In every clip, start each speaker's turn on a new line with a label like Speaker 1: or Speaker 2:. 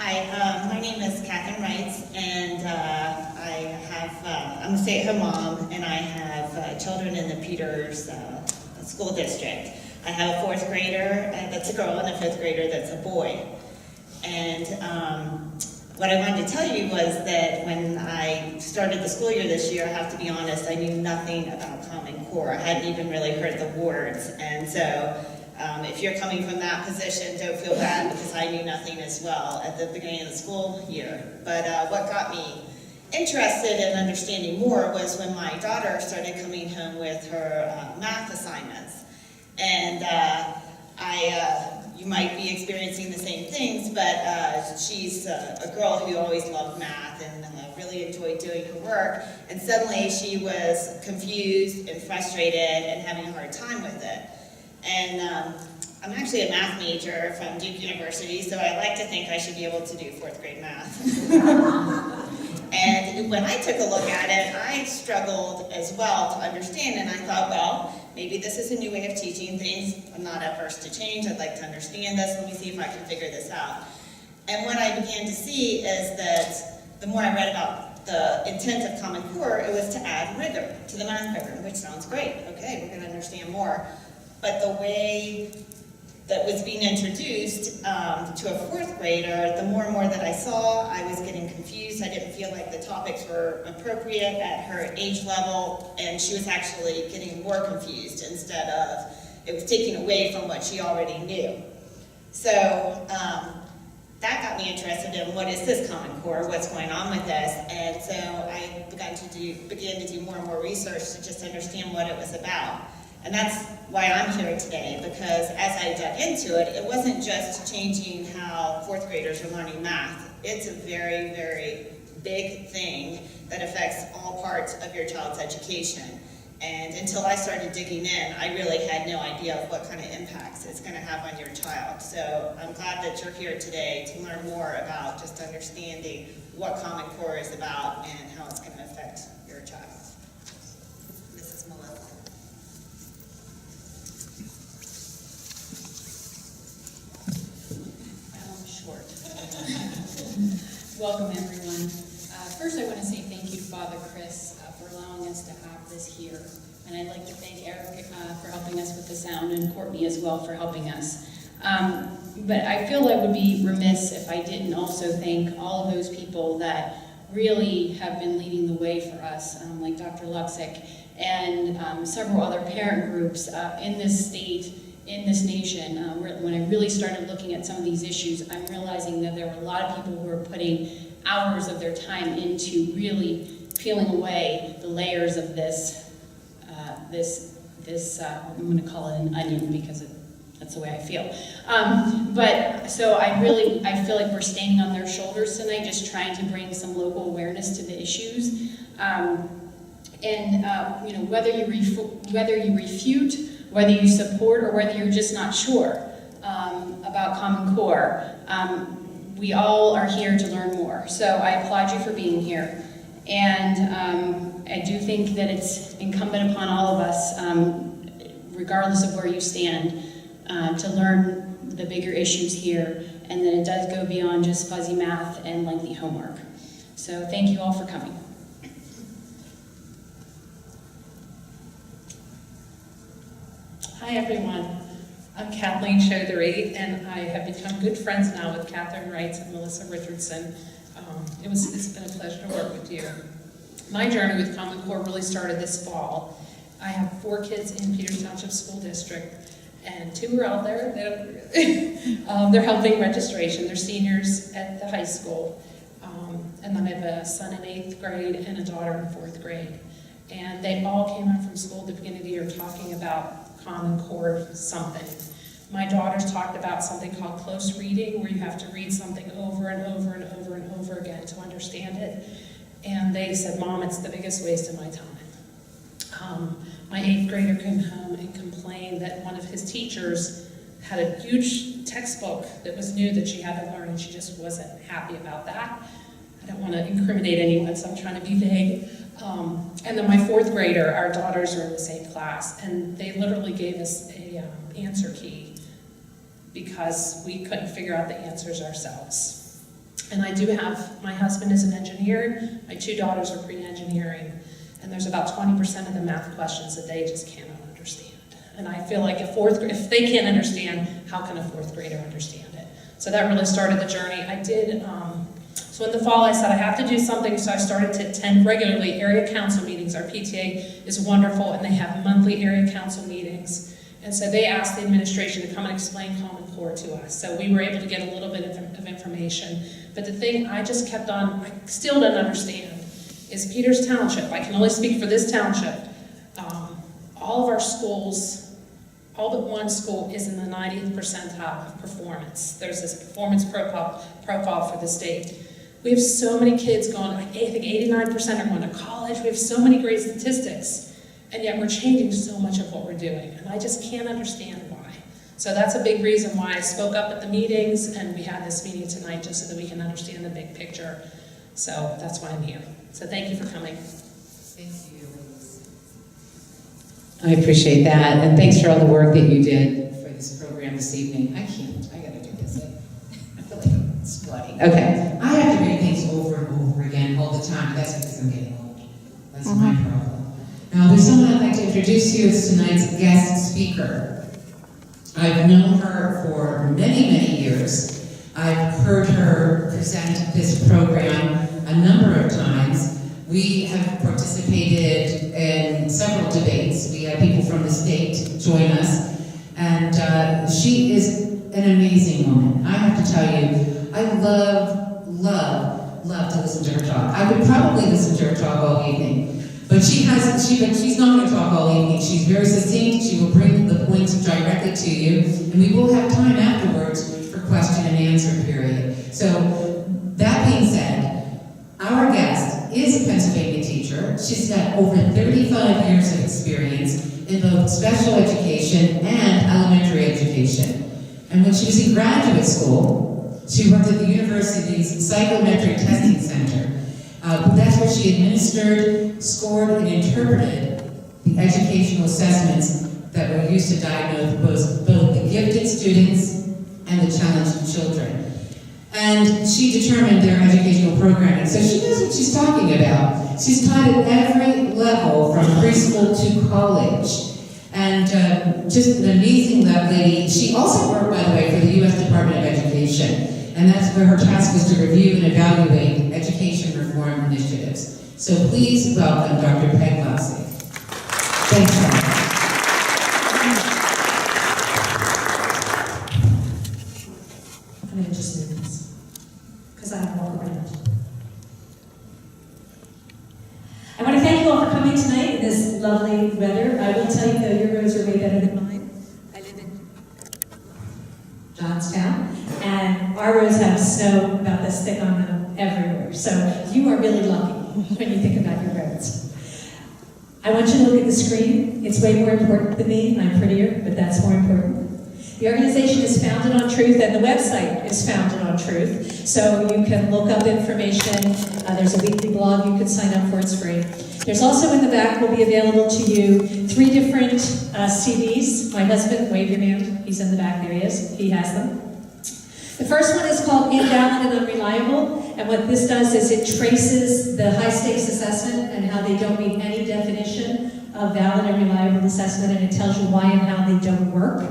Speaker 1: Hi, my name is Catherine Wrights, and I'm a stay-at-home mom, and I have children in the Peters school district. I have a fourth grader that's a girl and a fifth grader that's a boy. And what I wanted to tell you was that when I started the school year this year, I have to be honest, I knew nothing about Common Core. I hadn't even really heard the words, and so if you're coming from that position, don't feel bad because I knew nothing as well at the beginning of the school year. But what got me interested in understanding more was when my daughter started coming home with her math assignments. And you might be experiencing the same things, but she's a girl who always loved math and really enjoyed doing her work. And suddenly she was confused and frustrated and having a hard time with it. And I'm actually a math major from Duke University, so I like to think I should be able to do fourth grade math. And when I took a look at it, I struggled as well to understand, and I thought, well, maybe this is a new way of teaching things. I'm not averse to change. I'd like to understand this. Let me see if I can figure this out. And what I began to see is that the more I read about the intent of Common Core, it was to add rigor to the math program, which sounds great. Okay, we're going to understand more. But the way that was being introduced to a fourth grader, the more and more that I saw, I was getting confused. I didn't feel like the topics were appropriate at her age level, and she was actually getting more confused instead of, it was taking away from what she already knew. So that got me interested in what is this Common Core, what's going on with this, and so I began to do more and more research to just understand what it was about. And that's why I'm here today, because as I dug into it, it wasn't just changing how fourth graders are learning math. It's a very, very big thing that affects all parts of your child's education. And until I started digging in, I really had no idea of what kind of impacts it's going to have on your child. So I'm glad that you're here today to learn more about just understanding what Common Core is about and how it's going to affect your child. Mrs. Melissa.
Speaker 2: Welcome, everyone. First, I want to say thank you to Father Chris for allowing us to have this here. And I'd like to thank Eric for helping us with the sound, and Courtney as well for helping us. But I feel I would be remiss if I didn't also thank all of those people that really have been leading the way for us, like Dr. Luksik and several other parent groups in this state, in this nation. When I really started looking at some of these issues, I'm realizing that there are a lot of people who are putting hours of their time into really peeling away the layers of this, I'm going to call it an onion because that's the way I feel. But so I feel like we're standing on their shoulders tonight, just trying to bring some local awareness to the issues. Whether you refute, whether you support, or whether you're just not sure about Common Core, we all are here to learn more. So I applaud you for being here. And I do think that it's incumbent upon all of us, regardless of where you stand, to learn the bigger issues here, and that it does go beyond just fuzzy math and lengthy homework. So thank you all for coming.
Speaker 3: Hi everyone, I'm Kathleen Chaudhary, and I have become good friends now with Catherine Wrights and Melissa Richardson. It's been a pleasure to work with you. My journey with Common Core really started this fall. I have 4 kids in Peters Township School District, and 2 are out there. They're helping registration. They're seniors at the high school. And then I have a son in 8th grade and a daughter in 4th grade. And they all came out from school at the beginning of the year talking about Common Core something. My daughter's talked about something called close reading, where you have to read something over and over and over and over again to understand it. And they said, Mom, it's the biggest waste of my time. My 8th grader came home and complained that one of his teachers had a huge textbook that was new that she had to learn, and she just wasn't happy about that. I don't want to incriminate anyone, so I'm trying to be vague. And then my 4th grader, our daughters are in the same class, and they literally gave us a answer key because we couldn't figure out the answers ourselves. And I do have, my husband is an engineer, my 2 daughters are pre-engineering, and there's about 20% of the math questions that they just cannot understand. And I feel like if they can't understand, how can a 4th grader understand it? So that really started the journey. I did, so in the fall I said I have to do something, so I started to attend regularly area council meetings. Our PTA is wonderful, and they have monthly area council meetings. And so they asked the administration to come and explain Common Core to us. So we were able to get a little bit of information. But the thing I just kept on, I still don't understand, is Peters Township. I can only speak for this township. All of our schools, all but one school is in the 90th percentile of performance. There's this performance profile for the state. We have so many kids going, I think 89% are going to college. We have so many great statistics. And yet we're changing so much of what we're doing, and I just can't understand why. So that's a big reason why I spoke up at the meetings, and we had this meeting tonight just so that we can understand the big picture. So that's why I'm here. So thank you for coming.
Speaker 4: Thank you. I appreciate that, and thanks for all the work that you did for this program this evening. I gotta do this. I feel like I'm sweating. Okay, I have to read things over and over again all the time. That's because I'm getting old. That's my problem. Now, there's someone I'd like to introduce you as tonight's guest speaker. I've known her for many, many years. I've heard her present this program a number of times. We have participated in several debates. We had people from the state join us, and she is an amazing woman. I have to tell you, I love to listen to her talk. I would probably listen to her talk all evening. But she's not going to talk all evening. She's very succinct. She will bring the points directly to you, and we will have time afterwards for question and answer period. So, that being said, our guest is a Pennsylvania teacher. She's got over 35 years of experience in both special education and elementary education. And when she was in graduate school, she worked at the university's psychometric testing center. That's where she administered, scored, and interpreted the educational assessments that were used to diagnose both the gifted students and the challenged children. And she determined their educational programming. So she knows what she's talking about. She's taught at every level from preschool to college. And just an amazing lady. She also worked, by the way, for the U.S. Department of Education. And that's where her task was to review and evaluate education reform initiatives. So please welcome Dr. Peg Luksik. Thanks, Peg.
Speaker 5: I'm going to just do this, because I have to walk around. I want to thank you all for coming tonight in this lovely weather. I will tell you, though, your roads are way better than mine. I live in Johnstown, and our roads have snow about this thick on them everywhere. So you are really lucky when you think about your roads. I want you to look at the screen. It's way more important than me. I'm prettier, but that's more important. The organization is founded on truth, and the website is founded on truth. So you can look up information. There's a weekly blog you can sign up for. It's free. There's also in the back will be available to you 3 different CDs. My husband, wave your hand. He's in the back. There he is. He has them. The first one is called Invalid and Unreliable, and what this does is it traces the high-stakes assessment and how they don't meet any definition of valid and reliable assessment, and it tells you why and how they don't work.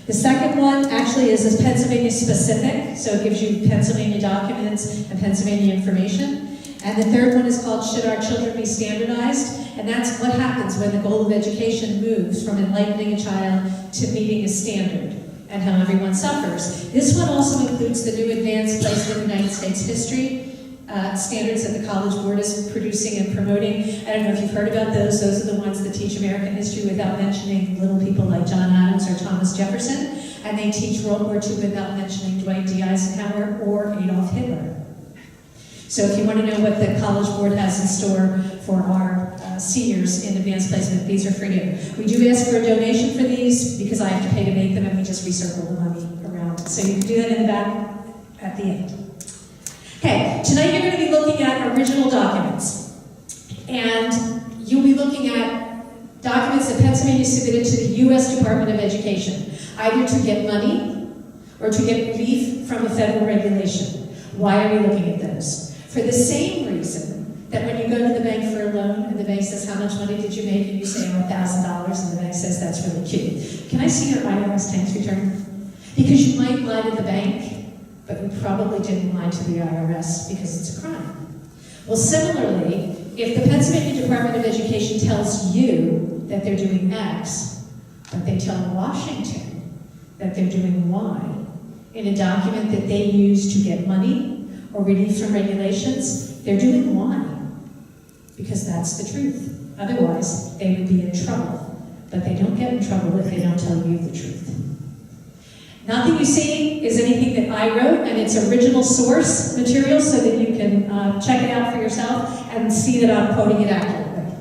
Speaker 5: The second one actually is Pennsylvania specific, so it gives you Pennsylvania documents and Pennsylvania information. And the third one is called Should Our Children Be Standardized? And that's what happens when the goal of education moves from enlightening a child to meeting a standard, and how everyone suffers. This one also includes the new advanced placement in United States history standards that the College Board is producing and promoting. I don't know if you've heard about those. Those are the ones that teach American history without mentioning little people like John Adams or Thomas Jefferson. And they teach World War II without mentioning Dwight D. Eisenhower or Adolf Hitler. So if you want to know what the College Board has in store for our seniors in advanced placement, these are for you. We do ask for a donation for these because I have to pay to make them, and we just recircle the money around. So you can do that in the back at the end. Okay, tonight you're going to be looking at original documents. And you'll be looking at documents that Pennsylvania submitted to the U.S. Department of Education, either to get money or to get relief from a federal regulation. Why are we looking at those? For the same reason that when you go to the bank for a loan and the bank says, how much money did you make? And you say, oh, $1,000, and the bank says, that's really cute. Can I see your IRS tax return? Because you might lie to the bank, but you probably didn't lie to the IRS because it's a crime. Well, similarly, if the Pennsylvania Department of Education tells you that they're doing X, but they tell Washington that they're doing Y, in a document that they use to get money or relief from regulations, they're doing Y, because that's the truth. Otherwise, they would be in trouble. But they don't get in trouble if they don't tell you the truth. Nothing you see is anything that I wrote, and it's original source material so that you can check it out for yourself and see that I'm quoting it accurately.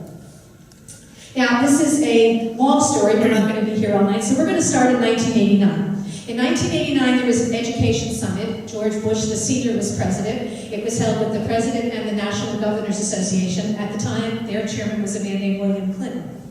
Speaker 5: Now, this is a long story. We're not going to be here all night, so we're going to start in 1989. In 1989, there was an education summit. George Bush, the senior, was president. It was held with the president and the National Governors Association. At the time, their chairman was a man named William Clinton.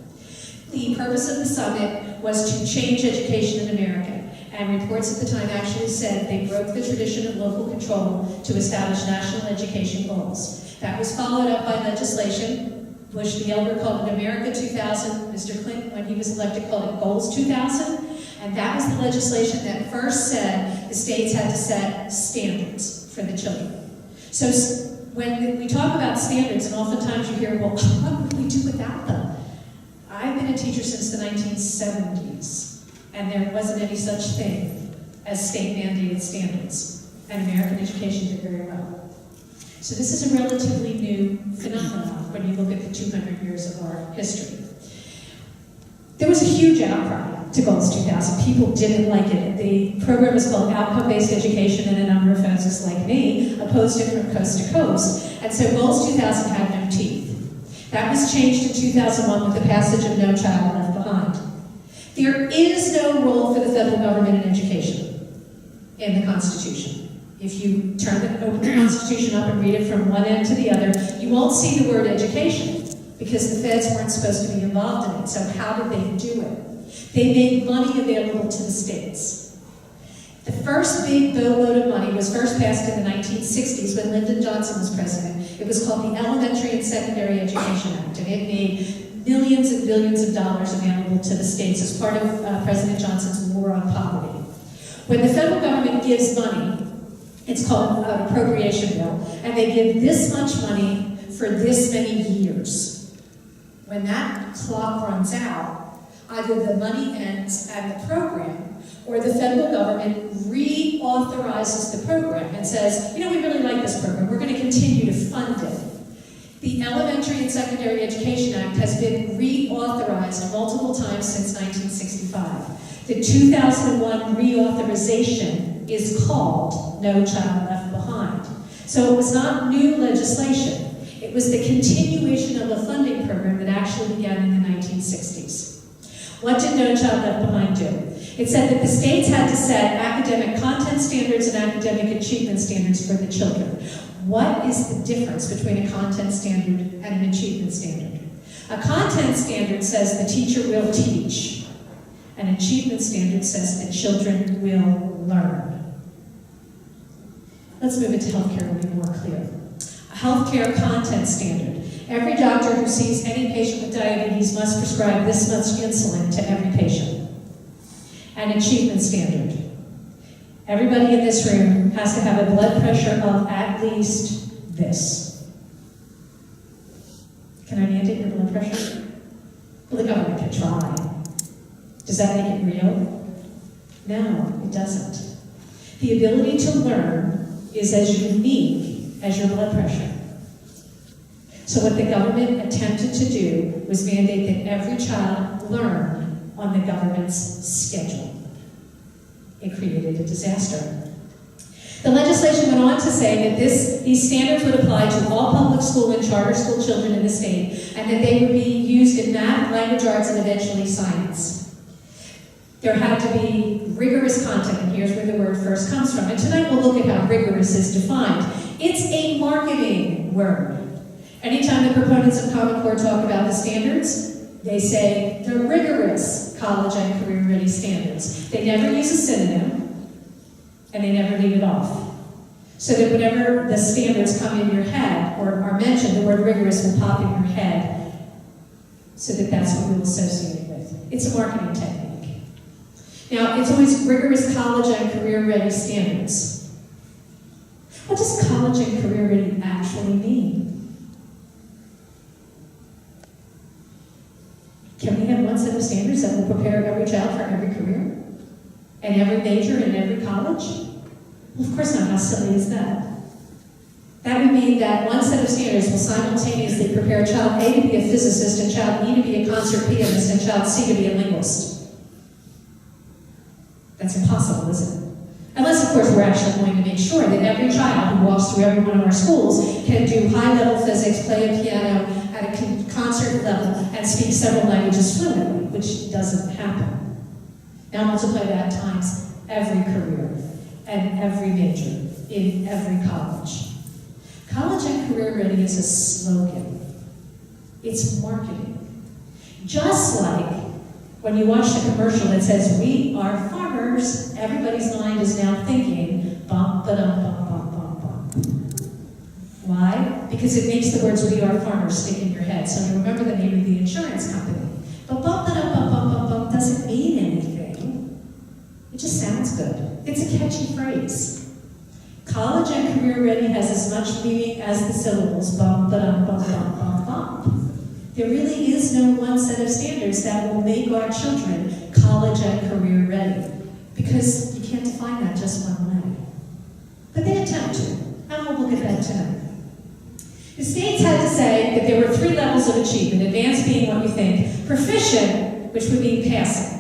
Speaker 5: The purpose of the summit was to change education in America. And reports at the time actually said they broke the tradition of local control to establish national education goals. That was followed up by legislation. Bush the elder called it America 2000. Mr. Clinton, when he was elected, called it Goals 2000. And that was the legislation that first said the states had to set standards for the children. So when we talk about standards, and oftentimes you hear, well, what would we do without them? I've been a teacher since the 1970s. And there wasn't any such thing as state-mandated standards. And American education did very well. So this is a relatively new phenomenon when you look at the 200 years of our history. There was a huge outcry to Goals 2000. People didn't like it. The program was called Outcome-Based Education, and a number of folks like me opposed it from coast to coast. And so Goals 2000 had no teeth. That was changed in 2001 with the passage of No Child Left Behind. There is no role for the federal government in education in the Constitution. If you open the Constitution up and read it from one end to the other, you won't see the word education because the feds weren't supposed to be involved in it. So how did they do it? They made money available to the states. The first big boatload of money was first passed in the 1960s when Lyndon Johnson was president. It was called the Elementary and Secondary Education Act, and it made millions and billions of dollars available to the states as part of President Johnson's war on poverty. When the federal government gives money, it's called an appropriation bill, and they give this much money for this many years. When that clock runs out, either the money ends at the program, or the federal government reauthorizes the program and says, you know, we really like this program, we're going to continue to fund it. The Elementary and Secondary Education Act has been reauthorized multiple times since 1965. The 2001 reauthorization is called No Child Left Behind. So it was not new legislation. It was the continuation of a funding program that actually began in the 1960s. What did No Child Left Behind do? It said that the states had to set academic content standards and academic achievement standards for the children. What is the difference between a content standard and an achievement standard? A content standard says the teacher will teach. An achievement standard says the children will learn. Let's move into healthcare to be more clear. A healthcare content standard. Every doctor who sees any patient with diabetes must prescribe this much insulin to every patient. An achievement standard. Everybody in this room has to have a blood pressure of at least this. Can I mandate your blood pressure? Well, the government can try. Does that make it real? No, it doesn't. The ability to learn is as unique as your blood pressure. So what the government attempted to do was mandate that every child learn on the government's schedule. It created a disaster. The legislation went on to say that these standards would apply to all public school and charter school children in the state, and that they would be used in math, language arts, and eventually science. There had to be rigorous content, and here's where the word first comes from. And tonight we'll look at how rigorous is defined. It's a marketing word. Anytime the proponents of Common Core talk about the standards, they say the rigorous college and career-ready standards. They never use a synonym, and they never leave it off. So that whenever the standards come in your head or are mentioned, the word rigorous will pop in your head so that that's what you'll associate it with. It's a marketing technique. Now, it's always rigorous college and career-ready standards. What does college and career-ready actually mean? Can we have one set of standards that will prepare every child for every career? And every major in every college? Well, of course not. How silly is that? That would mean that one set of standards will simultaneously prepare child A to be a physicist, and child B to be a concert pianist, and child C to be a linguist. That's impossible, isn't it? Unless, of course, we're actually going to make sure that every child who walks through every one of our schools can do high-level physics, play a piano at a concert level, and speak several languages fluently, which doesn't happen. Now multiply that times every career and every major in every college. College and career ready is a slogan. It's marketing. Just like when you watch the commercial that says, "We are farmers," everybody's mind is now thinking, bum, ba-dum, bum, bum, bum, bum. Why? Because it makes the words "we are farmers" stick in your head, so you remember the name of the insurance company. But bum, ba-dum, bum, bum, bum, bum doesn't mean anything. It just sounds good. It's a catchy phrase. College and career ready has as much meaning as the syllables bum, ba-dum, bum, bum, bum, bum. There really is no one set of standards that will make our children college and career ready, because you can't define that just one way. But they attempt to, and we'll look at that tonight. The states had to say that there were 3 levels of achievement, advanced being what you think, proficient, which would mean passing.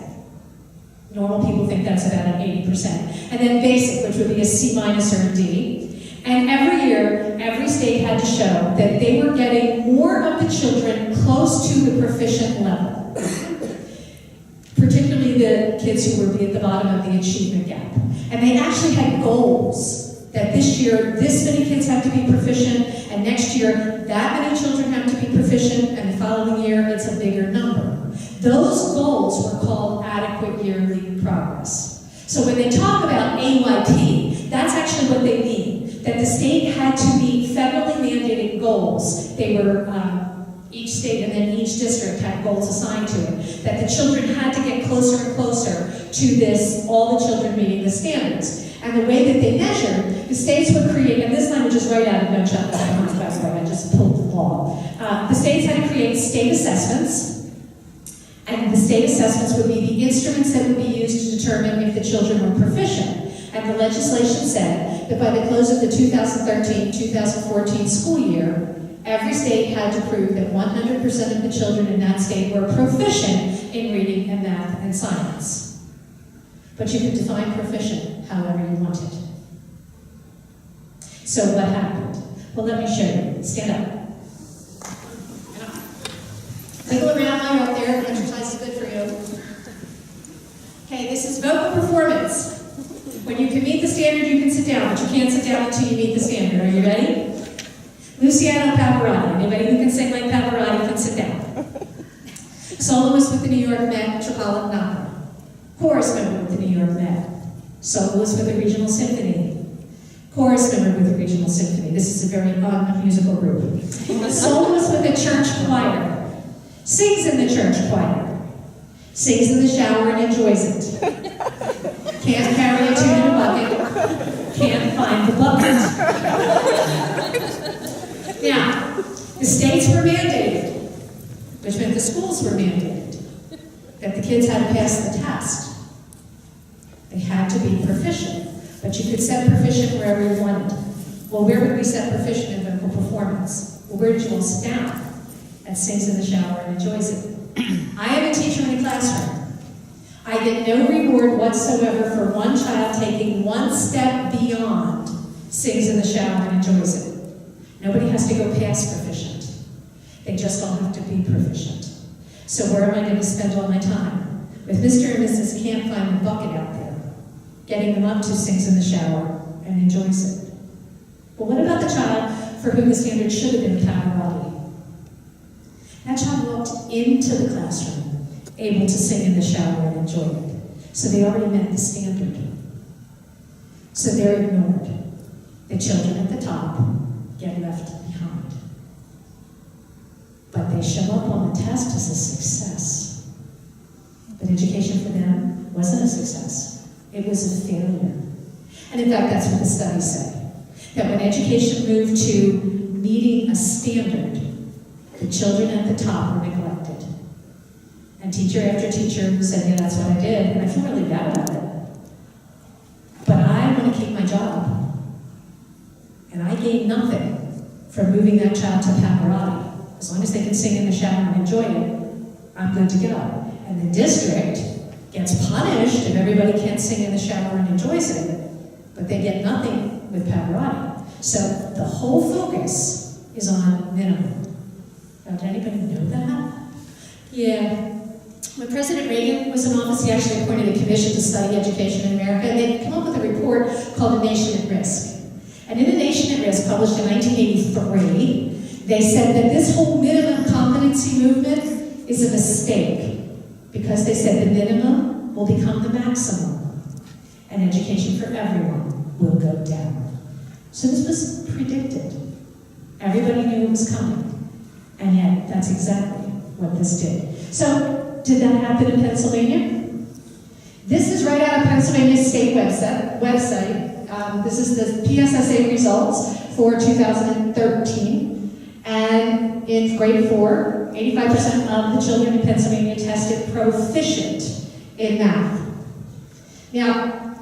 Speaker 5: Normal people think that's about an 80%. And then basic, which would be a C- or a D. And every year, every state had to show that they were getting more of the children close to the proficient level. Particularly the kids who would be at the bottom of the achievement gap. And they actually had goals that this year, this many kids have to be proficient, and next year, that many children have to be proficient, and the following year, it's a bigger number. Those goals were called adequate yearly progress. So when they talk about AYP, that's actually what they mean, that the state had to meet federally mandated goals. They were, each state and then each district had goals assigned to it, that the children had to get closer and closer to this, all the children meeting the standards. And the way that they measured, the states would create, and this language is right out of No Child Left Behind, by the way, I just pulled the law. The states had to create state assessments, and the state assessments would be the instruments that would be used to determine if the children were proficient. And the legislation said that by the close of the 2013-2014 school year, every state had to prove that 100% of the children in that state were proficient in reading and math and science. But you could define proficient however you wanted. So what happened? Well, let me show you. Stand up. Wiggle around while you're up there. Exercise is good for you. Okay, this is vocal performance. When you can meet the standard, you can sit down, but you can't sit down until you meet the standard. Are you ready? Luciano Pavarotti. Anybody who can sing like Pavarotti can sit down. Soloist with the New York Metropolitan Opera. Chorus member with the New York Met. Soloist with the Regional Symphony. Chorus member with the Regional Symphony. This is a very musical group. Soloist with a church choir. Sings in the church choir. Sings in the shower and enjoys it. Can't carry a tune in a bucket. Can't find the bucket. Now, the states were mandated, which meant the schools were mandated, that the kids had to pass the test. They had to be proficient, but you could set proficient wherever you wanted. Well, where would we set proficient in vocal performance? Well, where did you all sit down? And sings in the shower and enjoys it. I am a teacher in the classroom. I get no reward whatsoever for one child taking one step beyond sings in the shower and enjoys it. Nobody has to go past proficient. They just all have to be proficient. So where am I going to spend all my time? With Mr. and Mrs. Can't Find the Bucket out there, getting them up to sings in the shower and enjoys it. But what about the child for whom the standard should have been Pavarotti? That child walked into the classroom, able to sing in the shower and enjoy it. So they already met the standard. So they're ignored. the children at the top get left behind. But they show up on the test as a success. But education for them wasn't a success. It was a failure. And in fact, that's what the studies say. That when education moved to meeting a standard, the children at the top were neglected. And teacher after teacher said, yeah, that's what I did, and I feel really bad about it. But I want to keep my job. And I gain nothing from moving that child to Pavarotti. As long as they can sing in the shower and enjoy it, I'm good to go. And the district gets punished if everybody can't sing in the shower and enjoys it, but they get nothing with Pavarotti. So the whole focus is on minimum. Now, did anybody know that? Yeah. When President Reagan was in office, he actually appointed a commission to study education in America, and they came up with a report called A Nation at Risk. And in A Nation at Risk, published in 1983, they said that this whole minimum competency movement is a mistake, because they said the minimum will become the maximum, and education for everyone will go down. So this was predicted. Everybody knew it was coming, and yet that's exactly what this did. So, did that happen in Pennsylvania? This is right out of Pennsylvania State website. This is the PSSA results for 2013. And in grade 4, 85% of the children in Pennsylvania tested proficient in math. Now,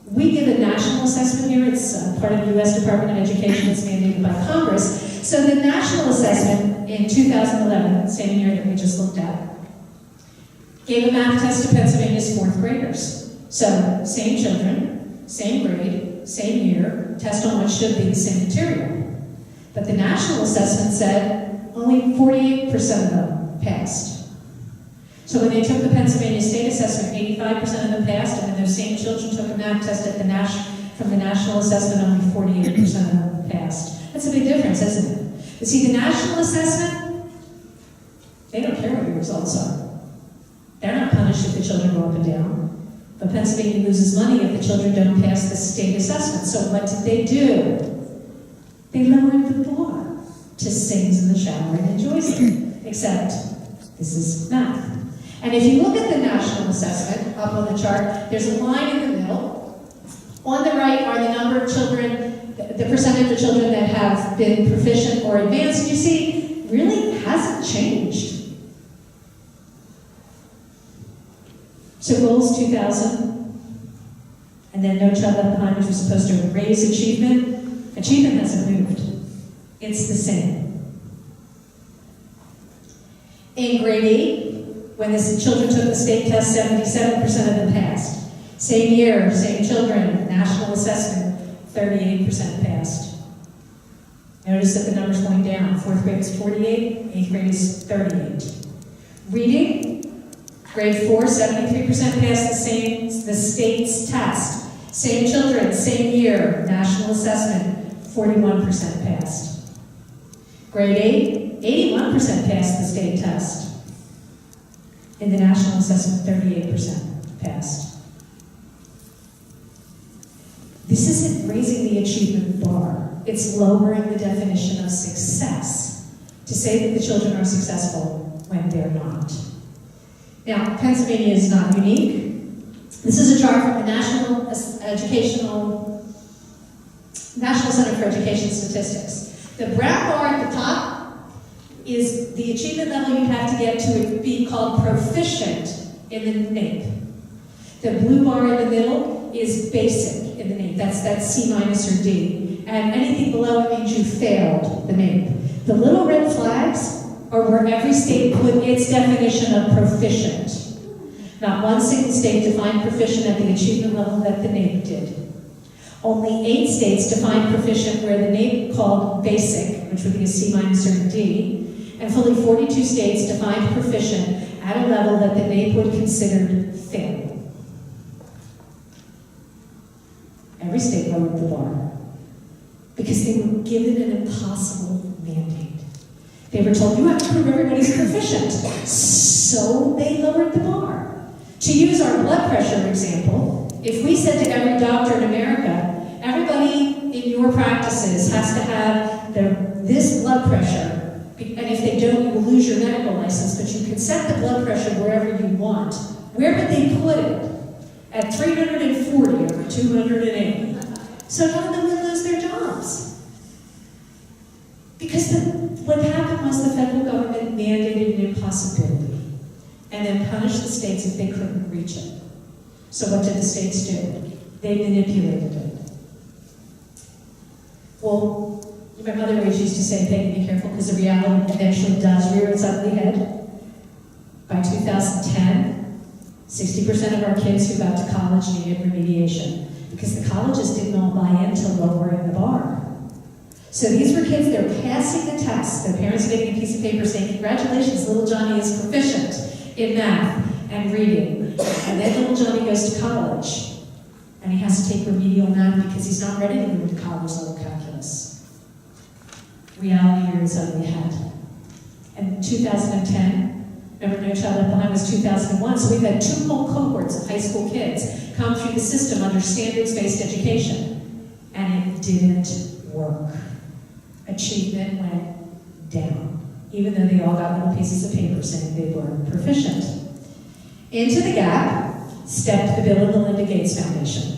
Speaker 5: we give a national assessment here. It's part of the U.S. Department of Education. It's mandated by Congress. So the national assessment in 2011, same year that we just looked at, gave a math test to Pennsylvania's 4th graders. So, same children, same grade, same year, test on what should be the same material. But the national assessment said only 48% of them passed. So when they took the Pennsylvania State Assessment, 85% of them passed, and when those same children took a math test from the national assessment, only 48% of them passed. That's a big difference, isn't it? But see, the national assessment, they don't care what your results are. They're not punished if the children go up and down. But Pennsylvania loses money if the children don't pass the state assessment. So what did they do? They lowered the bar to sings in the shower and enjoys it. Except, this is math. And if you look at the national assessment up on the chart, there's a line in the middle. On the right are the number of children, the percentage of children that have been proficient or advanced. And you see, really hasn't changed. So goals 2000, and then No Child Left Behind, which was supposed to raise achievement. Achievement hasn't moved. It's the same. In grade 8, when the children took the state test, 77% of them passed. Same year, same children, national assessment, 38% passed. Notice that the number's going down. 4th grade is 48, 8th grade is 38. Reading, grade 4, 73% passed the state's test. Same children, same year, national assessment, 41% passed. Grade 8, 81% passed the state test. In the national assessment, 38% passed. This isn't raising the achievement bar. It's lowering the definition of success to say that the children are successful when they're not. Now, Pennsylvania is not unique. This is a chart from the National Center for Education Statistics. The brown bar at the top is the achievement level you have to get to be called proficient in the NAEP. The blue bar in the middle is basic in the NAEP. That's C minus or D. And anything below it means you failed the NAEP. The little red flags are where every state put its definition of proficient. Not one single state defined proficient at the achievement level that the NAEP did. Only 8 states defined proficient where the NAEP called basic, which would be a C minus or a D, and fully 42 states defined proficient at a level that the NAEP would consider failing. Every state lowered the bar because they were given an impossible mandate. They were told, you have to prove everybody's proficient. So they lowered the bar. To use our blood pressure example, if we said to every doctor in America, everybody in in your practices has to have this blood pressure, and if they don't, you will lose your medical license, but you can set the blood pressure wherever you want. Where would they put it? At 340 or 280? So none of them would lose their jobs. Because what happened was the federal government mandated an impossibility and then punished the states if they couldn't reach it. So what did the states do? They manipulated it. Well, my mother always used to say, Peggy, be careful, because the reality eventually does rear its ugly head. By 2010, 60% of our kids who got to college needed remediation because the colleges didn't all buy into lowering the bar. So these were kids, they're passing the tests. Their parents are getting a piece of paper saying, congratulations, little Johnny is proficient in math and reading. And then little Johnny goes to college, and he has to take remedial math because he's not ready to go into college level calculus. Reality rears its ugly head. And in 2010, remember No Child Left Behind was 2001, so we've had 2 whole cohorts of high school kids come through the system under standards-based education, and it didn't work. Achievement went down, even though they all got little pieces of paper saying they were proficient. Into the gap stepped the Bill and Melinda Gates Foundation.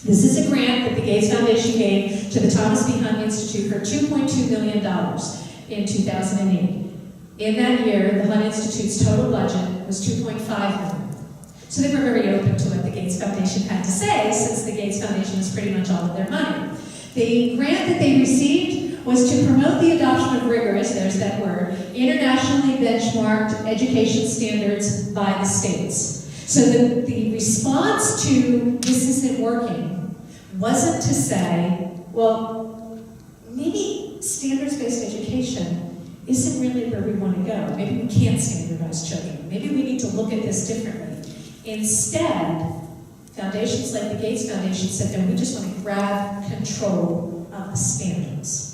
Speaker 5: This is a grant that the Gates Foundation gave to the Thomas B. Hunt Institute for $2.2 million in 2008. In that year, the Hunt Institute's total budget was $2.5 million. So they were very open to what the Gates Foundation had to say, since the Gates Foundation was pretty much all of their money. The grant that they received was to promote the adoption of rigorous, there's that word, internationally benchmarked education standards by the states. So the response to this isn't working wasn't to say, well, maybe standards-based education isn't really where we want to go. Maybe we can't standardize children. Maybe we need to look at this differently. Instead, foundations like the Gates Foundation said, no, we just want to grab control of the standards.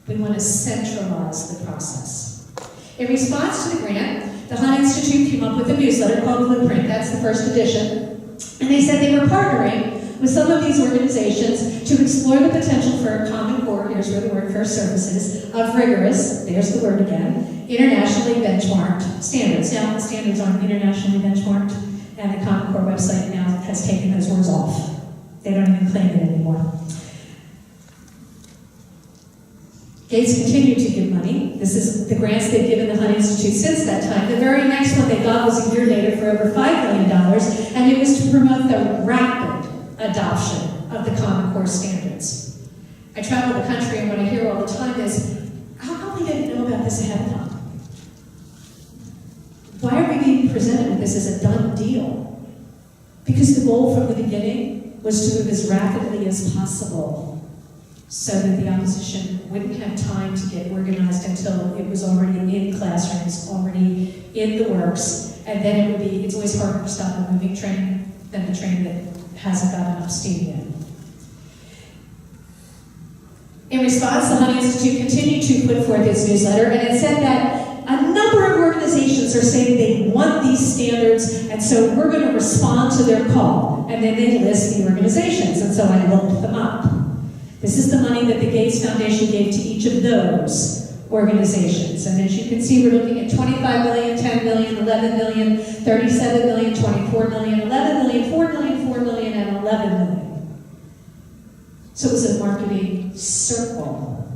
Speaker 5: We want to centralize the process. In response to the grant, the Hunt Institute came up with a newsletter called Blueprint. That's the first edition. And they said they were partnering with some of these organizations to explore the potential for a common core, here's where the word first surfaces, of rigorous, there's the word again, internationally benchmarked standards. Now, the standards aren't internationally benchmarked, and the Common Core website now has taken those words off. They don't even claim it anymore. Gates continued to give money. This is the grants they've given the Hunt Institute since that time. The very next one they got was a year later for over $5 million, and it was to promote the rapid adoption of the Common Core standards. I travel the country, and what I hear all the time is, how come we didn't know about this ahead of time? Why are we being presented with this as a done deal? Because the goal from the beginning was to move as rapidly as possible so that the opposition wouldn't have time to get organized until it was already in classrooms, already in the works, and then it would be, it's always harder to stop a moving train than a train that hasn't got enough steam yet. In response, the Hunt Institute continued to put forth its newsletter, and it said that a number of organizations are saying they want these standards, and so we're going to respond to their call. And then they list the organizations, and so I looked them up. This is the money that the Gates Foundation gave to each of those organizations. And as you can see, we're looking at 25 million, 10 million, 11 million, 37 million, 24 million, 11 million, 4 million, 4 million, and 11 million. So it was a marketing circle.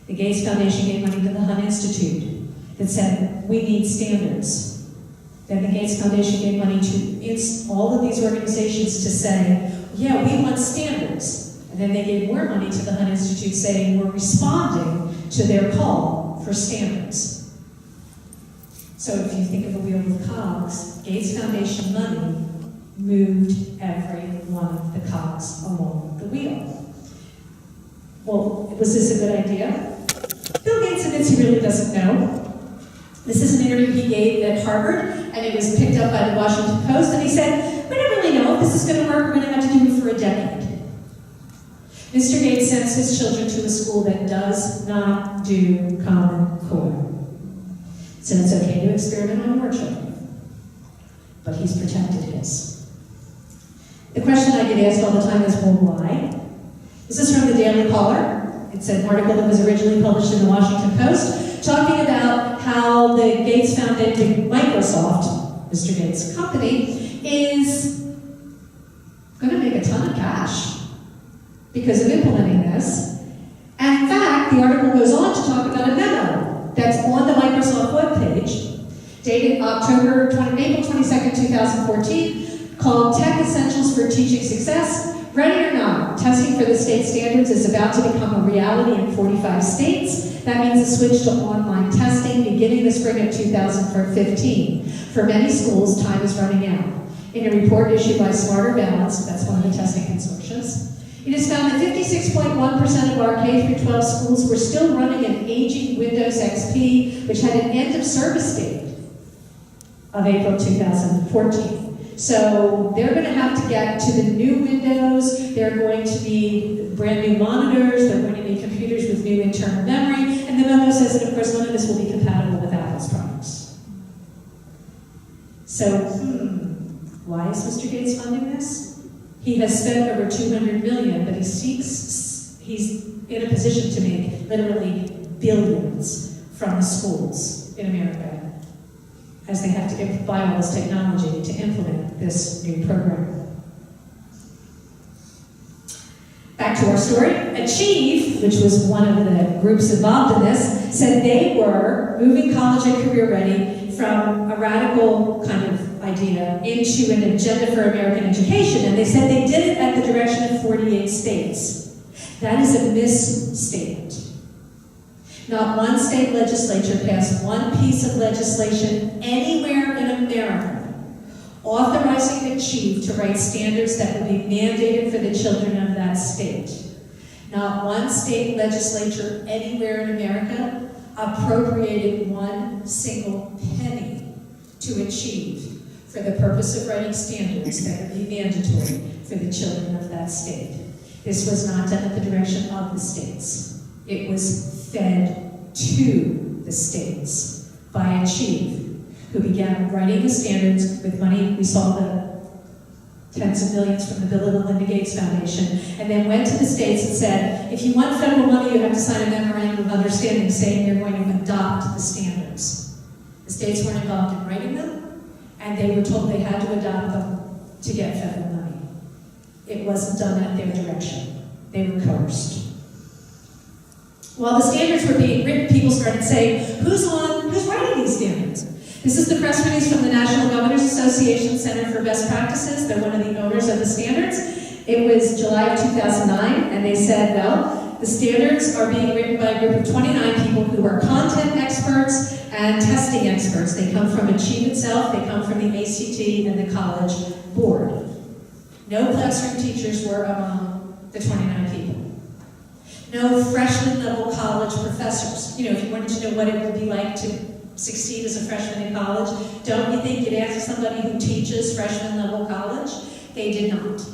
Speaker 5: The Gates Foundation gave money to the Hunt Institute that said, we need standards. Then the Gates Foundation gave money to all of these organizations to say, yeah, we want standards. And then they gave more money to the Hunt Institute saying, we're responding to their call for standards. So if you think of a wheel with cogs, Gates Foundation money moved every one of the cogs along the wheel. Well, was this a good idea? Bill Gates admits he really doesn't know. This is an interview he gave at Harvard, and it was picked up by the Washington Post, and he said, we don't really know if this is going to work, we're going to have to do it for a decade. Mr. Gates sends his children to a school that does not do Common Core. So it's okay to experiment on your children, but he's protected his. The question I get asked all the time is, well, why? This is from the Daily Caller. It's an article that was originally published in the Washington Post, talking about how the Gates Foundation, Microsoft, Mr. Gates' company, is going to make a ton of cash because of implementing this. And in fact, the article goes on to talk about a memo that's on the Microsoft webpage, dated April 22nd, 2014, called Tech Essentials for Teaching Success. Ready or not, testing for the state standards is about to become a reality in 45 states. That means a switch to online testing beginning the spring of 2015. For many schools, time is running out. In a report issued by Smarter Balance, that's one of the testing consortiums, it is found that 56.1% of our K-12 schools were still running an aging Windows XP, which had an end of service date of April 2014. So they're going to have to get to the new Windows. They're going to be brand new monitors. They're going to be computers with new internal memory. And the memo says that, of course, none of this will be compatible with Apple's products. So, why is Mr. Gates funding this? He has spent over $200 million, but he's in a position to make literally billions from the schools in America, as they have to buy all this technology to implement this new program. Back to our story. Achieve, which was one of the groups involved in this, said they were moving college and career ready from a radical kind of idea into an agenda for American education, and they said they did it at the direction of 48 states. That is a misstatement. Not one state legislature passed one piece of legislation anywhere in America authorizing Achieve to write standards that would be mandated for the children of that state. Not one state legislature anywhere in America appropriated one single penny to Achieve for the purpose of writing standards that would be mandatory for the children of that state. This was not done at the direction of the states. It was fed to the states by Achieve, who began writing the standards with money. We saw the tens of millions from the Bill and Melinda Gates Foundation, and then went to the states and said, if you want federal money, you have to sign a memorandum of understanding saying you're going to adopt the standards. The states weren't involved in writing them, and they were told they had to adopt them to get federal money. It wasn't done at their direction. They were coerced. While the standards were being written, people started saying, who's writing these standards? This is the press release from the National Governors Association Center for Best Practices. They're one of the owners of the standards. It was July of 2009, and they said, well, the standards are being written by a group of 29 people who are content experts and testing experts. They come from Achieve itself, they come from the ACT and the College Board. No classroom teachers were among the 29 people. No freshman level college professors. You know, if you wanted to know what it would be like to succeed as a freshman in college, don't you think you'd ask somebody who teaches freshman level college? They did not.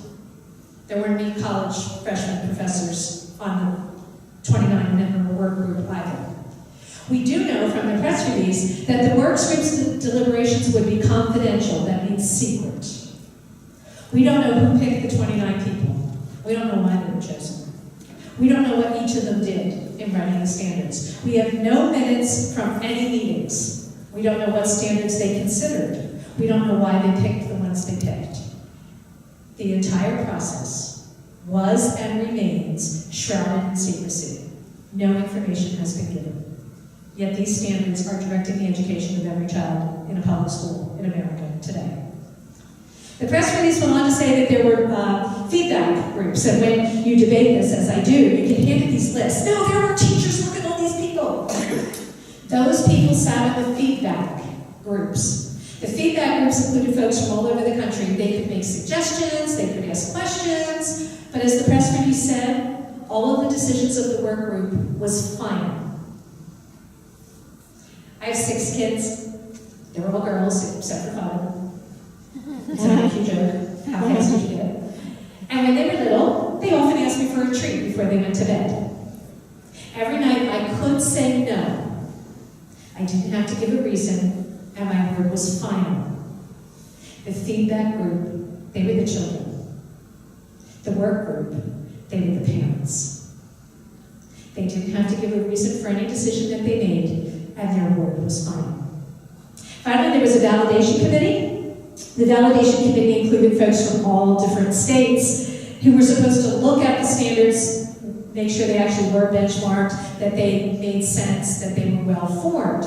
Speaker 5: There weren't any college freshman professors on the 29-member work group either. We do know from the press release that the work groups deliberations would be confidential. That means secret. We don't know who picked the 29 people. We don't know why they were chosen. We don't know what each of them did in writing the standards. We have no minutes from any meetings. We don't know what standards they considered. We don't know why they picked the ones they picked. The entire process was and remains shrouded in secrecy. No information has been given. Yet these standards are directing the education of every child in a public school in America today. The press release went on to say that there were feedback groups, and when you debate this, as I do, you get handed these lists. No, there are teachers, look at all these people. Those people sat in the feedback groups. The feedback groups included folks from all over the country. They could make suggestions, they could ask questions, but as the press release said, all of the decisions of the work group was final. I have 6 kids. They're all girls, except for 5. It's not a huge joke. How fast did you get? And when they were little, they often asked me for a treat before they went to bed. Every night I could say no. I didn't have to give a reason, and my word was final. The feedback group, they were the children. The work group, They were the parents. They didn't have to give a reason for any decision that they made, and their word was final. Finally, there was a validation committee. The validation committee included folks from all different states who were supposed to look at the standards, make sure they actually were benchmarked, that they made sense, that they were well formed.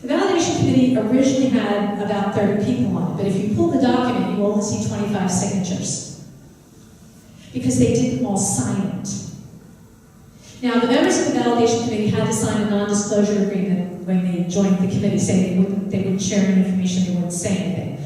Speaker 5: The validation committee originally had about 30 people on it, but if you pull the document, you only see 25 signatures, because they didn't all sign it. Now, the members of the validation committee had to sign a non-disclosure agreement when they joined the committee, saying they wouldn't share any information, they wouldn't say anything.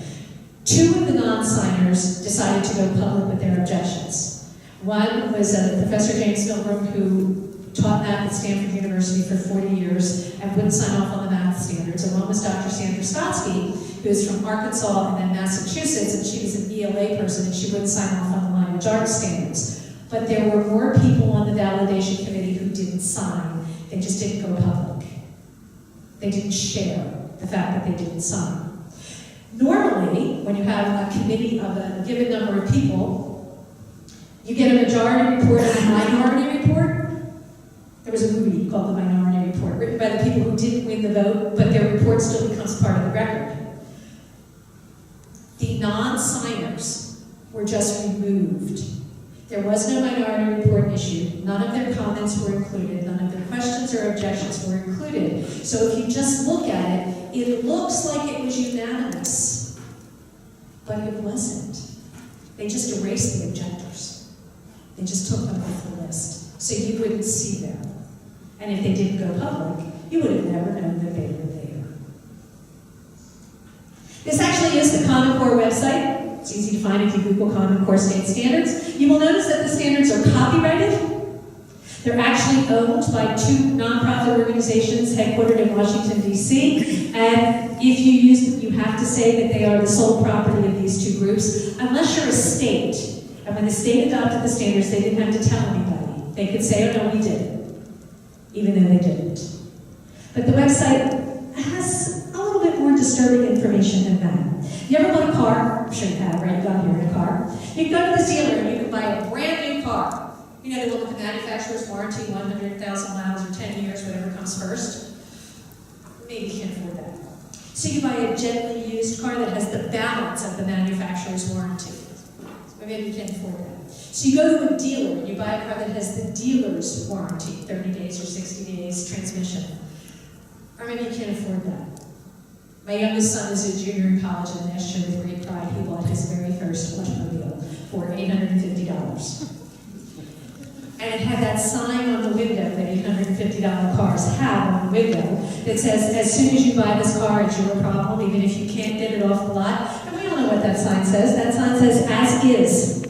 Speaker 5: Two of the non-signers decided to go public with their objections. One was Professor James Milgram, who taught math at Stanford University for 40 years and wouldn't sign off on the math standards. And one was Dr. Sandra Stotsky, who is from Arkansas and then Massachusetts, and she was an ELA person, and she wouldn't sign off on the language arts standards. But there were more people on the validation committee who didn't sign. They just didn't go public. They didn't share the fact that they didn't sign. Normally, when you have a committee of a given number of people, you get a majority report and a minority report. There was a movie called The Minority Report, written by the people who didn't win the vote, but their report still becomes part of the record. The non-signers were just removed. There was no minority report issued. None of their comments were included. None of their questions or objections were included. So if you just look at it, it looks like it was unanimous, but it wasn't. They just erased the objectors. They just took them off the list, so you wouldn't see them. And if they didn't go public, you would have never known that they were there. This actually is the Common Core website. It's easy to find if you Google Common Core State Standards. You will notice that the standards are copyrighted. They're actually owned by two nonprofit organizations headquartered in Washington, D.C. And if you use them, you have to say that they are the sole property of these two groups, unless you're a state. And when the state adopted the standards, they didn't have to tell anybody. They could say, oh no, we didn't, even though they didn't. But the website has a little bit more disturbing information than that. You ever bought a car? I'm sure you have, right? You got here in a car. You can go to the dealer and you can buy a brand new car. You know, the one with the manufacturer's warranty, 100,000 miles or 10 years, whatever comes first. Maybe you can't afford that. So you buy a gently used car that has the balance of the manufacturer's warranty. So maybe you can't afford that. So you go to a dealer and you buy a car that has the dealer's warranty, 30 days or 60 days transmission. Or maybe you can't afford that. My youngest son is a junior in college, and last year with great pride, he bought his very first automobile for $850. And it had that sign on the window that $850 cars have on the window that says, as soon as you buy this car, it's your problem, even if you can't get it off the lot. And we all know what that sign says. That sign says, as is.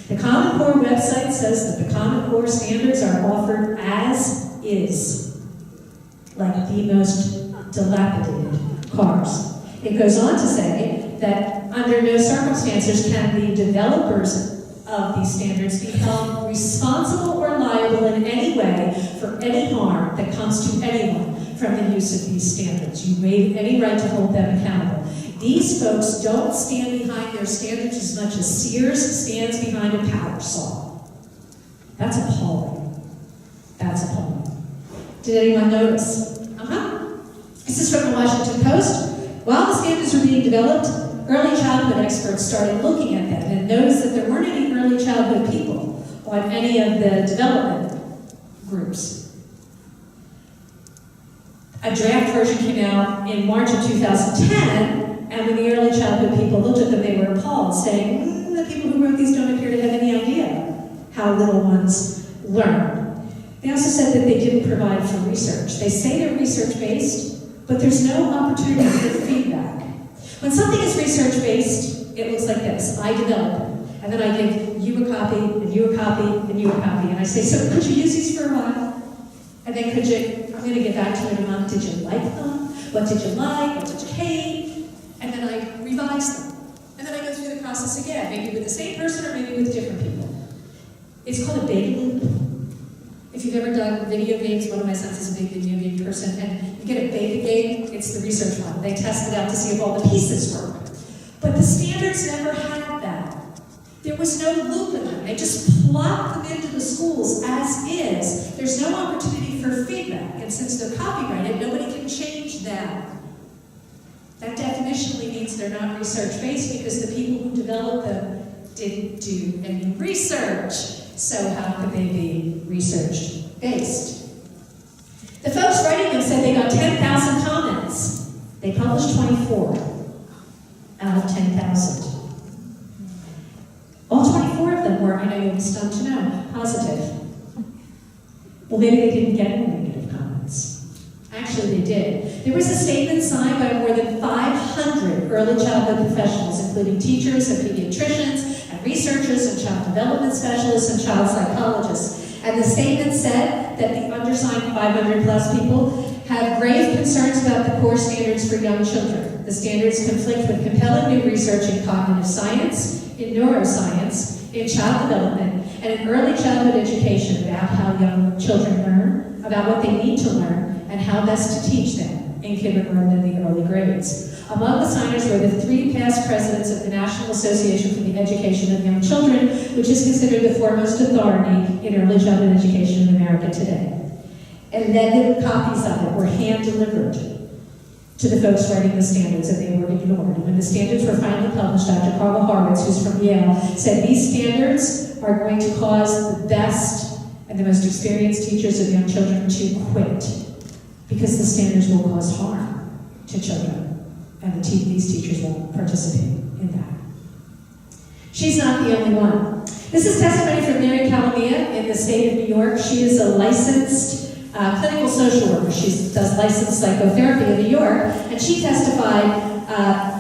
Speaker 5: The Common Core website says that the Common Core standards are offered as is, like the most dilapidated cars. It goes on to say that under no circumstances can the developers of these standards be held responsible or liable in any way for any harm that comes to anyone from the use of these standards. You waive any right to hold them accountable. These folks don't stand behind their standards as much as Sears stands behind a power saw. That's appalling. That's appalling. Did anyone notice? This is from the Washington Post. While the standards were being developed, early childhood experts started looking at them and noticed that there weren't any early childhood people on any of the development groups. A draft version came out in March of 2010, and when the early childhood people looked at them, they were appalled, saying, the people who wrote these don't appear to have any idea how little ones learn. They also said that they didn't provide for research. They say they're research-based, but there's no opportunity for feedback. When something is research-based, it looks like this. I develop it, and then I give you a copy, and you a copy, and you a copy, and I say, so could you use these for a while? And then could you, I'm going to get back to it in a month, did you like them? What did you like? What did you hate? And then I revise them. And then I go through the process again, maybe with the same person or maybe with different people. It's called a beta loop. If you've ever done video games, one of my sons is a big video game person, and you get a beta game, it's the research one. They test it out to see if all the pieces work. But the standards never had that. There was no loop in them. They just plopped them into the schools as is. There's no opportunity for feedback. And since they're copyrighted, nobody can change them. That definitionally means they're not research-based because the people who developed them didn't do any research. So how could they be research-based? The folks writing them said they got 10,000 comments. They published 24 out of 10,000. All 24 of them were, I know you'll be stunned to know, positive. Well, maybe they didn't get any negative comments. Actually, they did. There was a statement signed by more than 500 early childhood professionals, including teachers and pediatricians and researchers and child development specialists and child psychologists. And the statement said that the undersigned 500 plus people have grave concerns about the core standards for young children. The standards conflict with compelling new research in cognitive science, in neuroscience, in child development, and in early childhood education about how young children learn, about what they need to learn, and how best to teach them in kindergarten and the early grades. Among the signers were the 3 past presidents of the National Association for the Education of Young Children, which is considered the foremost authority in early childhood education in America today. And then the copies of it were hand-delivered to the folks writing the standards, and they were ignored. When the standards were finally published, Dr. Carl Horowitz, who's from Yale, said these standards are going to cause the best and the most experienced teachers of young children to quit, because the standards will cause harm to children, and these teachers won't participate in that. She's not the only one. This is testimony from Mary Calamia in the state of New York. She is a licensed clinical social worker. She does licensed psychotherapy in New York, and she testified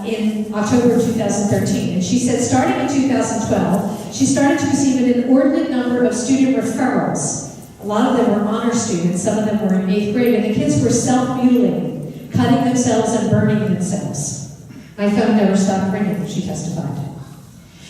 Speaker 5: in October of 2013. And she said, starting in 2012, she started to receive an inordinate number of student referrals. A lot of them were honor students, some of them were in 8th grade, and the kids were self-mutilating, cutting themselves and burning themselves. My phone never stopped ringing, she testified.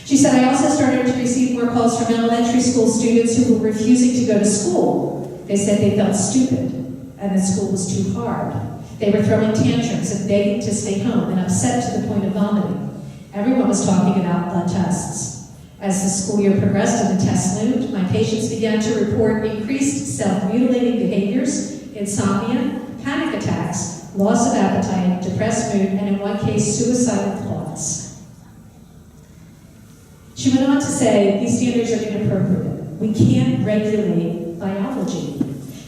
Speaker 5: She said, I also started to receive more calls from elementary school students who were refusing to go to school. They said they felt stupid and that school was too hard. They were throwing tantrums and begging to stay home and upset to the point of vomiting. Everyone was talking about blood tests. As the school year progressed and the tests loomed, my patients began to report increased self-mutilating behaviors, insomnia, panic attacks, loss of appetite, depressed mood, and in one case, suicidal thoughts. She went on to say, these standards are inappropriate. We can't regulate biology.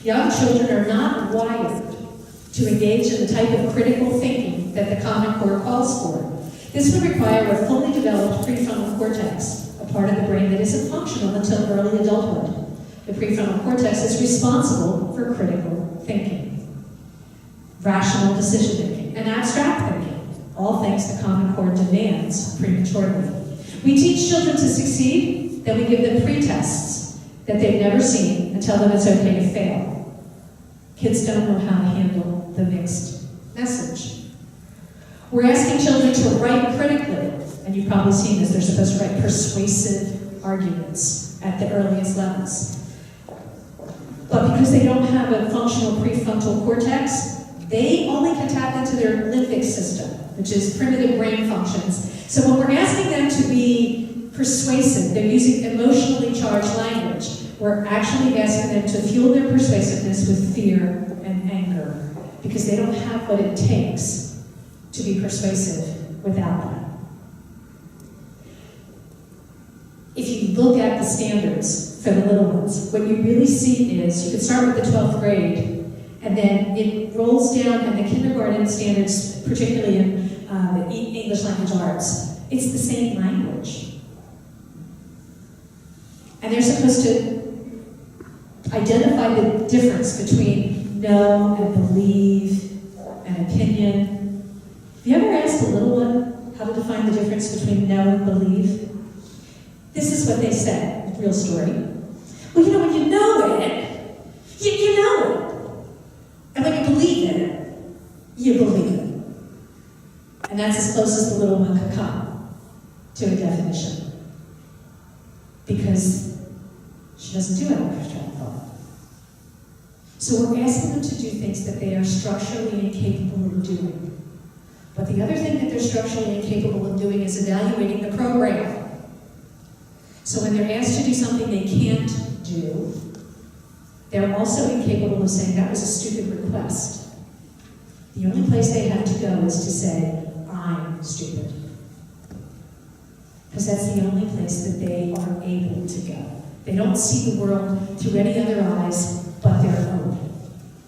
Speaker 5: Young children are not wired to engage in the type of critical thinking that the Common Core calls for. This would require a fully developed prefrontal cortex, a part of the brain that isn't functional until early adulthood. The prefrontal cortex is responsible for critical thinking, rational decision-making, and abstract thinking, all things the Common Core demands prematurely. We teach children to succeed, then we give them pre-tests that they've never seen and tell them it's okay to fail. Kids don't know how to handle the mixed message. We're asking children to write critically, and you've probably seen this, they're supposed to write persuasive arguments at the earliest levels. But because they don't have a functional prefrontal cortex, they only can tap into their limbic system, which is primitive brain functions. So when we're asking them to be persuasive, they're using emotionally charged language. We're actually asking them to fuel their persuasiveness with fear and anger, because they don't have what it takes to be persuasive without that. If you look at the standards for the little ones, what you really see is, you can start with the 12th grade, and then it rolls down in the kindergarten standards, particularly in the English language arts. It's the same language. And they're supposed to identify the difference between know and believe and opinion. Have you ever asked a little one how to define the difference between know and believe? This is what they said, real story. Well, you know, when you know it, you know it. And when you believe in it, you believe it. And that's as close as the little one could come to a definition. Because she doesn't do it after train of thought. So we're asking them to do things that they are structurally incapable of doing. But the other thing that they're structurally incapable of doing is evaluating the program. So when they're asked to do something they can't do, they're also incapable of saying that was a stupid request. The only place they have to go is to say, I'm stupid. Because that's the only place that they are able to go. They don't see the world through any other eyes but their own.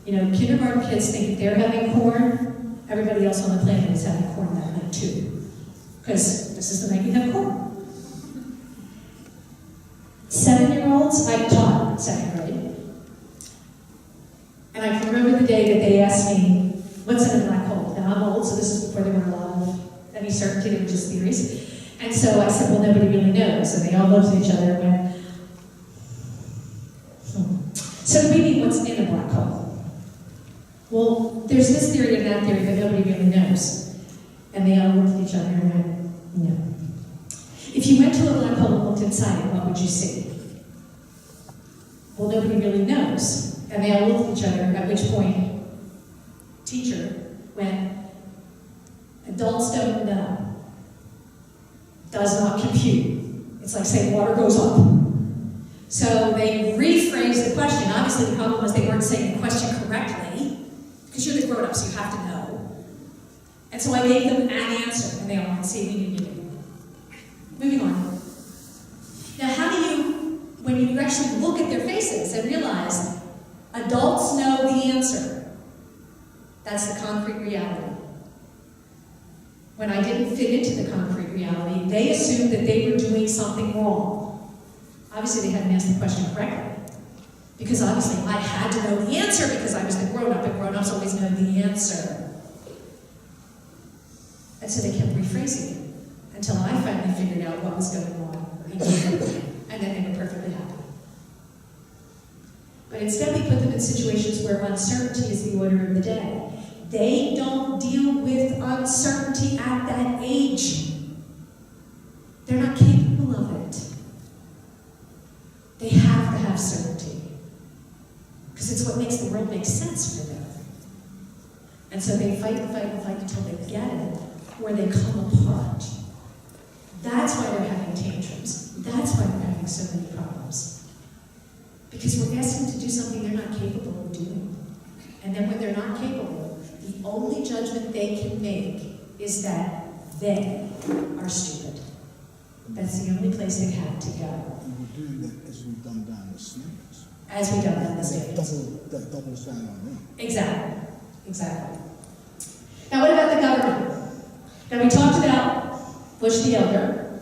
Speaker 5: You know, kindergarten kids think if they're having corn, everybody else on the planet is having corn that night too. Because this is the night you have corn. 7-year-olds, I taught second grade. And I can remember the day that they asked me, what's in a black hole? Now I'm old, so this is before there were a lot of any certainty, they were just theories. And so I said, well, nobody really knows. And they all looked at each other and went, So we mean what's in a black hole? Well, there's this theory and that theory, but nobody really knows. And they all looked at each other and went, no. If you went to a black hole and looked inside it, what would you see? Well, nobody really knows. And they all looked at each other, at which point, teacher went, adults don't know. Does not compute. It's like saying water goes up. So they rephrased the question. Obviously the problem was they weren't saying the question correctly, because you're the grown-up, so you have to know. And so I gave them an answer, and they all went, see, we knew. Moving on. Now how do you, when you actually look at their faces and realize adults know the answer, that's the concrete reality. When I didn't fit into the concrete reality, they assumed that they were doing something wrong. Obviously, they hadn't asked the question correctly. Because obviously, I had to know the answer because I was the grown-up, and grown-ups always know the answer. And so they kept rephrasing it until I finally figured out what was going on. And then they were perfectly happy. But instead, we put them in situations where uncertainty is the order of the day. They don't deal with uncertainty at that age. They're not capable of it. They have to have certainty. Because it's what makes the world make sense for them. And so they fight and fight and fight until they get it, or they come apart. That's why they're having tantrums. That's why they're having so many problems. Because we're asking them to do something they're not capable of doing. And then when they're not capable, the only judgment they can make is that they are stupid. That's the only place they have to go.
Speaker 6: And we're doing that as we've done down the standards.
Speaker 5: As we don't understand.
Speaker 6: That doubles down on them.
Speaker 5: Exactly. Exactly. Now what about the government? Now we talked about Bush the Elder,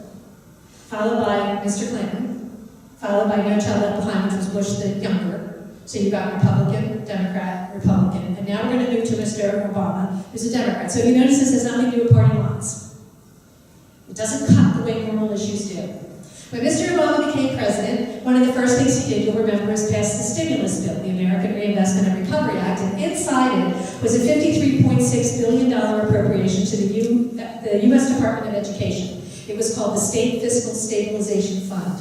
Speaker 5: followed by Mr. Clinton, followed by No Child Left Behind, which was Bush the Younger. So you got Republican, Democrat, Republican, and now we're going to move to Mr. Obama, who's a Democrat. So you notice this has nothing to do with party lines. It doesn't cut the way normal issues do. When Mr. Obama became president, one of the first things he did, you'll remember, is pass the stimulus bill, the American Reinvestment and Recovery Act, and inside it was a $53.6 billion appropriation to the U.S. Department of Education. It was called the State Fiscal Stabilization Fund.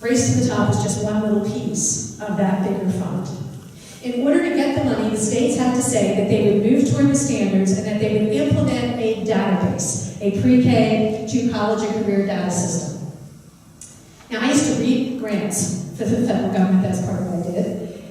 Speaker 5: Race to the top was just one little piece of that bigger fund. In order to get the money, the states had to say that they would move toward the standards and that they would implement a database, a pre-K to college and career data system. Now, I used to read grants for the federal government. That's part of what I did.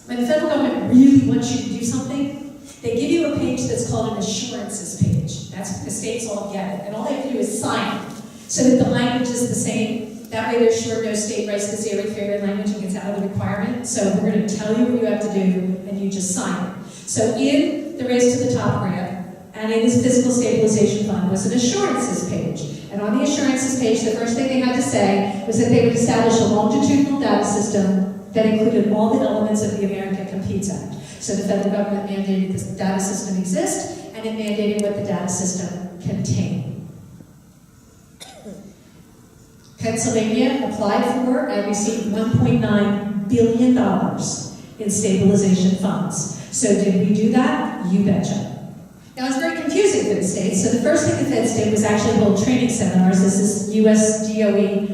Speaker 5: When the federal government really wants you to do something, they give you a page that's called an assurances page. That's what the states all get. And all they have to do is sign it so that the language is the same. That way they're sure no state writes this airy-fairy language and gets out of the requirement. So we're going to tell you what you have to do, and you just sign it. So in the Race to the Top grant, and in this Fiscal Stabilization Fund, was an assurances page. And on the assurances page, the first thing they had to say was that they would establish a longitudinal data system that included all the elements of the America Competes Act. So the federal government mandated this data system exist, and it mandated what the data system contained. Pennsylvania applied for and received $1.9 billion in stabilization funds. So did we do that? You betcha. Now it's very confusing for the states. So the first thing the feds did was actually hold training seminars. This is US DOE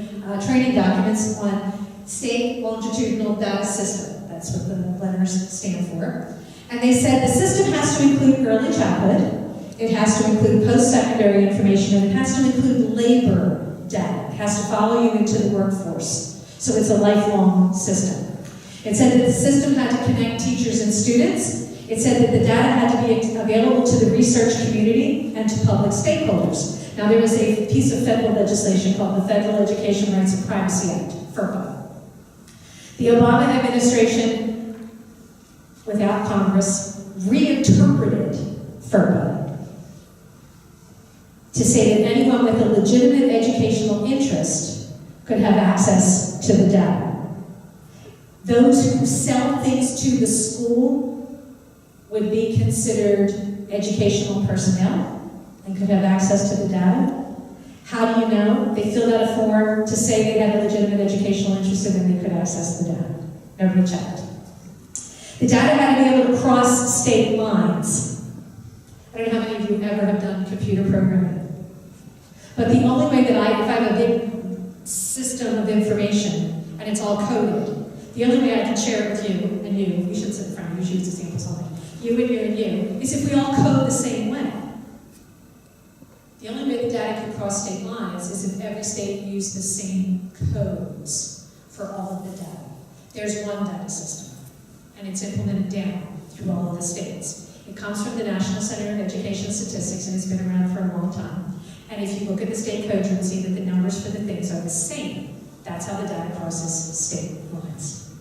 Speaker 5: training documents on state longitudinal data system. That's what the letters stand for. And they said the system has to include early childhood, it has to include post-secondary information, and it has to include labor data. has to follow you into the workforce. So it's a lifelong system. It said that the system had to connect teachers and students. It said that the data had to be available to the research community and to public stakeholders. Now, there is a piece of federal legislation called the Federal Education Rights and Privacy Act, FERPA. The Obama administration, without Congress, reinterpreted FERPA to say that anyone with a legitimate educational interest could have access to the data. Those who sell things to the school would be considered educational personnel and could have access to the data. How do you know? They filled out a form to say they had a legitimate educational interest and then they could access the data. Nobody checked. The data had to be able to cross state lines. I don't know how many of you ever have done computer programming. But the only way that if I have a big system of information and it's all coded, the only way I can share it with you and you should sit in front of you, use examples only, you and you and you, is if we all code the same way. The only way the data can cross state lines is if every state used the same codes for all of the data. There's one data system, and it's implemented down through all of the states. It comes from the National Center of Education Statistics, and it's been around for a long time. And if you look at the state codes, you'll see that the numbers for the things are the same. That's how the data crosses state lines.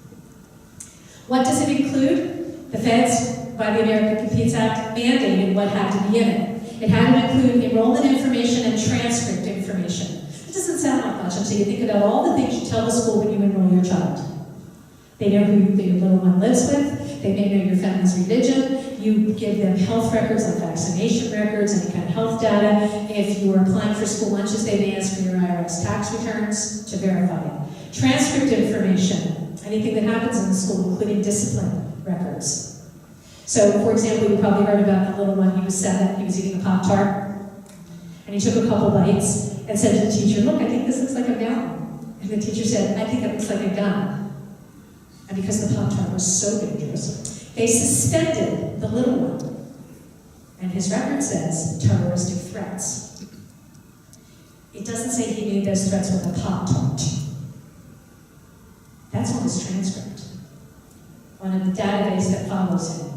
Speaker 5: What does it include? The feds, by the America Competes Act, mandated what had to be in it. It had to include enrollment information and transcript information. It doesn't sound like much until you think about all the things you tell the school when you enroll your child. They know who your little one lives with. They may know your family's religion. You give them health records like vaccination records, any kind of health data. If you are applying for school lunches, they may ask for your IRS tax returns to verify it. Transcript information, anything that happens in the school, including discipline records. So, for example, you probably heard about the little one, he was 7, he was eating a Pop-Tart, and he took a couple bites and said to the teacher, "Look, I think this looks like a mountain." And the teacher said, "I think it looks like a gun." And because the Pop-Tart was so dangerous, they suspended the little one. And his record says terroristic threats. It doesn't say he made those threats with a Pop-Tart. That's on his transcript, on the database that follows him.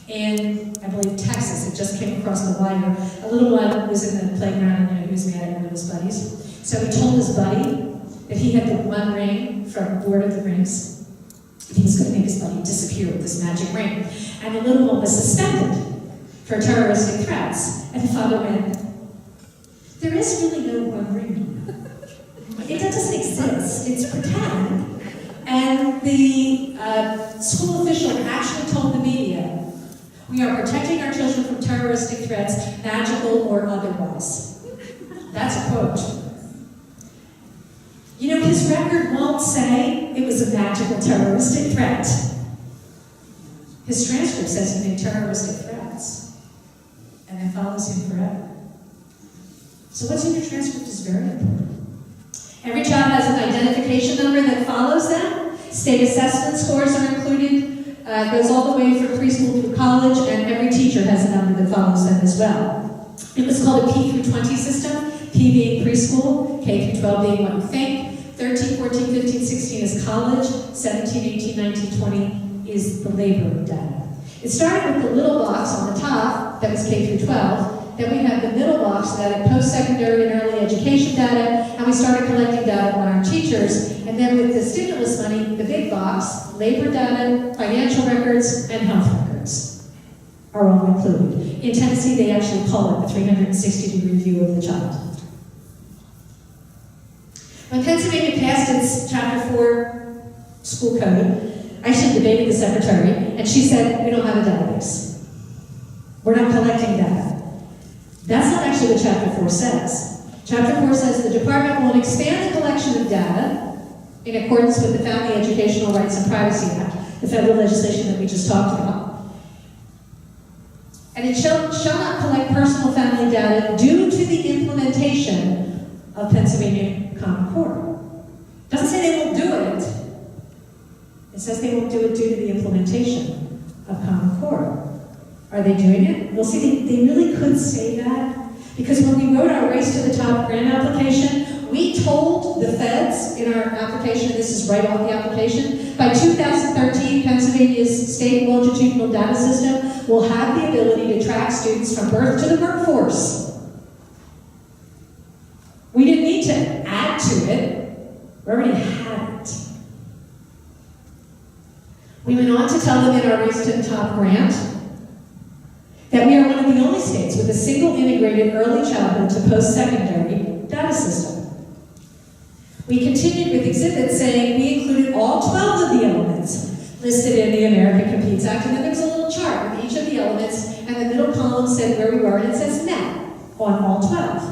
Speaker 5: In, I believe, Texas, it just came across the wire. A little one was in the playground and he was mad at one of his buddies. So he told his buddy that he had the one ring from Lord of the Rings. He was going to make his buddy disappear with this magic ring. And the little one was suspended for terroristic threats. And the father went, "There is really no one ring. It doesn't exist. It's pretend." And the school official actually told the media, "We are protecting our children from terroristic threats, magical or otherwise." That's a quote. You know, his record won't say it was a magical terroristic threat. His transcript says he made terroristic threats, and it follows him forever. So what's in your transcript is very important. Every child has an identification number that follows them. State assessment scores are included. Goes all the way from preschool through college, and every teacher has a number that follows them as well. It was called a P through 20 system, P being preschool, K through 12 being what you think, 13, 14, 15, 16 is college, 17, 18, 19, 20 is the labor data. It started with the little box on the top, that was K through 12, then we had the middle box that had post-secondary and early education data, and we started collecting data on our teachers, and then with the stimulus money, the big box, labor data, financial records, and health records are all included. In Tennessee, they actually call it the 360-degree view of the child. When Pennsylvania passed its Chapter 4 school code, I actually debated the secretary, and she said, "We don't have a database. We're not collecting data." That's not actually what Chapter 4 says. Chapter 4 says the department will expand the collection of data in accordance with the Family Educational Rights and Privacy Act, the federal legislation that we just talked about. And it shall not collect personal family data due to the implementation of Pennsylvania Common Core. It doesn't say they won't do it. It says they won't do it due to the implementation of Common Core. Are they doing it? Well, see, they really could say that, Because when we wrote our Race to the Top grant application, we told the feds in our application, and this is right off the application, by 2013, Pennsylvania's state longitudinal data system will have the ability to track students from birth to the workforce. We didn't need to add to it. We already had it. We went on to tell them in our Race to the Top grant that we are one of the only states with a single integrated early childhood to post-secondary data system. We continued with exhibits saying we included all 12 of the elements listed in the America Competes Act, and then there was a little chart with each of the elements, and the middle column said where we were, and it says net on all 12.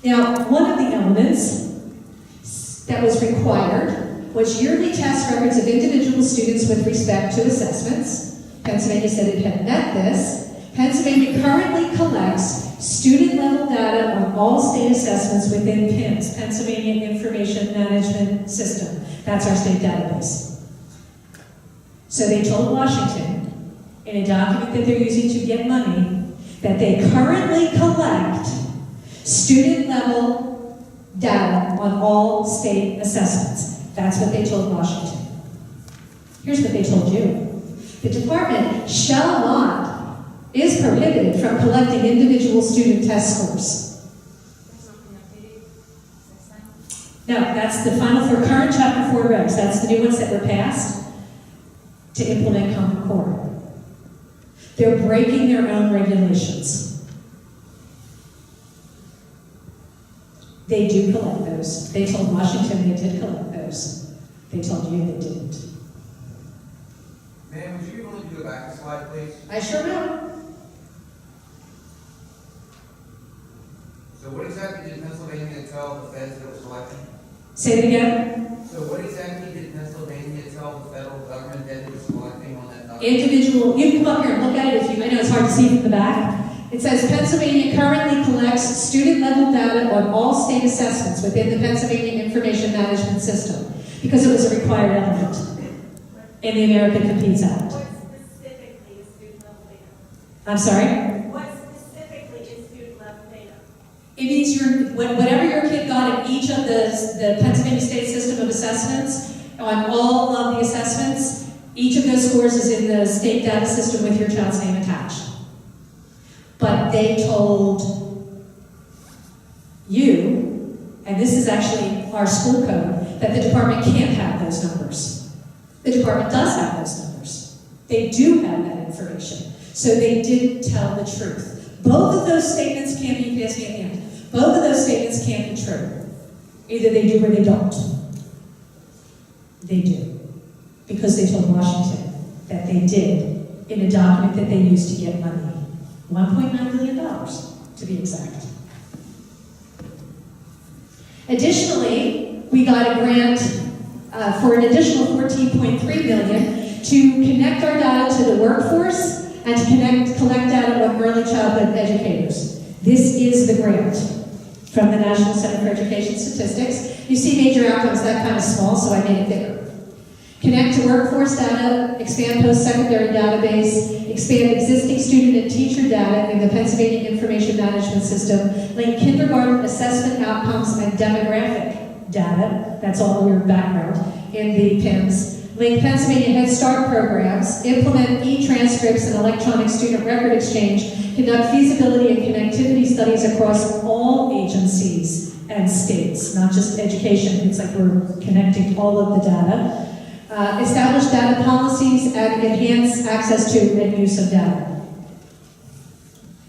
Speaker 5: Now, one of the elements that was required was yearly test records of individual students with respect to assessments. Pennsylvania said it had met this. Pennsylvania currently collects student-level data on all state assessments within PIMS, Pennsylvania Information Management System. That's our state database. So they told Washington, in a document that they're using to get money, that they currently collect student-level data on all state assessments. That's what they told Washington. Here's what they told you. The department shall not, is prohibited from collecting individual student test scores. No, that's the final for current Chapter 4 regs. That's the new ones that were passed to implement Common Core. They're breaking their own regulations. They do collect those. They told Washington they did collect those. They told you they didn't.
Speaker 7: Ma'am, would you be willing to go back a slide, please?
Speaker 5: I sure will.
Speaker 7: So what exactly did Pennsylvania tell the feds that it was collecting?
Speaker 5: Say it again.
Speaker 7: So what exactly did Pennsylvania tell the federal government that it was collecting on that document?
Speaker 5: Individual, you can come up here and look at it if you, I know it's hard to see from the back. It says Pennsylvania currently collects student-level data on all state assessments within the Pennsylvania Information Management System because it was a required element in the America Competes Act.
Speaker 8: What specifically is student-level data?
Speaker 5: I'm sorry?
Speaker 8: What specifically is student-level data?
Speaker 5: It means whatever your kid got in each of the Pennsylvania State System of Assessments, on all of the assessments, each of those scores is in the state data system with your child's name attached. But they told you, and this is actually our school code, that the department can't have those numbers. The department does have those numbers. They do have that information. So they did tell the truth. Both of those statements can't be, you can ask me at the end, both of those statements can't be true. Either they do or they don't. They do. Because they told Washington that they did in a document that they used to get money. $1.9 billion, to be exact. Additionally, we got a grant for an additional $14.3 million to connect our data to the workforce and to collect data on early childhood educators. This is the grant from the National Center for Education Statistics. You see major outcomes, that kind of small, so I made it bigger. Connect to workforce data, expand post-secondary database, expand existing student and teacher data in the Pennsylvania Information Management System, link kindergarten assessment outcomes and demographic data, that's all your background, in the PIMS, link Pennsylvania Head Start programs, implement e-transcripts and electronic student record exchange, conduct feasibility and connectivity studies across all agencies and states, not just education. It's like we're connecting all of the data. Establish data policies and enhance access to and use of data.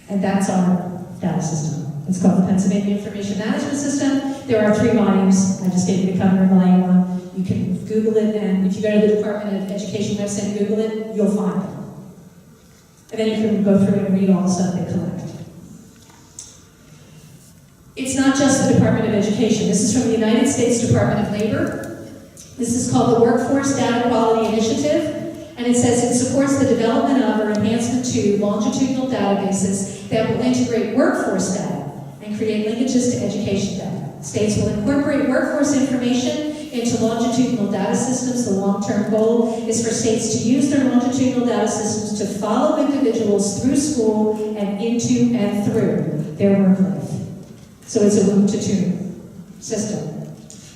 Speaker 5: And that's our data system. It's called the Pennsylvania Information Management System. There are 3 volumes. I just gave you the cover and volume one. You can Google it, and if you go to the Department of Education website and Google it, you'll find them. And then you can go through and read all the stuff they collect. It's not just the Department of Education. This is from the United States Department of Labor. This is called the Workforce Data Quality Initiative, and it says it supports the development of or enhancement to longitudinal databases that will integrate workforce data and create linkages to education data. States will incorporate workforce information into longitudinal data systems. The long-term goal is for states to use their longitudinal data systems to follow individuals through school and into and through their work life. So it's a longitudinal system.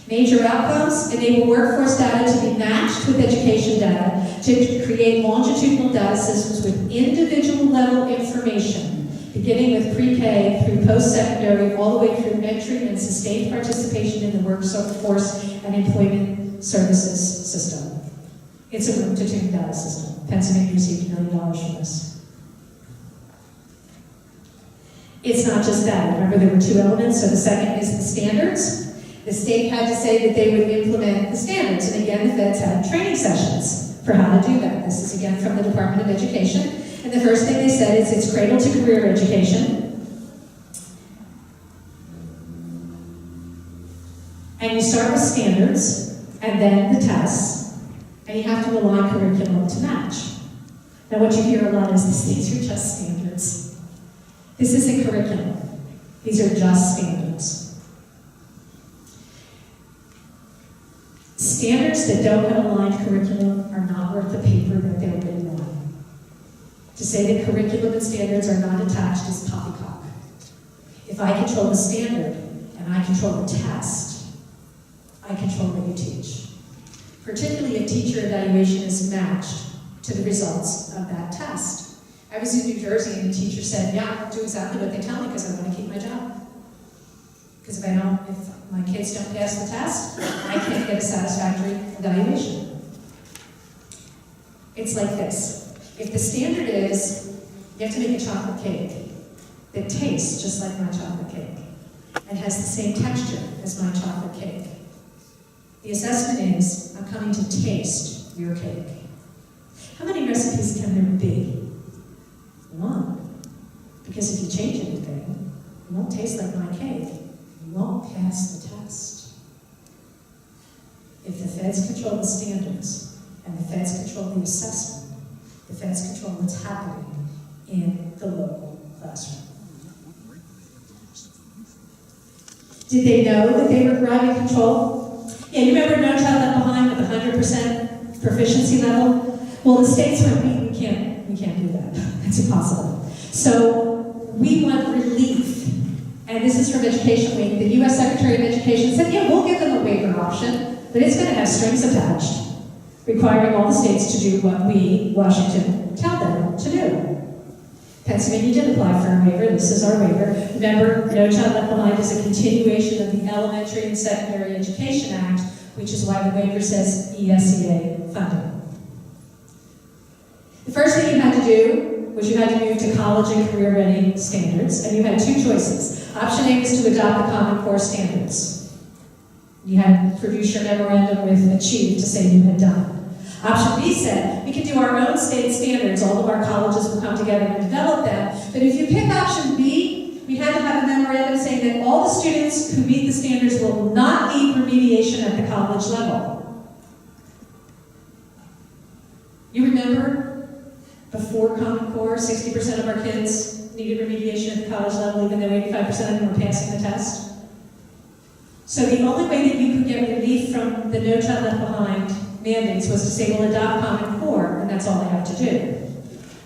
Speaker 5: Major outcomes enable workforce data to be matched with education data to create longitudinal data systems with individual level information, beginning with pre-K through post-secondary, all the way through entry and sustained participation in the workforce and employment services system. It's a longitudinal data system. Pennsylvania received $1 million from this. It's not just that. Remember, there were two elements. So the second is the standards. The state had to say that they would implement the standards, and again, the feds had training sessions for how to do that. This is again from the Department of Education, and the first thing they said is it's cradle to career education. And you start with standards, and then the tests, and you have to align curriculum to match. Now what you hear a lot is these are just standards. This isn't curriculum. These are just standards. Standards that don't have aligned curriculum are not worth the paper that they're written on. To say that curriculum and standards are not attached is poppycock. If I control the standard and I control the test, I control what you teach. Particularly if teacher evaluation is matched to the results of that test. I was in New Jersey and the teacher said, yeah, I'll do exactly what they tell me because I want to keep my job. Because if my kids don't pass the test, I can't get a satisfactory evaluation. It's like this. If the standard is, you have to make a chocolate cake that tastes just like my chocolate cake and has the same texture as my chocolate cake. The assessment is, I'm coming to taste your cake. How many recipes can there be? One. Because if you change anything, it won't taste like my cake. You won't pass the test. If the feds control the standards and the feds control the assessment, the feds control what's happening in the local classroom. Did they know that they were grabbing control? Yeah, you remember No Child Left Behind with 100% proficiency level? Well, the states went, we can't do that. It's impossible. So we want relief. And this is from Education Week. The U.S. Secretary of Education said, yeah, we'll give them a waiver option, but it's going to have strings attached, requiring all the states to do what we, Washington, tell them to do. Pennsylvania did apply for a waiver. This is our waiver. Remember, No Child Left Behind is a continuation of the Elementary and Secondary Education Act, which is why the waiver says ESEA funding. The first thing you had to do was you had to move to college and career-ready standards, and you had two choices. Option A was to adopt the Common Core standards. You had to produce your memorandum with Achieve to say you had done. Option B said, we can do our own state standards, all of our colleges will come together and develop them, but if you pick option B, we had to have a memorandum saying that all the students who meet the standards will not need remediation at the college level. You remember? Before Common Core, 60% of our kids needed remediation at the college level, even though 85% of them were passing the test. So the only way that you could get relief from the No Child Left Behind mandates was to say, we'll adopt Common Core, and that's all they have to do.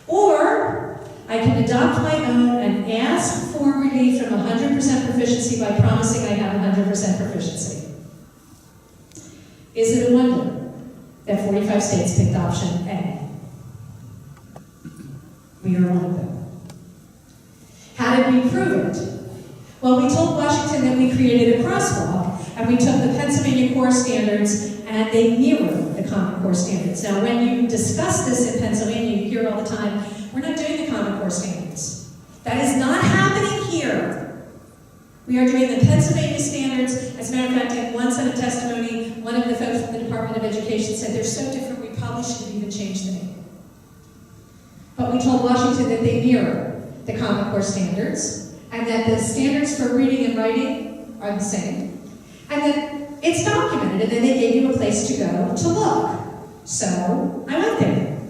Speaker 5: Or, I can adopt my own and ask for relief from 100% proficiency by promising I have 100% proficiency. Is it a wonder that 45 states picked option A? We are one of them. How did we prove it? Well, we told Washington that we created a crosswalk, and we took the Pennsylvania core standards, and they mirror the Common Core standards. Now, when you discuss this in Pennsylvania, you hear all the time, we're not doing the Common Core standards. That is not happening here. We are doing the Pennsylvania standards. As a matter of fact, in one set of testimony, one of the folks from the Department of Education said they're so different, we probably shouldn't even change the name. But we told Washington that they mirror the Common Core standards, and that the standards for reading and writing are the same, and that it's documented, and then they gave you a place to go to look. So I went there.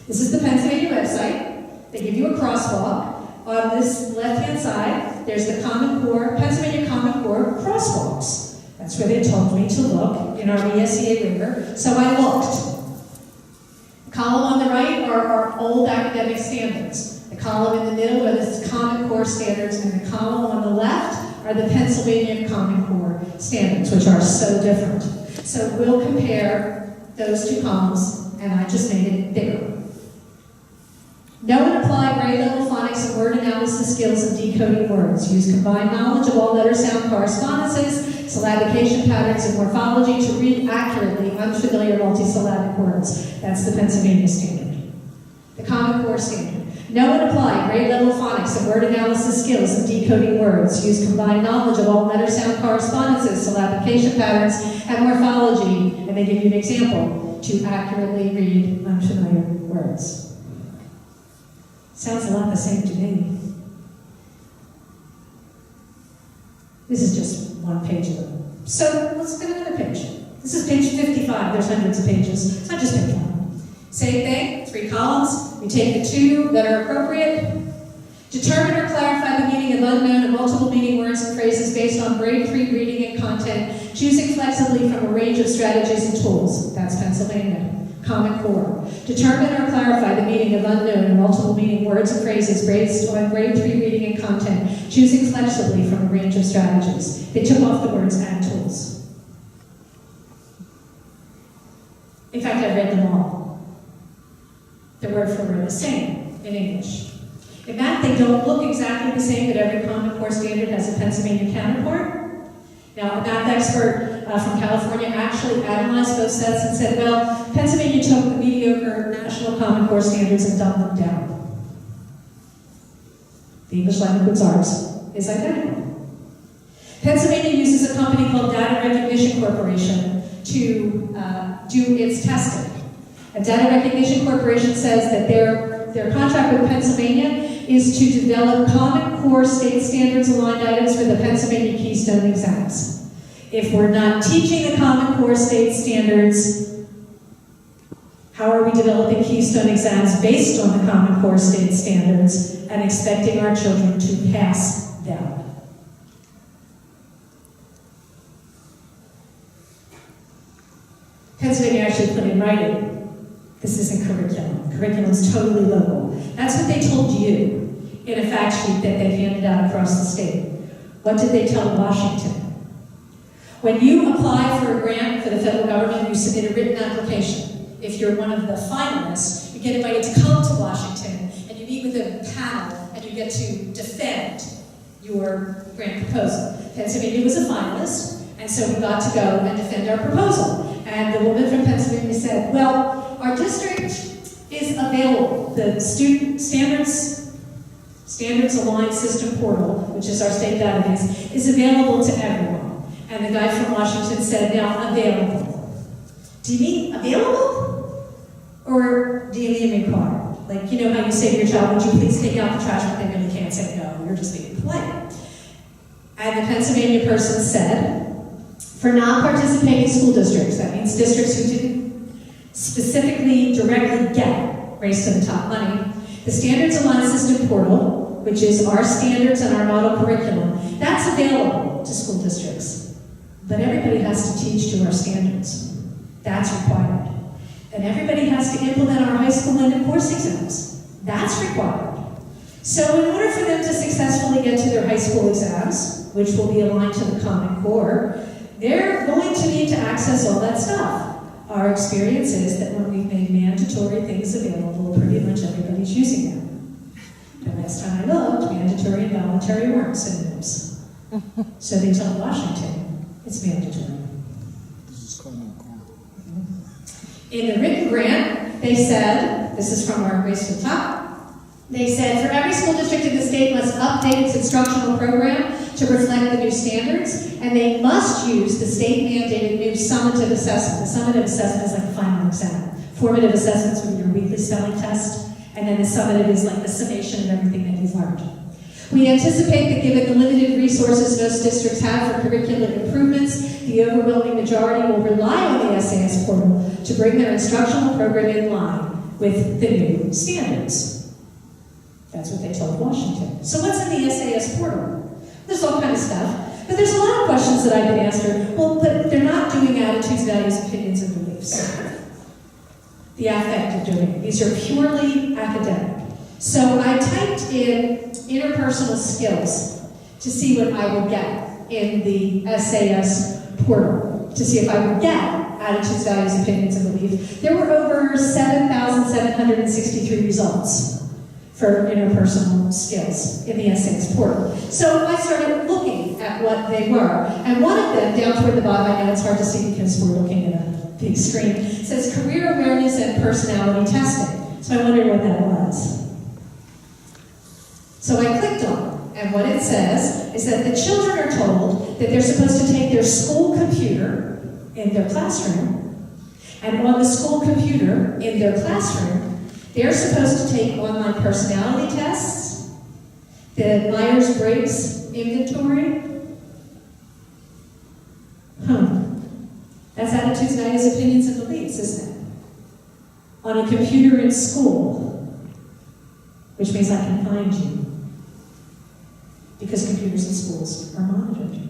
Speaker 5: This is the Pennsylvania website. They give you a crosswalk. On this left-hand side, there's the Common Core, Pennsylvania Common Core crosswalks. That's where they told me to look in our ESEA waiver, so I looked. The column on the right are our old academic standards. The column in the middle are the Common Core standards, and the column on the left are the Pennsylvania Common Core standards, which are so different. So we'll compare those two columns, and I just made it bigger. Know and apply grade level phonics and word analysis skills of decoding words. Use combined knowledge of all letter sound correspondences, syllabication patterns, and morphology to read accurately unfamiliar multisyllabic words. That's the Pennsylvania standard. The Common Core standard. Know and apply grade level phonics and word analysis skills of decoding words. Use combined knowledge of all letter sound correspondences, syllabication patterns, and morphology, and they give you an example, to accurately read unfamiliar words. Sounds a lot the same to me. This is just one page of them. So let's get another page. This is page 55. There's hundreds of pages. It's not just page one. Same thing, 3 columns. You take the 2 that are appropriate. Determine or clarify the meaning of unknown and multiple meaning words and phrases based on grade 3 reading and content, choosing flexibly from a range of strategies and tools. That's Pennsylvania. Common Core. Determine or clarify the meaning of unknown and multiple meaning words and phrases based on grade 3 reading and content, choosing flexibly from a range of strategies. They took off the words and tools. In fact, I read them all. They're word for word the same in English. In math, they don't look exactly the same, but every Common Core standard has a Pennsylvania counterpart. Now, a math expert from California actually analyzed both sets and said, well, Pennsylvania took the mediocre national Common Core standards and dumbed them down. The English language arts is identical. Pennsylvania uses a company called Data Recognition Corporation to do its testing. And Data Recognition Corporation says that their contract with Pennsylvania is to develop Common Core state standards aligned items for the Pennsylvania Keystone exams. If we're not teaching the Common Core state standards, how are we developing Keystone exams based on the Common Core state standards and expecting our children to pass them? Pennsylvania actually put in writing, this isn't curriculum. Curriculum is totally local. That's what they told you in a fact sheet that they handed out across the state. What did they tell Washington? When you apply for a grant for the federal government, you submit a written application. If you're one of the finalists, you get invited to come to Washington, and you meet with a panel, and you get to defend your grant proposal. Pennsylvania was a finalist, and so we got to go and defend our proposal. And the woman from Pennsylvania said, well, our district is available. The student standards aligned system portal, which is our state database, is available to everyone. And the guy from Washington said, now, available. Do you mean available? Or do you mean required? Like, you know how you say to your child, would you please take out the trash, but they really can't say no, you're just being polite. And the Pennsylvania person said, for non-participating school districts, that means districts who didn't specifically directly get Race to the Top money, the Standards Aligned System portal, which is our standards and our model curriculum, that's available to school districts. But everybody has to teach to our standards. That's required. And everybody has to implement our high school ended course exams. That's required. So in order for them to successfully get to their high school exams, which will be aligned to the Common Core, they're going to need to access all that stuff. Our experience is that when we've made mandatory things available, pretty much everybody's using them. The last time I looked, mandatory and voluntary weren't synonyms. So they told Washington, it's mandatory.
Speaker 6: This is Common Core.
Speaker 5: In the written grant, they said, this is from our Race to the Top, they said, for every school district in the state must update its instructional program to reflect the new standards, and they must use the state-mandated new summative assessment. The summative assessment is like the final exam. Formative assessments would be your weekly spelling test, and then the summative is like the summation of everything that you've learned. We anticipate that given the limited resources most districts have for curricular improvements, the overwhelming majority will rely on the SAS portal to bring their instructional program in line with the new standards. That's what they told Washington. So what's in the SAS portal? There's all kind of stuff. But there's a lot of questions that I've been asked her, well, but they're not doing attitudes, values, opinions, and beliefs. The affect of doing it. These are purely academic. So I typed in interpersonal skills to see what I would get in the SAS portal, to see if I would get attitudes, values, opinions, and beliefs. There were over 7,763 results for interpersonal skills in the SAS portal. So I started looking at what they were. And one of them, down toward the bottom, I know it's hard to see because we're looking at a big screen, says career awareness and personality testing. So I wondered what that was. So I clicked on it. And what it says is that the children are told that they're supposed to take their school computer in their classroom, and on the school computer in their classroom, they're supposed to take online personality tests, the Myers-Briggs inventory. That's attitudes, values, opinions, and beliefs, isn't it? On a computer in school, which means I can find you. Because computers in schools are monitored.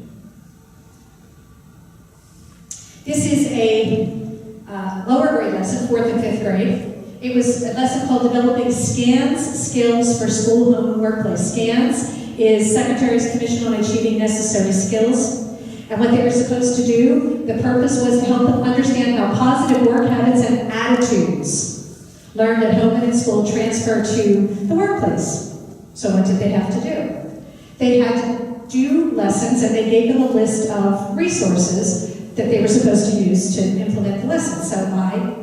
Speaker 5: This is a lower grade lesson, 4th and 5th grade. It was a lesson called Developing SCANS, Skills for School, Home, and Workplace. SCANS is Secretary's Commission on Achieving Necessary Skills. And what they were supposed to do, the purpose was to help them understand how positive work habits and attitudes learned at home and in school transfer to the workplace. So what did they have to do? They had to do lessons, and they gave them a list of resources that they were supposed to use to implement the lesson. So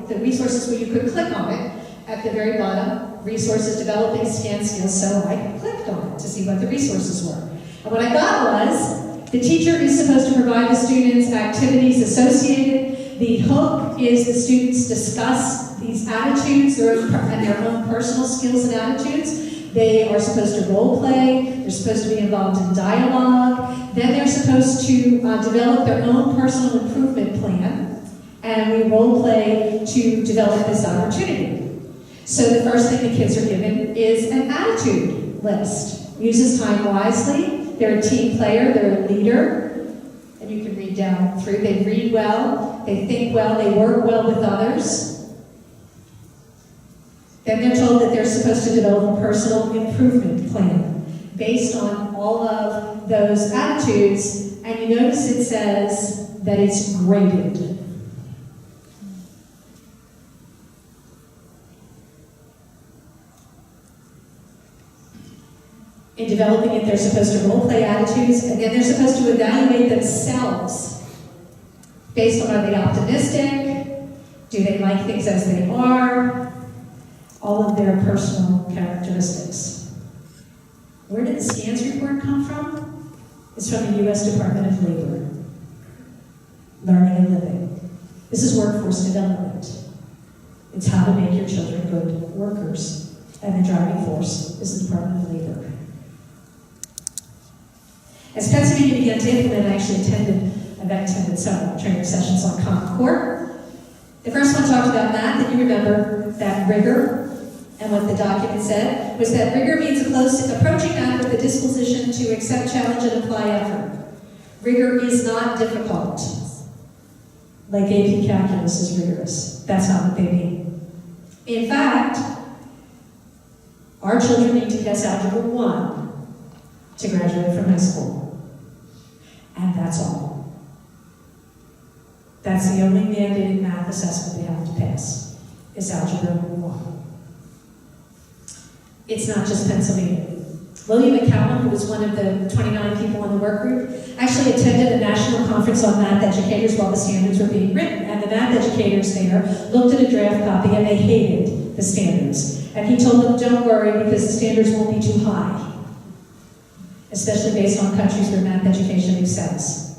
Speaker 5: the resources where you could click on it, at the very bottom, resources developing SCAN skills, so I clicked on it to see what the resources were. And what I got was, the teacher is supposed to provide the students activities associated. The hook is the students discuss these attitudes, their own personal skills and attitudes. They are supposed to role play, they're supposed to be involved in dialogue, then they're supposed to develop their own personal improvement plan, and we role play to develop this opportunity. So the first thing the kids are given is an attitude list. Uses time wisely, they're a team player, they're a leader, and you can read down through. They read well, they think well, they work well with others. Then they're told that they're supposed to develop a personal improvement plan based on all of those attitudes, and you notice it says that it's graded. In developing it, they're supposed to role play attitudes, and then they're supposed to evaluate themselves based on, are they optimistic? Do they like things as they are? All of their personal characteristics. Where did the SCANS report come from? It's from the U.S. Department of Labor. Learning and living. This is workforce development. It's how to make your children good workers. And the driving force is the Department of Labor. As Pennsylvania began to implement, I actually attended several training sessions on Common Core. The first one talked about math, and you remember that rigor. And what the document said was that rigor means approaching math with a disposition to accept challenge and apply effort. Rigor is not difficult. Like AP Calculus is rigorous. That's not what they mean. In fact, our children need to pass Algebra 1 to graduate from high school. And that's all. That's the only mandated math assessment they have to pass, is Algebra 1. It's not just Pennsylvania. William McCallum, who was one of the 29 people in the work group, actually attended a national conference on math educators while the standards were being written. And the math educators there looked at a draft copy and they hated the standards. And he told them, don't worry, because the standards won't be too high, especially based on countries where math education excels.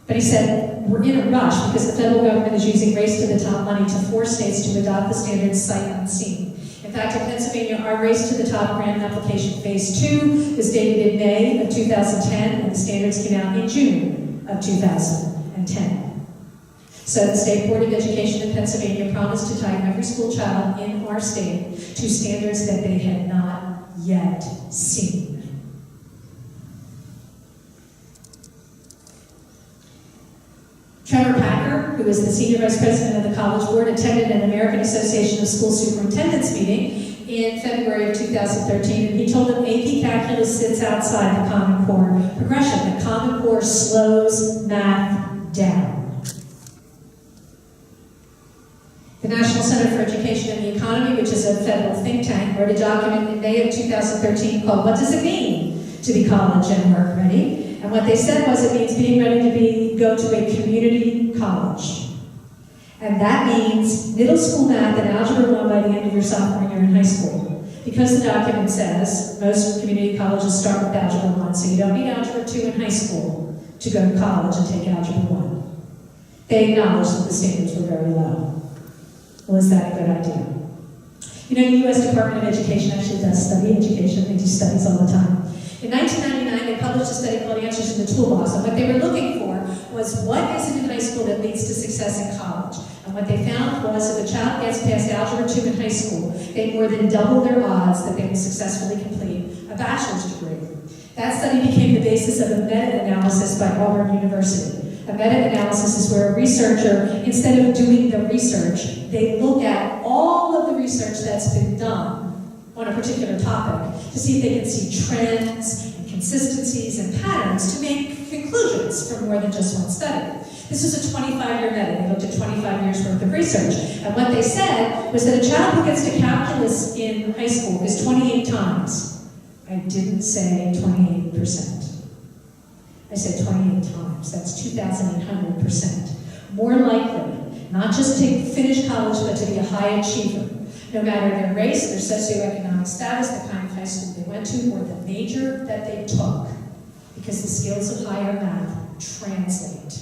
Speaker 5: But he said, we're in a rush because the federal government is using race to the top money to force states to adopt the standards sight unseen. In fact, in Pennsylvania, our Race to the Top grant application phase 2 was dated in May of 2010, and the standards came out in June of 2010. So the State Board of Education in Pennsylvania promised to tie every school child in our state to standards that they had not yet seen. Trevor Packer, who is the Senior Vice President of the College Board, attended an American Association of School Superintendents meeting in February of 2013, and he told them AP Calculus sits outside the Common Core progression. The Common Core slows math down. The National Center for Education and the Economy, which is a federal think tank, wrote a document in May of 2013 called "What Does It Mean to Be College and Work Ready?" And what they said was it means being ready to go to a community college. And that means middle school math and Algebra 1 by the end of your sophomore year in high school. Because the document says most community colleges start with Algebra 1, so you don't need Algebra 2 in high school to go to college and take Algebra 1. They acknowledged that the standards were very low. Well, is that a good idea? You know, the U.S. Department of Education actually does study education. They do studies all the time. In 1999, they published a study called Answers in the Toolbox, and what they were looking for was what is it in high school that leads to success in college? And what they found was if a child gets past Algebra 2 in high school, they more than double their odds that they will successfully complete a bachelor's degree. That study became the basis of a meta-analysis by Auburn University. A meta-analysis is where a researcher, instead of doing the research, they look at all of the research that's been done on a particular topic to see if they can see trends and consistencies and patterns to make conclusions from more than just one study. This was a 25-year meta. They looked at 25 years worth of research. And what they said was that a child who gets to calculus in high school is 28 times. I didn't say 28%. I said 28 times. That's 2,800%. More likely, not just to finish college, but to be a high achiever. No matter their race, their socioeconomic status, the kind of high school they went to, or the major that they took. Because the skills of higher math translate.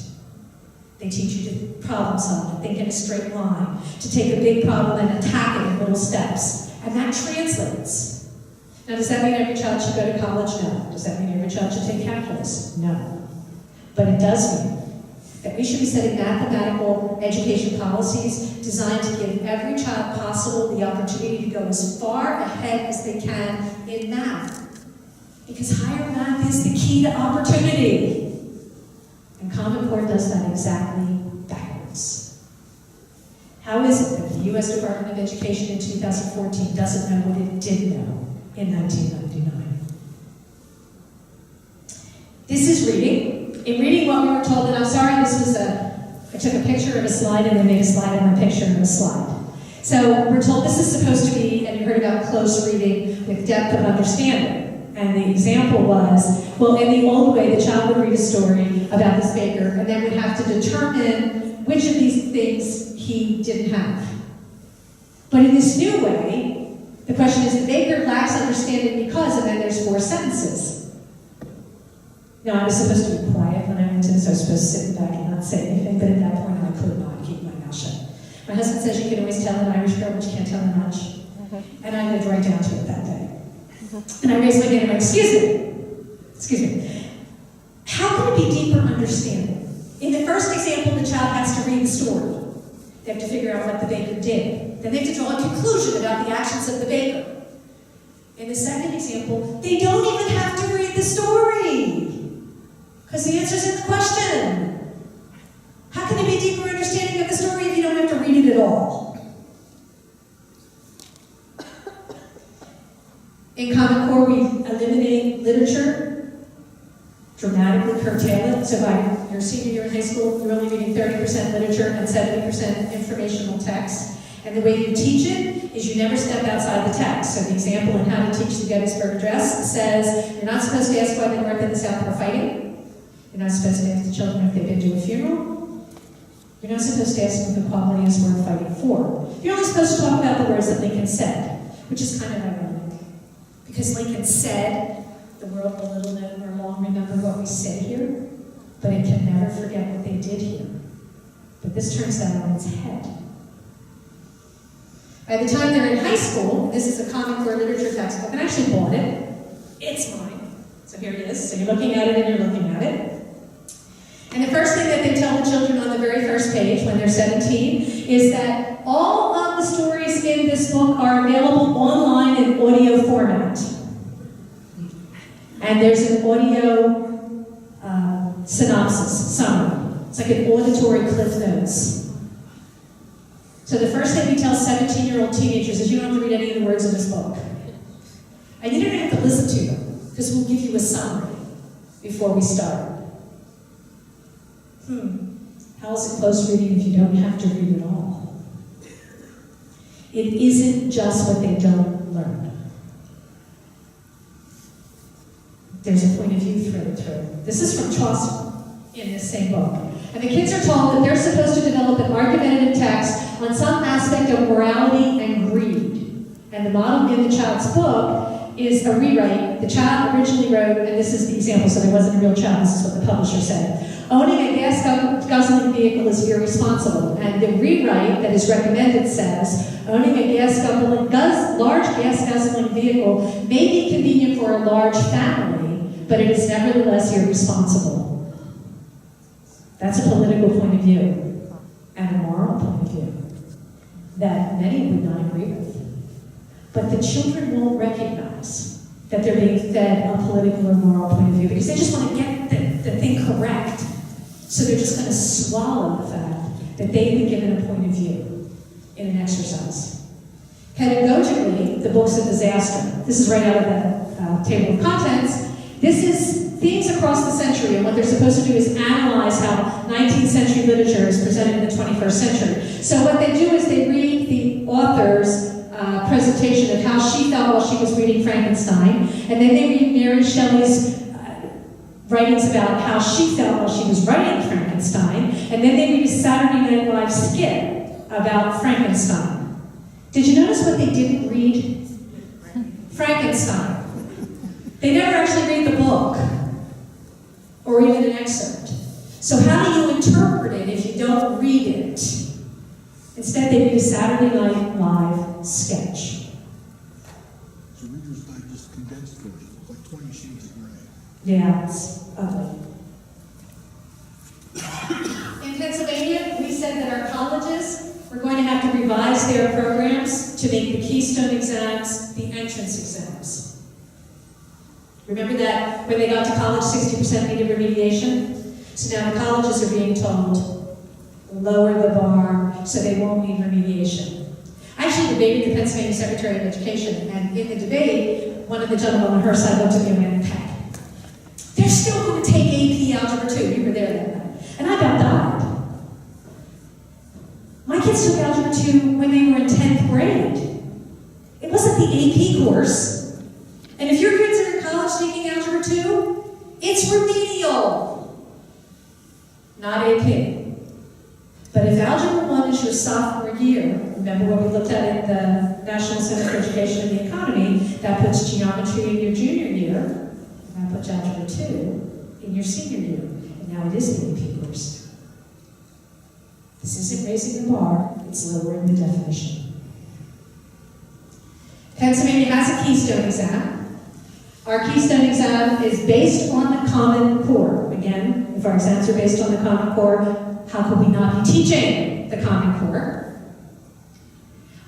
Speaker 5: They teach you to problem solve, to think in a straight line, to take a big problem and attack it in little steps. And that translates. Now, does that mean every child should go to college? No. Does that mean every child should take calculus? No. But it does mean that we should be setting mathematical education policies designed to give every child possible the opportunity to go as far ahead as they can in math. Because higher math is the key to opportunity. And Common Core does that exactly backwards. How is it that the U.S. Department of Education in 2014 doesn't know what it did know in 1999? This is reading. In reading what we were told, and I'm sorry, I took a picture of a slide and then made a slide of my picture of a slide. So we're told this is supposed to be, and you heard about close reading with depth of understanding. And the example was, well, in the old way, the child would read a story about this baker and then would have to determine which of these things he didn't have. But in this new way, the question is, the baker lacks understanding because, and then there's 4 sentences. Now, I was supposed to be quiet when I went to this. I was supposed to sit back and not say anything, but at that point, I could not keep my mouth shut. My husband says you can always tell an Irish girl, but you can't tell her much. And I lived right down to it that day. And I raised my hand and went, excuse me. How can it be deeper understanding? In the first example, the child has to read the story. They have to figure out what the baker did. Then they have to draw a conclusion about the actions of the baker. In the second example, they don't even have to read the story, because the answer's in the question. How can it be deeper understanding of the story if you don't have to read it at all? In Common Core, we eliminate literature, dramatically curtail it. So by your senior year in high school, you're only reading 30% literature and 70% informational text. And the way you teach it is you never step outside the text. So the example in How to Teach the Gettysburg Address says, you're not supposed to ask why the North and the South were fighting. You're not supposed to ask the children if they've been to a funeral. You're not supposed to ask them what the quality is worth fighting for. You're only supposed to talk about the words that Lincoln said, which is kind of ironic. Because Lincoln said, the world will little know nor long remember what we said here, but it can never forget what they did here. But this turns that on its head. By the time they're in high school, this is a Common Core literature textbook, and I actually bought it. It's mine. So here it is. So you're looking at it and you're looking at it. And the first thing that they tell the children on the very first page when they're 17 is that all of the stories in this book are available online in audio format. And there's an audio synopsis, summary. It's like an auditory cliff notes. So the first thing we tell 17-year-old teenagers is you don't have to read any of the words in this book. And you don't even have to listen to them, because we'll give you a summary before we start. How is it close reading if you don't have to read it all? It isn't just what they don't learn. There's a point of view threaded through. This is from Chaucer in this same book. And the kids are told that they're supposed to develop an argumentative text on some aspect of morality and greed. And the model in the child's book is a rewrite. The child originally wrote, and this is the example, so there wasn't a real child, this is what the publisher said. Owning a gas-guzzling vehicle is irresponsible. And the rewrite that is recommended says, owning a large gas-guzzling vehicle may be convenient for a large family, but it is nevertheless irresponsible. That's a political point of view and a moral point of view that many would not agree with. But the children won't recognize that they're being fed a political or moral point of view because they just want to get the thing correct. So they're just going to swallow the fact that they've been given a point of view in an exercise. Pedagogically, the book's a disaster. This is right out of the table of contents. This is themes across the century, and what they're supposed to do is analyze how 19th century literature is presented in the 21st century. So what they do is they read the author's presentation of how she felt while she was reading Frankenstein, and then they read Mary Shelley's writings about how she felt while she was writing Frankenstein, and then they read a Saturday Night Live skit about Frankenstein. Did you notice what they didn't read? Frankenstein. They never actually read the book, or even an excerpt. So how do you interpret it if you don't read it? Instead, they read a Saturday Night Live sketch.
Speaker 6: So Reader's Digest condensed version, like 20 Shades of Grey.
Speaker 5: Yeah, it's ugly. In Pennsylvania, we said that our colleges were going to have to revise their programs to make the Keystone exams the entrance exams. Remember that when they got to college, 60% needed remediation? So now the colleges are being told, lower the bar so they won't need remediation. I actually debated the Pennsylvania Secretary of Education, and in the debate, one of the gentlemen on her side looked at me and went, "Hey, they're still going to take AP Algebra 2. You were there that night. And I about died. My kids took Algebra 2 when they were in 10th grade. It wasn't the AP course. And if your kids are in college taking Algebra 2, it's remedial, not AP. But if Algebra 1 is your sophomore year, remember what we looked at in the National Center for Education and the Economy, that puts geometry in your junior year, and that puts Algebra 2 in your senior year. And now it is the AP course. This isn't raising the bar, it's lowering the definition. Pennsylvania has a Keystone exam. Our Keystone exam is based on the Common Core. Again, if our exams are based on the Common Core, how could we not be teaching the Common Core?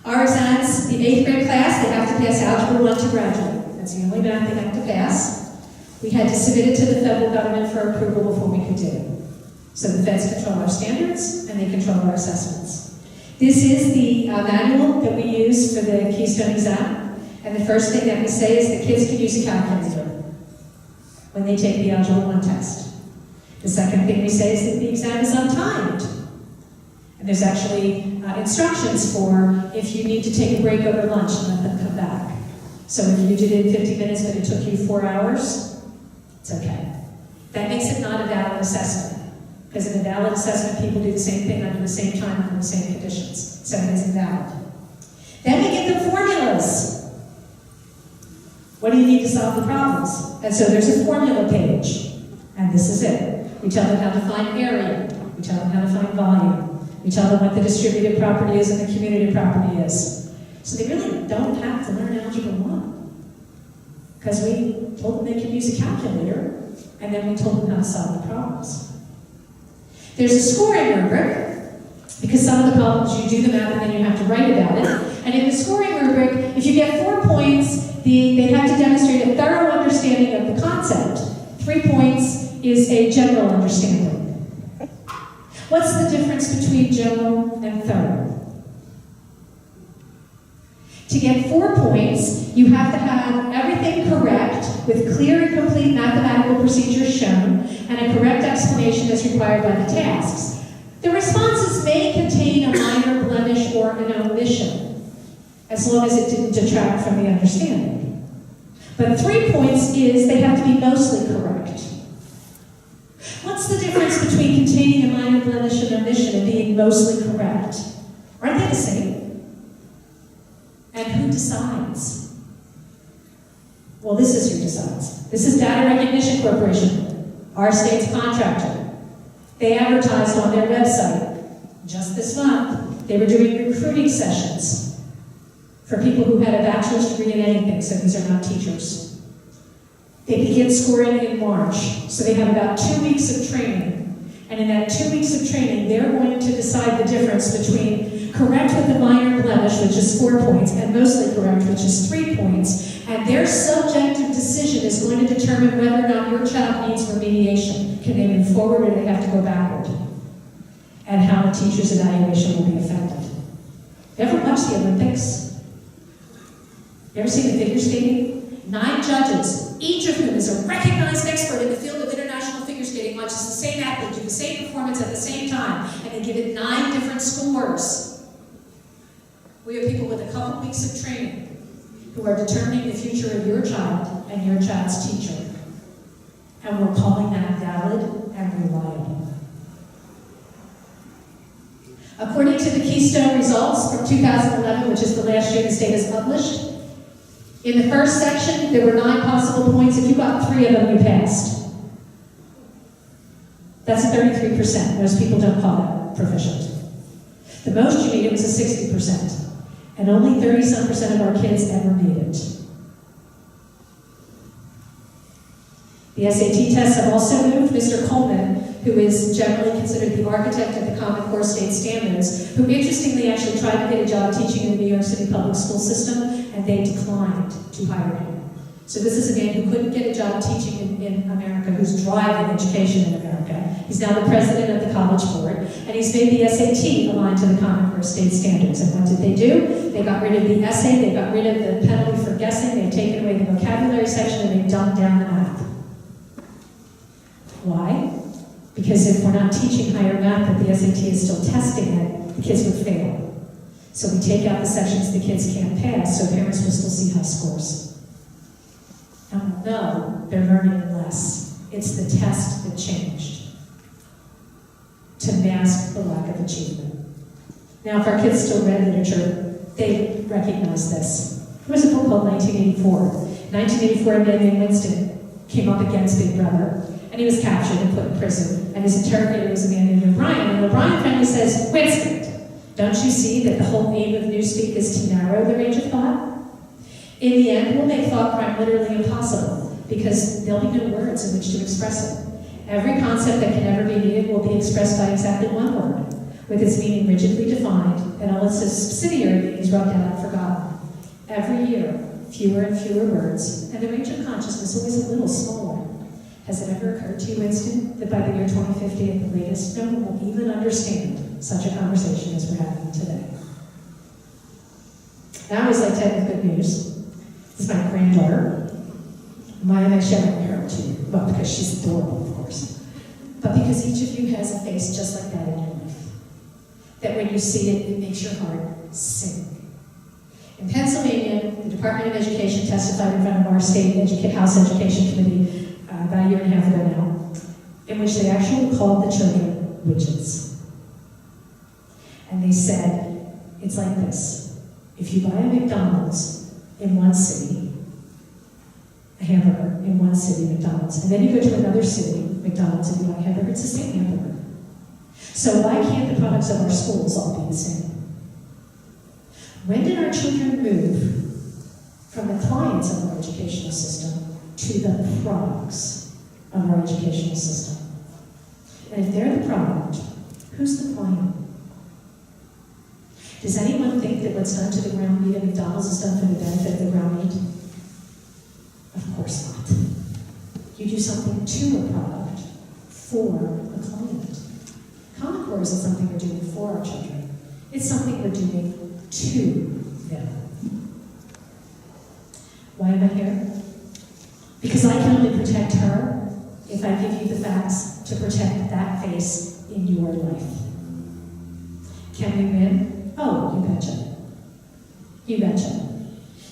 Speaker 5: Our exams, the 8th grade class, they have to pass Algebra 1 to graduate. That's the only math they have to pass. We had to submit it to the federal government for approval before we could do it. So the feds control our standards, and they control our assessments. This is the manual that we use for the Keystone exam. And the first thing that we say is that kids can use a calculator when they take the Algebra 1 test. The second thing we say is that the exam is untimed. And there's actually instructions for if you need to take a break over lunch and let them come back. So if you did it in 50 minutes but it took you 4 hours, it's okay. That makes it not a valid assessment. Because in a valid assessment, people do the same thing under the same time under the same conditions. So it isn't valid. Then we give them formulas. What do you need to solve the problems? And so there's a formula page, and this is it. We tell them how to find area. We tell them how to find volume. We tell them what the distributive property is and the commutative property is. So they really don't have to learn Algebra 1. Because we told them they can use a calculator, and then we told them how to solve the problems. There's a scoring rubric, because some of the problems you do the math and then you have to write about it. And in the scoring rubric, if you get 4 points, they have to demonstrate a thorough understanding of the concept. 3 points is a general understanding. To get 4 points, you have to have everything correct with clear and complete mathematical procedures shown and a correct explanation as required by the tasks. The responses may contain a minor blemish or an omission, as long as it didn't detract from the understanding. But 3 points is they have to be mostly correct. What's the difference between containing a minor blemish and omission and being mostly correct? Aren't they the same? And who decides? Well, this is who decides. This is Data Recognition Corporation, our state's contractor. They advertised on their website just this month. They were doing recruiting sessions for people who had a bachelor's degree in anything, so these are not teachers. They begin scoring in March, so they have about 2 weeks of training. And in that 2 weeks of training, they're going to decide the difference between correct with a minor blemish, which is 4 points, and mostly correct, which is 3 points. And their subjective decision is going to determine whether or not your child needs remediation. Can they move forward or do they have to go backward? And how the teacher's evaluation will be effective. You ever watch the Olympics? You ever seen the figure skating? 9 judges, each of whom is a recognized expert in the field of international figure skating, watches the same athlete do the same performance at the same time, and they give it 9 different scores. We have people with a couple weeks of training who are determining the future of your child and your child's teacher. And we're calling that valid and reliable. According to the Keystone results from 2011, which is the last year this data is published, in the first section, there were 9 possible points. If you got 3 of them, you passed. That's 33%. Most people don't call that proficient. The most you needed was a 60%. And only 30-some% of our kids ever made it. The SAT tests have also moved. Mr. Coleman, who is generally considered the architect of the Common Core state standards, who interestingly actually tried to get a job teaching in the New York City public school system, and they declined to hire him. So this is a man who couldn't get a job teaching in America, who's driving education in America. He's now the president of the College Board, and he's made the SAT aligned to the Common Core state standards. And what did they do? They got rid of the essay, they got rid of the penalty for guessing, they've taken away the vocabulary section, and they've dumbed down the math. Why? Because if we're not teaching higher math, but the SAT is still testing it, the kids would fail. So we take out the sections the kids can't pass, so parents will still see high scores. And no, they're learning less. It's the test that changed to mask the lack of achievement. Now, if our kids still read literature, they recognize this. There was a book called 1984. In 1984, a man named Winston came up against Big Brother, and he was captured and put in prison. And his interrogator was a man named O'Brien. And O'Brien finally says, Winston, don't you see that the whole aim of Newspeak is to narrow the range of thought? In the end, we'll make thought crime literally impossible, because there'll be no words in which to express it. Every concept that can ever be needed will be expressed by exactly one word, with its meaning rigidly defined, and all its subsidiary meanings rubbed out and forgotten. Every year, fewer and fewer words, and the range of consciousness always a little smaller. Has it ever occurred to you, Winston, that by the year 2050 at the latest, no one will even understand such a conversation as we're having today? I always like to end with good news. This is my granddaughter. Why am I sharing her to you? Well, because she's adorable, of course. But because each of you has a face just like that in your life. That when you see it, it makes your heart sing. In Pennsylvania, the Department of Education testified in front of our state House Education Committee about a year and a half ago now, in which they actually called the children widgets. And they said, it's like this. If you buy a McDonald's in one city, a hamburger in one city, McDonald's, and then you go to another city, McDonald's, and you buy a hamburger, it's the same hamburger. So why can't the products of our schools all be the same? When did our children move from the clients of our educational system to the products of our educational system? And if they're the product, who's the client? Does anyone think that what's done to the ground meat at McDonald's is done for the benefit of the ground meat? Of course not. You do something to a product for the client. Common Core isn't something we're doing for our children. It's something we're doing to them. Why am I here? Because I can only protect her if I give you the facts to protect that face in your life. Can we win? Oh, you betcha. You betcha.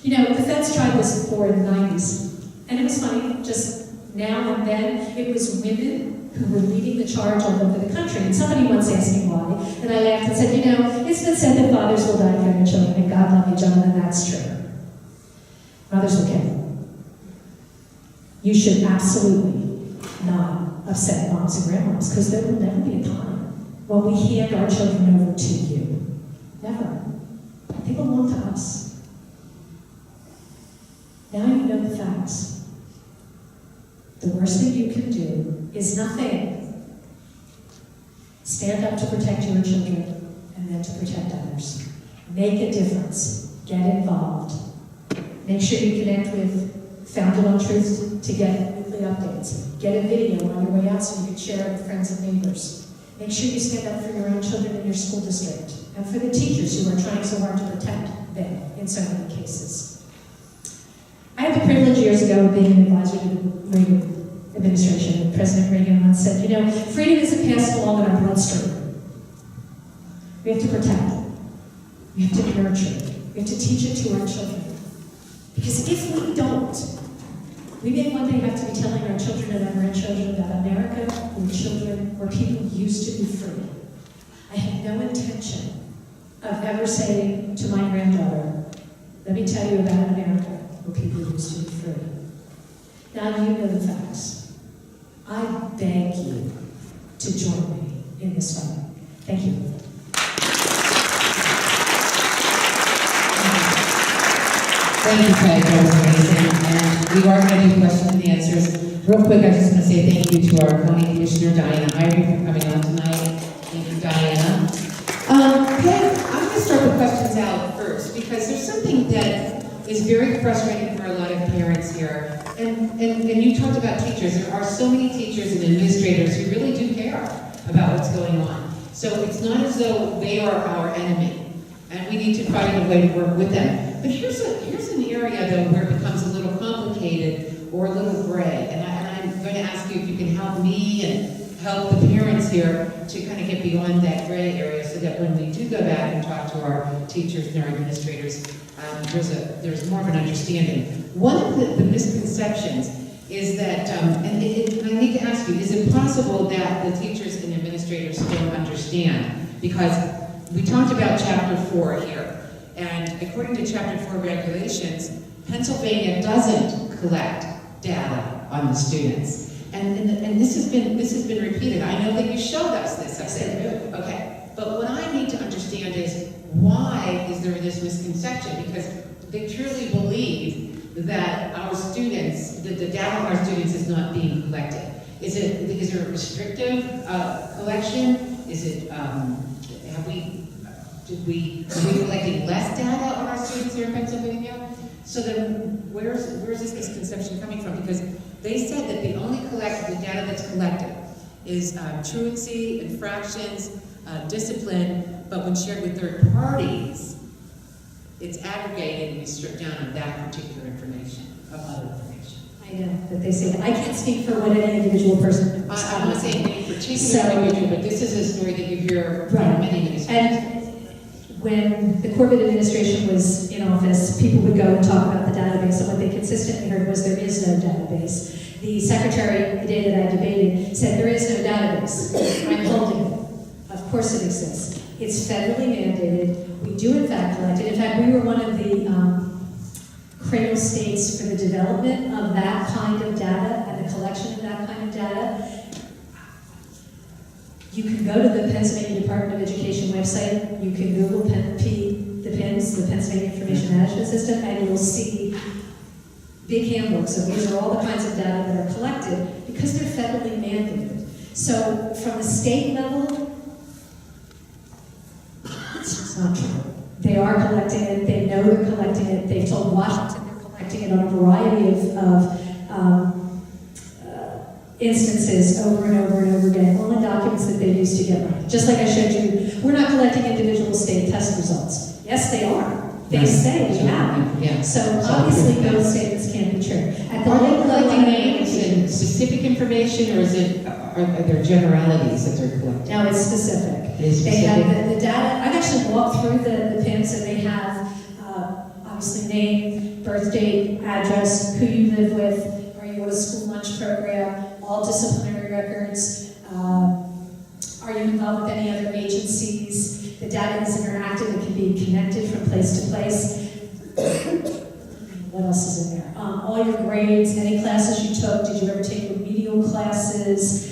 Speaker 5: You know, the feds tried this before in the 90s, and it was funny, just now and then, it was women who were leading the charge all over the country. And somebody once asked me why, and I laughed and said, you know, it's been said that fathers will die for their children, and God love you, gentlemen, and that's true. Mothers will kill. You should absolutely not upset moms and grandmoms, because there will never be a time when we hand our children over to you. Never. They belong to us. Now you know the facts. The worst thing you can do is nothing. Stand up to protect your children and then to protect others. Make a difference. Get involved. Make sure you connect with Founded on Truth to get weekly updates. Get a video on your way out so you can share it with friends and neighbors. Make sure you stand up for your own children in your school district and for the teachers who are trying so hard to protect them in so many cases. I had the privilege years ago of being an advisor to the Reagan administration. President Reagan once said, you know, freedom isn't passed along in our bloodstream. We have to protect it. We have to nurture it. We have to teach it to our children. Because if we don't, we may one day have to be telling our children and our grandchildren about America where people used to be free. I had no intention of ever saying to my granddaughter, let me tell you about America where people used to be free. Now you know the facts. I beg you to join me in this fight. Thank you.
Speaker 4: Thank you, Peg. That was amazing. And we are going to do questions and answers. Real quick, I just want to say thank you to our County Commissioner, Diana Ivory, for coming on tonight. Thank you, Diana. Peg, I'm going to start the questions out first because there's something that is very frustrating for a lot of parents here. And you talked about teachers. There are so many teachers and administrators who really do care about what's going on. So it's not as though they are our enemy. And we need to find a way to work with them. But here's an area, though, where it becomes a little complicated or a little gray. And I'm going to ask you if you can help me and help the parents here to kind of get beyond that gray area so that when we do go back and talk to our teachers and our administrators, there's more of an understanding. One of the misconceptions is that, and I need to ask you, is it possible that the teachers and administrators don't understand? Because we talked about Chapter 4 here, and according to Chapter 4 regulations, Pennsylvania doesn't collect data on the students. And this has been repeated. I know that you showed us this. I said, okay. But what I need to understand is why is there this misconception? Because they truly believe that our students, that the data on our students is not being collected. Is there a restrictive collection? Is it, are we collecting less data on our students here in Pennsylvania? So then where's this misconception coming from? Because they said that the data that's collected is truancy, infractions, discipline, but when shared with third parties, it's aggregated and we strip down on that particular information, of other information.
Speaker 5: I know that they say that. I can't speak for what any individual person knows.
Speaker 4: I'm not saying any particular individual, but this is a story that you hear from many ministries.
Speaker 5: And when the Corbett administration was in office, people would go and talk about the database, and what they consistently heard was there is no database. The secretary, the day that I debated, said there is no database. I'm holding it. Of course it exists. It's federally mandated. We do in fact collect it. In fact, we were one of the cradle states for the development of that kind of data and the collection of that kind of data. You can go to the Pennsylvania Department of Education website, you can Google the PINS, the Pennsylvania Information Management System, and you'll see big handbooks. So these are all the kinds of data that are collected because they're federally mandated. So from the state level, it's just not true. They are collecting it, they know they're collecting it, they've told Washington they're collecting it on a variety of instances over and over and over again, all the documents that they used to get right. Just like I showed you, we're not collecting individual state test results. Yes, they are. They say, yeah.
Speaker 4: Yeah.
Speaker 5: So obviously those statements can't be true. At the
Speaker 4: Are they
Speaker 5: local level,
Speaker 4: collecting names and specific information, or are there generalities that they're collecting?
Speaker 5: no, it's specific.
Speaker 4: It is
Speaker 5: They have
Speaker 4: specific?
Speaker 5: the data, I've actually walked through the PIMS, and they have obviously name, birth date, address, who you live with, are you on a school lunch program, all disciplinary records, are you involved with any other agencies? The data is interactive, it can be connected from place to place. What else is in there? All your grades, any classes you took, did you ever take remedial classes?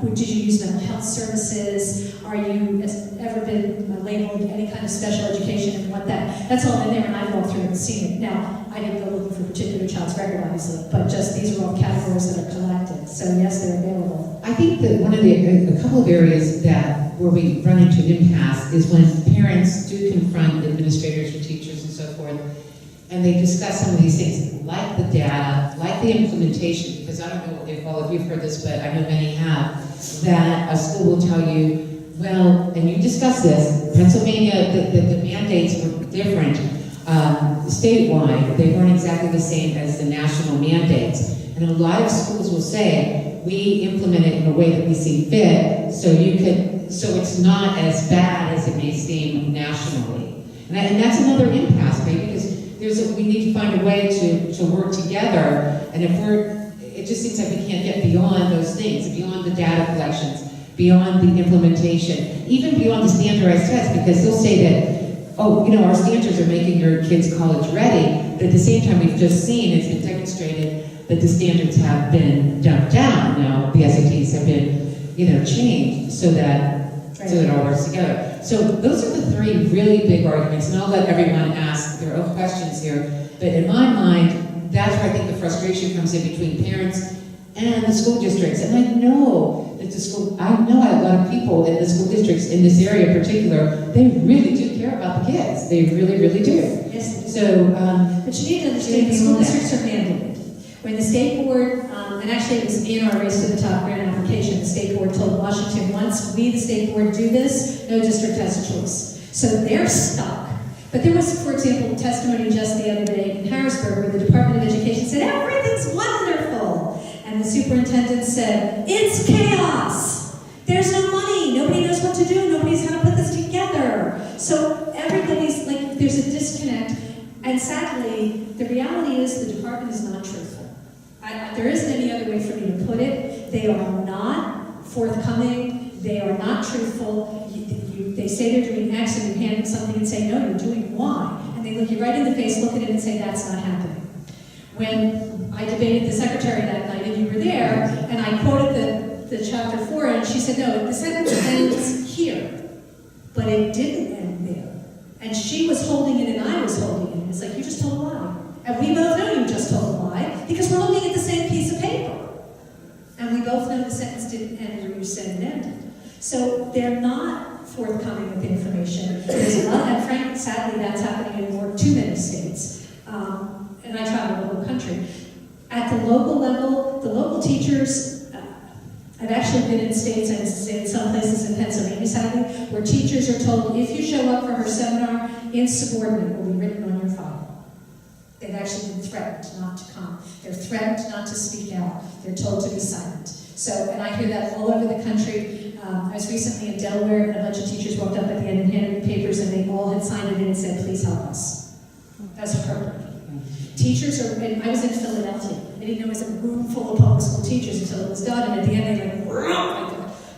Speaker 5: Did you use mental health services? Are you ever been labeled any kind of special education and what that's all in there, and I've walked through and seen it. Now, I didn't go looking for a particular child's record, obviously, but just these are all categories that are collected. So yes, they're available.
Speaker 4: I think that a couple of areas where we run into an impasse is when parents do confront administrators or teachers and so forth, and they discuss some of these things, like the data, like the implementation, because I don't know if all of you have heard this, but I know many have, that a school will tell you, well, and you discussed this, Pennsylvania, the mandates were different statewide. They weren't exactly the same as the national mandates. And a lot of schools will say, we implement it in a way that we see fit, so it's not as bad as it may seem nationally. And that's another impasse, maybe, because we need to find a way to work together, and it just seems like we can't get beyond those things, beyond the data collections, beyond the implementation, even beyond the standardized tests, because they'll say that, oh, our standards are making your kids college ready, but at the same time, we've just seen, it's been demonstrated that the standards have been dumped down. Now, the SATs have been, changed so that it all works together. So those are the three really big arguments, and I'll let everyone ask their own questions here. But in my mind, that's where I think the frustration comes in between parents and the school districts. And I know that I know a lot of people in the school districts in this area in particular, they really do care about the kids. They really, really do.
Speaker 5: Yes.
Speaker 4: So,
Speaker 5: but you need to understand, the school districts are mandated. When the state board, and actually it was in our Race to the Top grant application, the state board told Washington, once we, the state board, do this, no district has a choice. So they're stuck. But there was, for example, testimony just the other day in Harrisburg where the Department of Education said, everything's wonderful. And the superintendent said, it's chaos. There's no money. Nobody knows what to do. Nobody's how to put this together. So everybody's like, there's a disconnect. And sadly, the reality is the department is not truthful. There isn't any other way for me to put it. They are not forthcoming. They are not truthful. They say they're doing X and you hand them something and say, no, you're doing Y. And they look you right in the face, look at it and say, that's not happening. When I debated the secretary that night and you were there, and I quoted the chapter 4, and she said, no, the sentence ends here. But it didn't end there. And she was holding it and I was holding it. It's like, you just told a lie. And we both know you just told a lie because we're looking at the same piece of paper. And we both know the sentence didn't end where you said it ended. So they're not forthcoming with information. There's a lot, and frankly, sadly, that's happening in too many states. And I travel the whole country. At the local level, the local teachers, I've actually been in states, and in some places in Pennsylvania, sadly, where teachers are told, if you show up for her seminar, insubordinate will be written on your file. They've actually been threatened not to come. They're threatened not to speak out. They're told to be silent. So, and I hear that all over the country. I was recently in Delaware, and a bunch of teachers walked up at the end and handed me papers, and they all had signed it in and said, please help us. That's heartbreaking. Teachers are, and I was in Philadelphia. I didn't know it was a room full of public school teachers until it was done, and at the end they were like,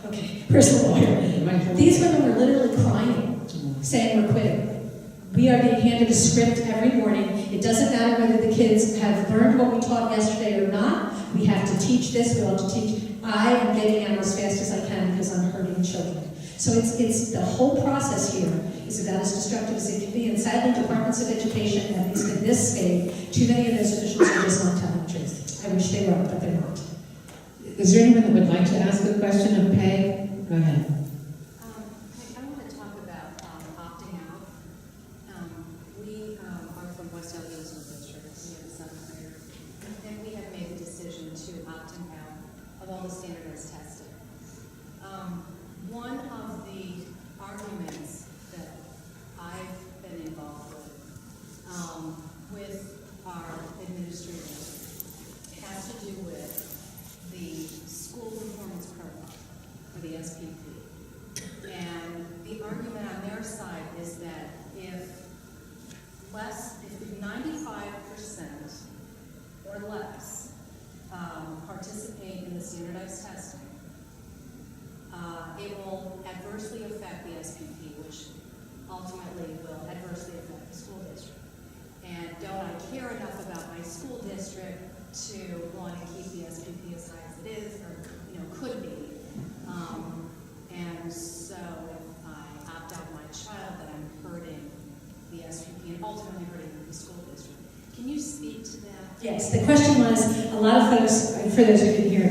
Speaker 5: okay, where's the lawyer? These women were literally crying, saying we're quitting. We are being handed a script every morning. It doesn't matter whether the kids have learned what we taught yesterday or not. We have to teach this, we have to teach. I am getting out as fast as I can because I'm hurting children. So it's the whole process here is about as destructive as it can be. And sadly, departments of education, at least in this state, too many of those officials are just not telling the truth. I wish they were, but they're not.
Speaker 4: Is there anyone that would like to ask a question of Peg? Go ahead.
Speaker 9: I want to talk about opting out. We are from West Elgin School District. We have a son here. And we have made the decision to opting out of all the standardized testing. One of the arguments that I've been involved with if 95% or less participate in the standardized testing, it will adversely affect the SPP, which ultimately will adversely affect the school district. And don't I care enough about my school district to want to keep the SPP as high as it is, or could be. And so if I opt out my child, then I'm hurting the SPP and ultimately hurting the school district. Can you speak to that?
Speaker 5: Yes, the question was, a lot of folks, for those who can hear,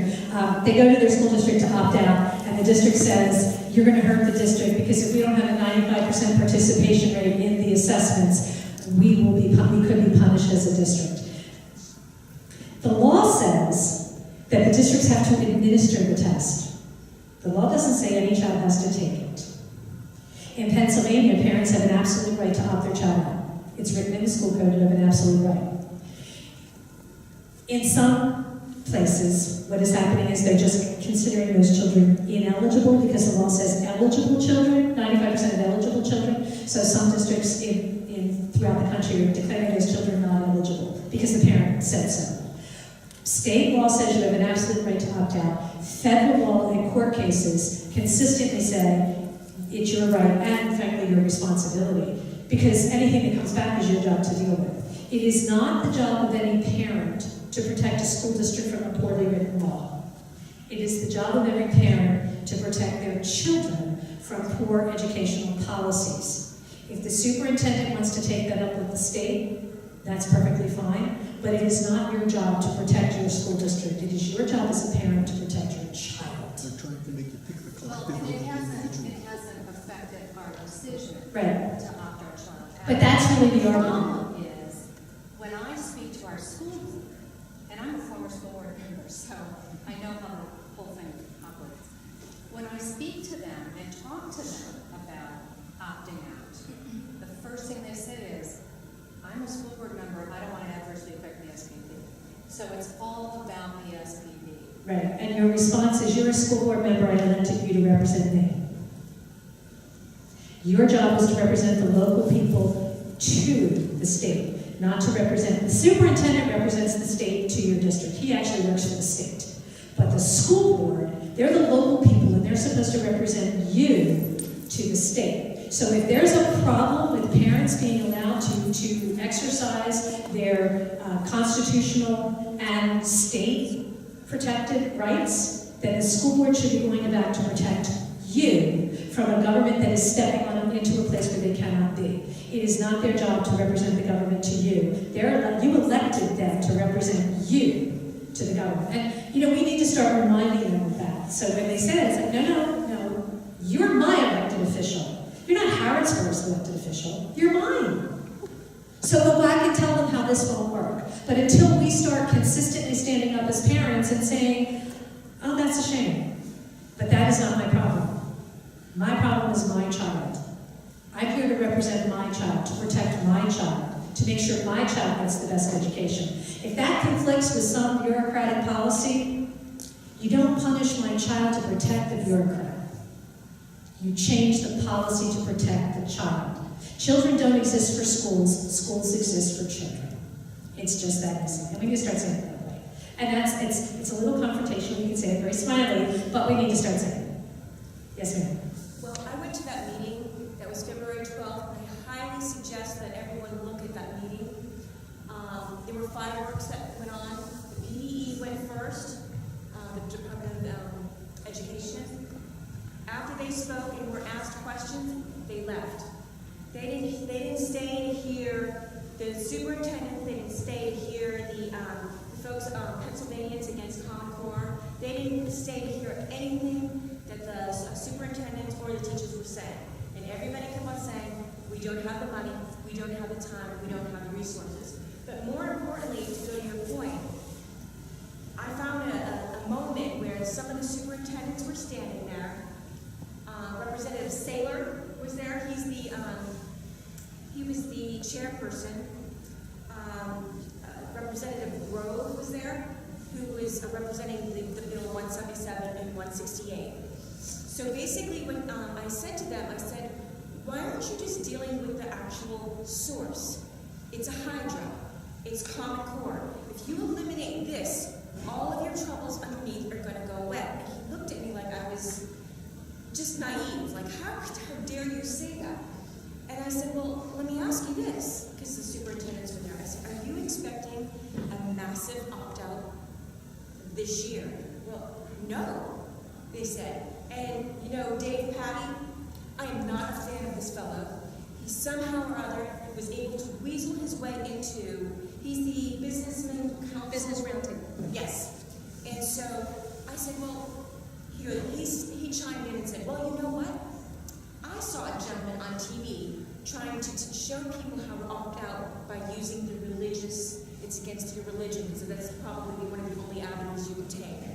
Speaker 5: they go to their school district to opt out, and the district says, you're going to hurt the district because if we don't have a 95% participation rate in the assessments, we could be punished as a district. The law says that the districts have to administer the test. The law doesn't say any child has to take it. In Pennsylvania, parents have an absolute right to opt their child out. It's written in the school code, you have an absolute right. In some places, what is happening is they're just considering those children ineligible because the law says eligible children, 95% of eligible children. So some districts throughout the country are declaring those children not eligible because the parent said so. State law says you have an absolute right to opt out. Federal law and court cases consistently say it's your right and, frankly, your responsibility, because anything that comes back is your job to deal with. It is not the job of any parent to protect a school district from a poorly written law. It is the job of every parent to protect their children from poor educational policies. If the superintendent wants to take that up with the state, that's perfectly fine, but it is not your job to protect your school district. It is your job as a parent to protect your child.
Speaker 6: They're trying to make you pick the
Speaker 9: Well,
Speaker 6: collective.
Speaker 9: and it hasn't affected our decision
Speaker 5: Right.
Speaker 9: to opt our child out.
Speaker 5: But that's really the
Speaker 9: The
Speaker 5: argument.
Speaker 9: problem is, when I speak to our school board, and I'm a former school board member, so I know how the whole thing operates. When I speak to them and talk to them about opting out, the first thing they say is, I'm a school board member, I don't want to adversely affect the SPP. So it's all about the SPP.
Speaker 5: Right, and your response is, you're a school board member, I elected you to represent me. Your job is to represent the local people to the state, not to represent. The superintendent represents the state to your district. He actually works for the state. But the school board, they're the local people, and they're supposed to represent you to the state. So if there's a problem with parents being allowed to exercise their constitutional and state-protected rights, then the school board should be going about to protect you from a government that is stepping on them into a place where they cannot be. It is not their job to represent the government to you. You elected them to represent you to the government. And, we need to start reminding them of that. So when they say that, it's like, no, you're my elected official. You're not Harrodsburg's elected official. You're mine. So go back and tell them how this won't work. But until we start consistently standing up as parents and saying, oh, that's a shame, but that is not my problem. My problem is my child. I'm here to represent my child, to protect my child, to make sure my child gets the best education. If that conflicts with some bureaucratic policy, you don't punish my child to protect the bureaucrat. You change the policy to protect the child. Children don't exist for schools, schools exist for children. It's just that easy. And we need to start saying it that way. And it's a little confrontational, we can say it very smiley, but we need to start saying it. Yes, ma'am.
Speaker 10: Well, I went to that meeting, that was February 12th. I highly suggest that everyone look at that meeting. There were fireworks that went on. The PE went first, the Department of Education. After they spoke and were asked questions, they left. They didn't stay to hear the superintendent. They didn't stay to hear the folks, Pennsylvanians against Common Core. They didn't stay to hear anything that the superintendents or the teachers were saying. And everybody kept on saying, we don't have the money, we don't have the time, we don't have the resources. But more importantly, to go to your point, I found a moment where some of the superintendents were standing there. Representative Saylor was there. He was the chairperson. Representative Grove was there, who was representing the Bill 177 and 168. So basically, when I said to them, I said, why aren't you just dealing with the actual source? It's a hydro. It's Common Core. If you eliminate this, all of your troubles underneath are going to go away. And he looked at me like I was just naive. Like, how dare you say that? And I said, well, let me ask you this, because the superintendents were there. I said, are you expecting a massive opt-out this year? Well, no, they said. And, you know, Dave Patty, I am not a fan of this fellow. He somehow or other was able to weasel his way into, he's the businessman council.
Speaker 9: Business roundtable.
Speaker 10: Yes. And so I said, well, he chimed in and said, well, you know what? I saw a gentleman on TV trying to show people how to opt out by using the religious, it's against your religion, so that's probably one of the only avenues you would take.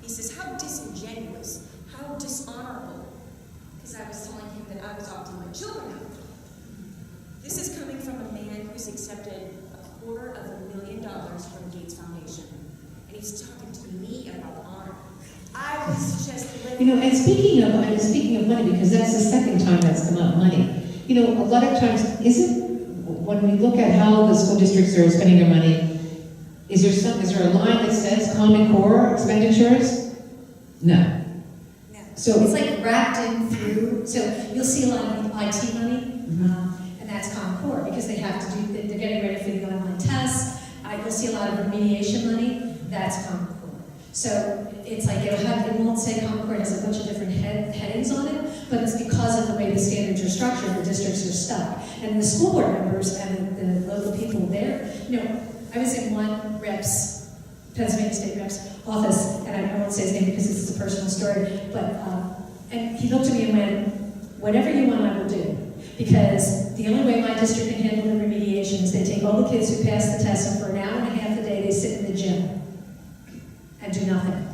Speaker 10: He says, how disingenuous, how dishonorable, because I was telling him that I was opting my children out. This is coming from a man who's accepted $250,000 from the Gates Foundation. And he's talking to me about honor. I was just living.
Speaker 4: You know, and speaking of money, because that's the second time that's come up, money. You know, a lot of times, when we look at how the school districts are spending their money, is there a line that says Common Core expenditures? No.
Speaker 5: No.
Speaker 4: So
Speaker 5: it's like wrapped in through, so you'll see a lot of IT money, and that's Common Core, because they have to do, they're getting ready for the online tests. You'll see a lot of remediation money, that's Common Core. So it's like it won't say Common Core, it has a bunch of different headings on it, but it's because of the way the standards are structured, the districts are stuck. And the school board members and the local people there, you know, I was in one Pennsylvania State rep's office, and I won't say his name because this is a personal story, but, and he looked at me and went, whatever you want, I will do. Because the only way my district can handle the remediation is they take all the kids who pass the test, and for an hour and a half a day, they sit in the gym and do nothing,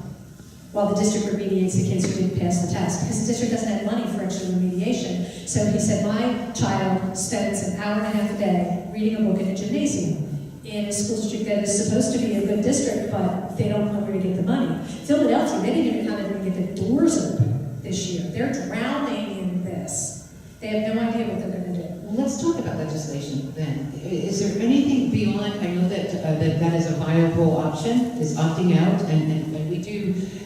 Speaker 5: while the district remediates the kids who didn't pass the test, because the district doesn't have money for extra remediation. So he said, my child spends an hour and a half a day reading a book in a gymnasium, in a school district that is supposed to be a good district, but they don't know where to get the money. Philadelphia, they didn't even know how to get the doors open this year. They're drowning in this. They have no idea what they're going to do.
Speaker 4: Well, let's talk about legislation then. Is there anything beyond, I know that that is a viable option, is opting out, and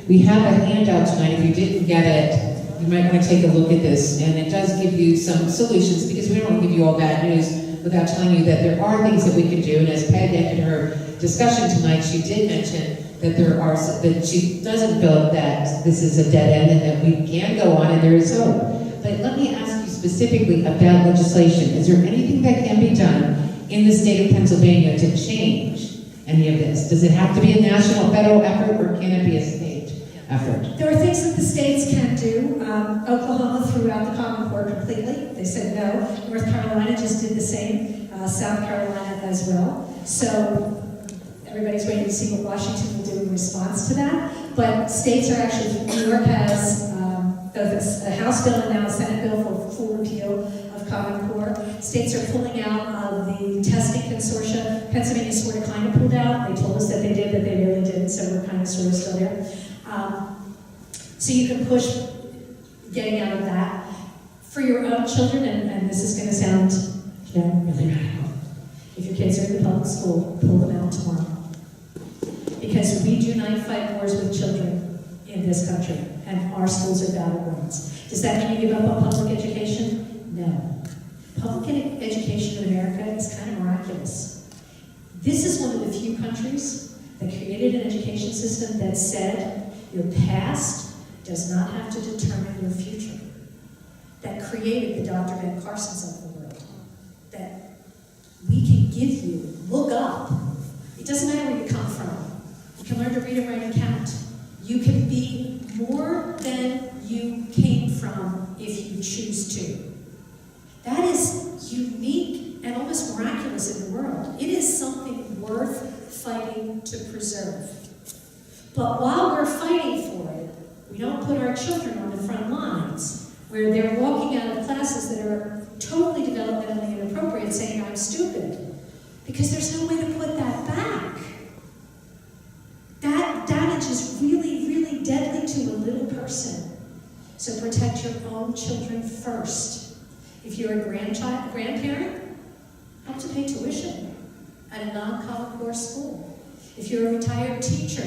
Speaker 4: we have a handout tonight. If you didn't get it, you might want to take a look at this, and it does give you some solutions, because we don't want to give you all bad news without telling you that there are things that we can do, and as Peg ended her discussion tonight, she did mention that that she doesn't feel that this is a dead end and that we can go on and there is hope. But let me ask you specifically about legislation. Is there anything that can be done in the state of Pennsylvania to change any of this? Does it have to be a national, federal effort, or can it be a state effort?
Speaker 5: There are things that the states can do. Oklahoma threw out the Common Core completely. They said no. North Carolina just did the same. South Carolina as well. So everybody's waiting to see what Washington will do in response to that. But states are actually, New York has a House bill and now a Senate bill for full repeal of Common Core. States are pulling out of the testing consortia. Pennsylvania sort of kind of pulled out. They told us that they did, but they really didn't, so we're kind of sort of still there. So you can push getting out of that. For your own children, and this is going to sound really radical, if your kids are in the public school, pull them out tomorrow. Because we do not fight wars with children in this country, and our schools are battlegrounds. Does that mean you give up on public education? No. Public education in America is kind of miraculous. This is one of the few countries that created an education system that said your past does not have to determine your future. That created the Dr. Ben Carsons of the world. That we can give you, look up. It doesn't matter where you come from. You can learn to read and write and count. You can be more than you came from if you choose to. That is unique and almost miraculous in the world. It is something worth fighting to preserve. But while we're fighting for it, we don't put our children on the front lines where they're walking out of classes that are totally developmentally inappropriate saying, I'm stupid. Because there's no way to put that back. That damage is really, really deadly to a little person. So protect your own children first. If you're a grandparent, help to pay tuition at a non-Common Core school. If you're a retired teacher,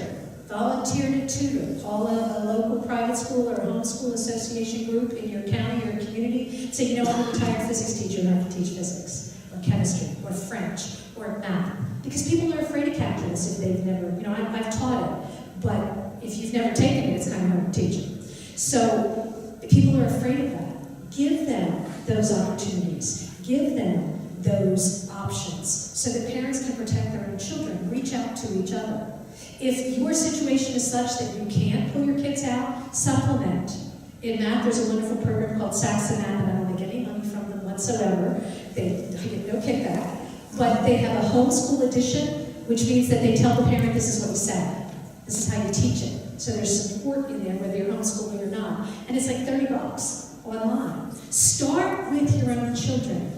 Speaker 5: volunteer to tutor, call a local private school or a homeschool association group in your county or community. Say, you know, I'm a retired physics teacher and I can teach physics, or chemistry, or French, or math. Because people are afraid of calculus if they've never, you know, I've taught it, but if you've never taken it, it's kind of hard to teach it. So people are afraid of that. Give them those opportunities. Give them those options so that parents can protect their own children. Reach out to each other. If your situation is such that you can't pull your kids out, supplement. In math, there's a wonderful program called Saxon Math, and I don't make any money from them whatsoever. I get no kickback. But they have a homeschool edition, which means that they tell the parent, this is what you said. This is how you teach it. So there's support in there, whether you're homeschooling or not. And it's like $30 online. Start with your own children.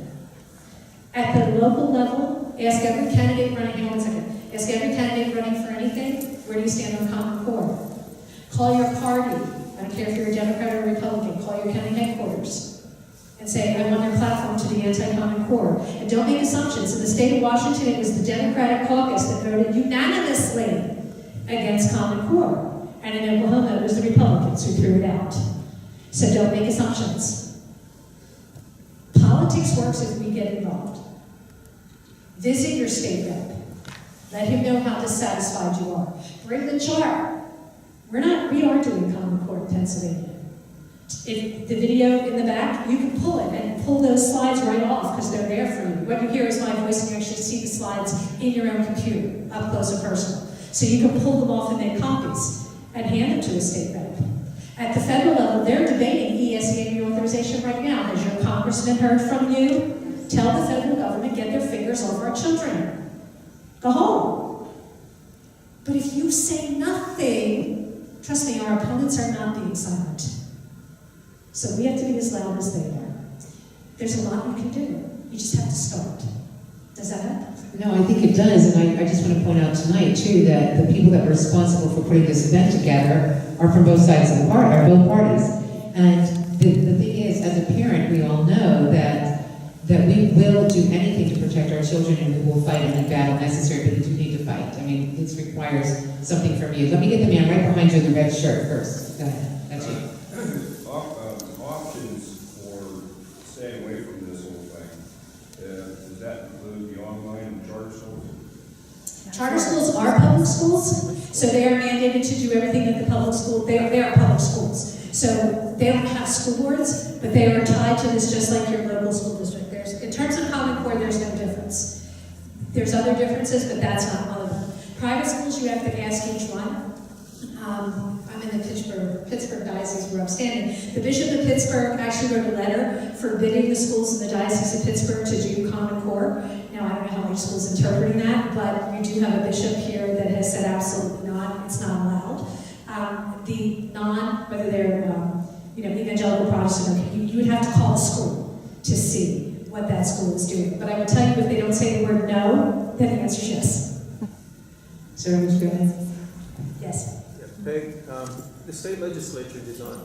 Speaker 5: At the local level, ask every candidate running, hang on a second, ask every candidate running for anything, where do you stand on Common Core? Call your party. I don't care if you're a Democrat or a Republican. Call your county headquarters and say, I want your platform to be anti-Common Core. And don't make assumptions. In the state of Washington, it was the Democratic caucus that voted unanimously against Common Core. And in Oklahoma, it was the Republicans who threw it out. So don't make assumptions. Politics works if we get involved. Visit your state rep. Let him know how dissatisfied you are. Bring the chart. We are doing Common Core in Pennsylvania. If the video in the back, you can pull it and pull those slides right off because they're there for you. What you hear is my voice and you actually see the slides in your own computer, up close and personal. So you can pull them off and make copies and hand them to a state rep. At the federal level, they're debating ESEA reauthorization right now. Has your congressman heard from you? Tell the federal government, get their fingers off our children. Go home. But if you say nothing, trust me, our opponents are not being silent. So we have to be as loud as they are. There's a lot you can do. You just have to start. Does that help?
Speaker 4: No, I think it does, and I just want to point out tonight, too, that the people that were responsible for putting this event together are from both sides of the party, are both parties. And the thing is, as a parent, we all know that we will do anything to protect our children, and we will fight any battle necessary, but you do need to fight. I mean, it requires something from you. Let me get the man right behind you in the red shirt first. Go ahead, that's you.
Speaker 11: Options for staying away from this whole thing, does that include the online and charter schools?
Speaker 5: Charter schools are public schools, so they are mandated to do everything that the public school, they are public schools. So they don't have school boards, but they are tied to this just like your local school district. In terms of Common Core, there's no difference. There's other differences, but that's not one of them. Private schools, you have to ask each one. I'm in the Pittsburgh Diocese where I'm standing. The Bishop of Pittsburgh actually wrote a letter forbidding the schools in the Diocese of Pittsburgh to do Common Core. Now, I don't know how many schools interpreting that, but you do have a bishop here that has said absolutely not, it's not allowed. Whether they're evangelical Protestant, you would have to call the school to see what that school is doing. But I will tell you, if they don't say the word no, then the answer is yes.
Speaker 4: Sir, would you go ahead?
Speaker 5: Yes.
Speaker 12: Yeah, Peg, the state legislature did not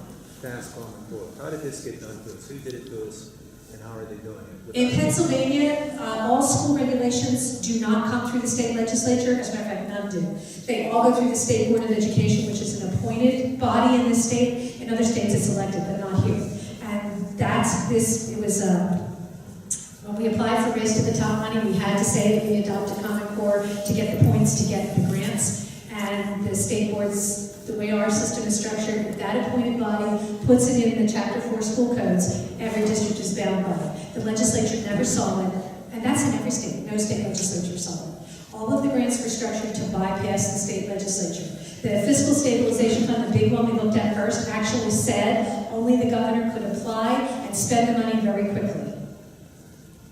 Speaker 12: pass Common Core. How did this get done to us? Who did it to us, and how are they doing it?
Speaker 5: In Pennsylvania, all school regulations do not come through the state legislature. As a matter of fact, none do. They all go through the State Board of Education, which is an appointed body in this state. In other states, it's elected, but not here. And when we applied for Race to the Top money, we had to say that we adopted Common Core to get the points to get the grants. And the state boards, the way our system is structured, if that appointed body puts it in the Chapter 4 school codes, every district is bound by it. The legislature never saw it, and that's in every state. No state legislature saw it. All of the grants were structured to bypass the state legislature. The fiscal stabilization fund, the big one we looked at first, actually said only the governor could apply and spend the money very quickly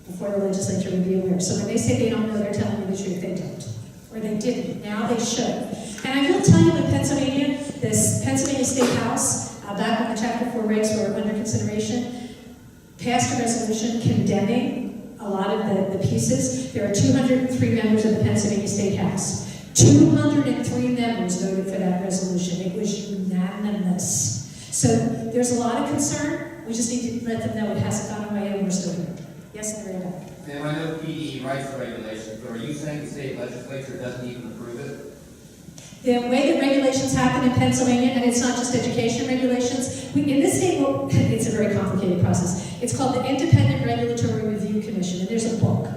Speaker 5: before the legislature would be aware. So when they say they don't know, they're telling you the truth, they don't. Or they didn't. Now they should. And I will tell you in Pennsylvania, this Pennsylvania State House, back when the Chapter 4 regs were under consideration, passed a resolution condemning a lot of the pieces. There are 203 members of the Pennsylvania State House. 203 members voted for that resolution. It was unanimous. So there's a lot of concern. We just need to let them know it hasn't gone away and we're still here. Yes, Narita.
Speaker 7: Ma'am, I know PE writes the regulations, but are you saying the state legislature doesn't even approve it?
Speaker 5: The way that regulations happen in Pennsylvania, and it's not just education regulations, in this state, well, it's a very complicated process. It's called the Independent Regulatory Review Commission, and there's a book.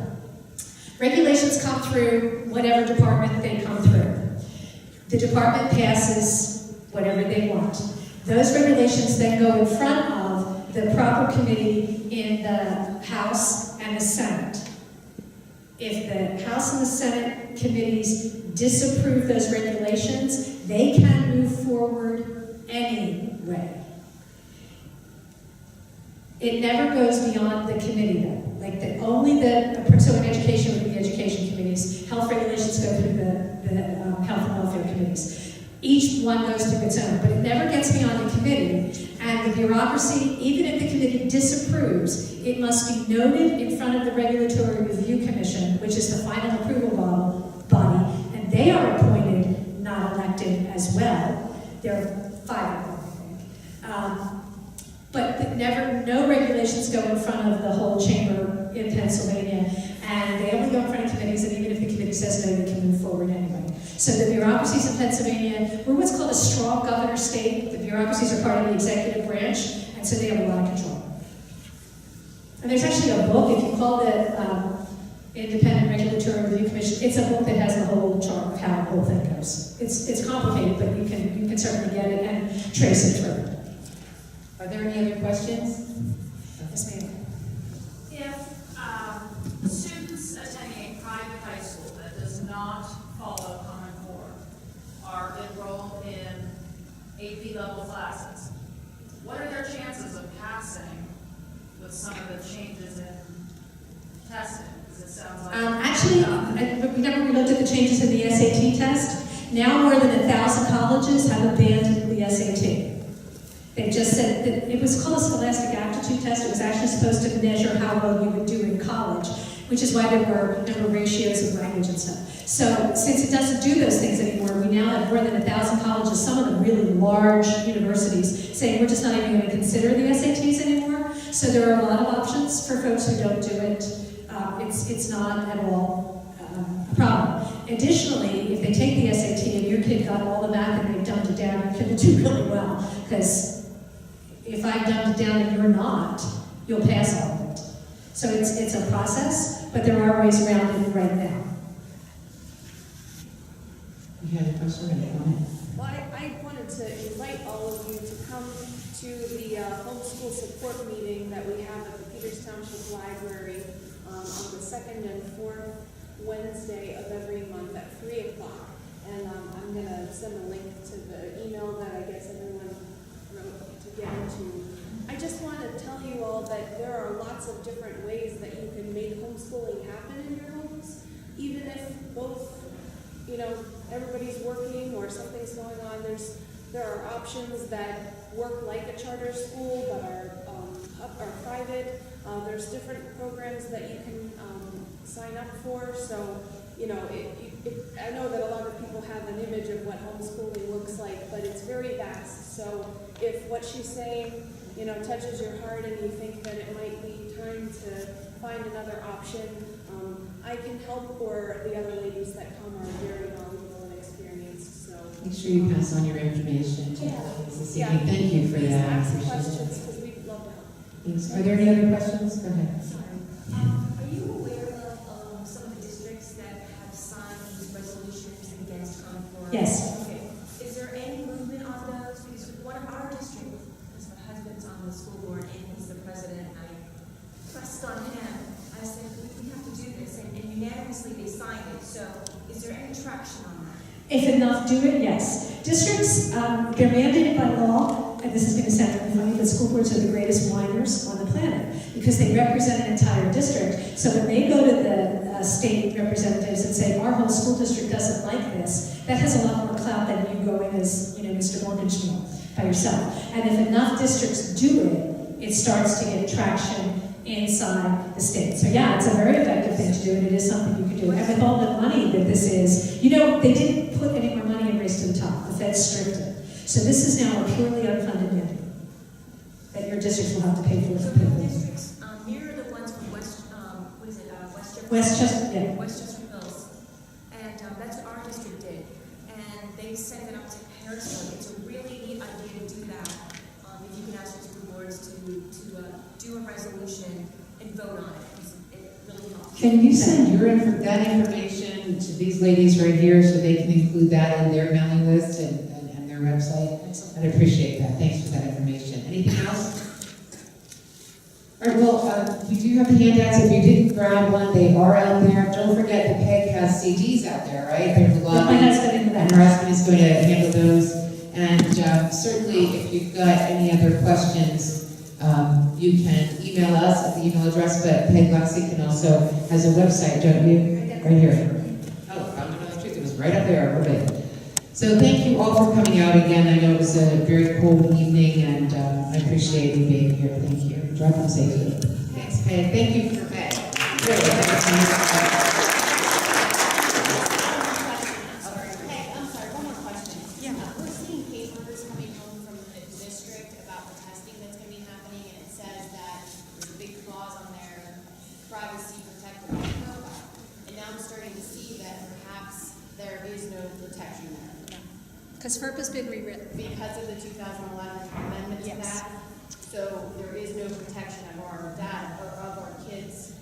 Speaker 5: Regulations come through whatever department they come through. The department passes whatever they want. Those regulations then go in front of the proper committee in the House and the Senate. If the House and the Senate committees disapprove those regulations, they can move forward anyway. It never goes beyond the committee though. Like so in education would be the education committees, health regulations go through the health and welfare committees. Each one goes through its own, but it never gets beyond the committee. And the bureaucracy, even if the committee disapproves, it must be noted in front of the Regulatory Review Commission, which is the final approval body, and they are appointed, not elected as well. There are 5 of them, I think. But no regulations go in front of the whole chamber in Pennsylvania, and they only go in front of committees, and even if the committee says no, they can move forward anyway. So the bureaucracies in Pennsylvania, we're what's called a strong governor state. The bureaucracies are part of the executive branch, and so they have a lot of control. And there's actually a book, if you call it Independent Regulatory Review Commission, it's a book that has the whole chart of how the whole thing goes. It's complicated, but you can certainly get it and trace it through.
Speaker 4: Are there any other questions?
Speaker 5: Yes, ma'am.
Speaker 13: If students attending a private high school that does not follow Common Core are enrolled in AP level classes, what are their chances of passing with some of the changes in testing? Because it sounds like
Speaker 5: Actually, remember we looked at the changes in the SAT test? Now more than 1,000 colleges have abandoned the SAT. They just said that it was called a scholastic aptitude test. It was actually supposed to measure how well you would do in college, which is why there were ratios of language and stuff. So since it doesn't do those things anymore, we now have more than 1,000 colleges, some of them really large universities, saying we're just not even going to consider the SATs anymore. So there are a lot of options for folks who don't do it. It's not at all a problem. Additionally, if they take the SAT and your kid got all the math and they've dumbed it down, your kid will do really well. Because if I've dumbed it down and you're not, you'll pass all of it. So it's a process, but there are ways around it right now.
Speaker 4: You had a question? Go ahead.
Speaker 8: Well, I wanted to invite all of you to come to the homeschool support meeting that we have at the Peters Township Library on the 2nd and 4th Wednesday of every month at 3 o'clock. And I'm going to send a link to the email that I guess everyone wrote to get into. I just want to tell you all that there are lots of different ways that you can make homeschooling happen in your homes, even if both, everybody's working or something's going on. There are options that work like a charter school but are private. There's different programs that you can sign up for. So, I know that a lot of people have an image of what homeschooling looks like, but it's very vast. So if what she's saying, touches your heart and you think that it might be time to find another option, I can help, or the other ladies that come are very knowledgeable and experienced. So
Speaker 4: Make sure you pass on your information to us this evening. Thank you for that. I
Speaker 8: ask
Speaker 4: appreciate
Speaker 8: questions
Speaker 4: it.
Speaker 8: because we'd love to help.
Speaker 4: Thanks. Are there any other questions? Go ahead.
Speaker 14: Are you aware of some of the districts that have signed these resolutions against Common Core?
Speaker 5: Yes.
Speaker 14: Okay. Is there any movement on those? Because one of our districts, because my husband's on the school board and he's the president, I pressed on him. I said, we have to do this, and unanimously they signed it. So is there any traction on that?
Speaker 5: If enough do it, yes. Districts, they're mandated by law, and this is going to sound really funny, but school boards are the greatest whiners on the planet because they represent an entire district. So when they go to the state representatives and say, our whole school district doesn't like this, that has a lot more clout than you going as, Mr. Morgenstern by yourself. And if enough districts do it, it starts to get traction inside the state. So yeah, it's a very effective thing to do, and it is something you can do. And with all the money that this is, they didn't put any more money in Race to the Top. The Fed stripped it. So this is now a purely unfunded mandate that your districts will have to pay for.
Speaker 14: So the districts mirror the ones from
Speaker 5: Westchester, yeah.
Speaker 14: Westchester Hills. And that's what our district did. And they sent it up to Harrisburg. It's a really neat idea to do that. If you can ask your school boards to do a resolution and vote on it, because it really helps.
Speaker 4: Can you send that information to these ladies right here so they can include that in their mailing list and their website? I'd appreciate that. Thanks for that information. Anything else? All right, well, we do have handouts. If you didn't grab one, they are out there. Don't forget that Peg has CDs out there, right? There's a lot.
Speaker 5: My husband in the back.
Speaker 4: And her husband is going to handle those. And certainly, if you've got any other questions, you can email us at the email address, but Peg Luksik can also has a website, don't you? Right here. Oh, found it on the street. It was right up there. Okay. So thank you all for coming out again. I know it was a very cold evening, and I appreciate you being here. Thank you. Drive home safely. Thanks, Peg. Thank you for Peg.
Speaker 2: I'm sorry, one more question. Yeah. We're seeing papers coming home from the district about the testing that's going to be happening, and it says that there's a big clause on there, privacy protected by COPA. And now I'm starting to see that perhaps there is no protection there.
Speaker 5: Because FERP has been rewritten.
Speaker 2: Because of the 2011 amendment to that. So there is no protection of our data or of our kids.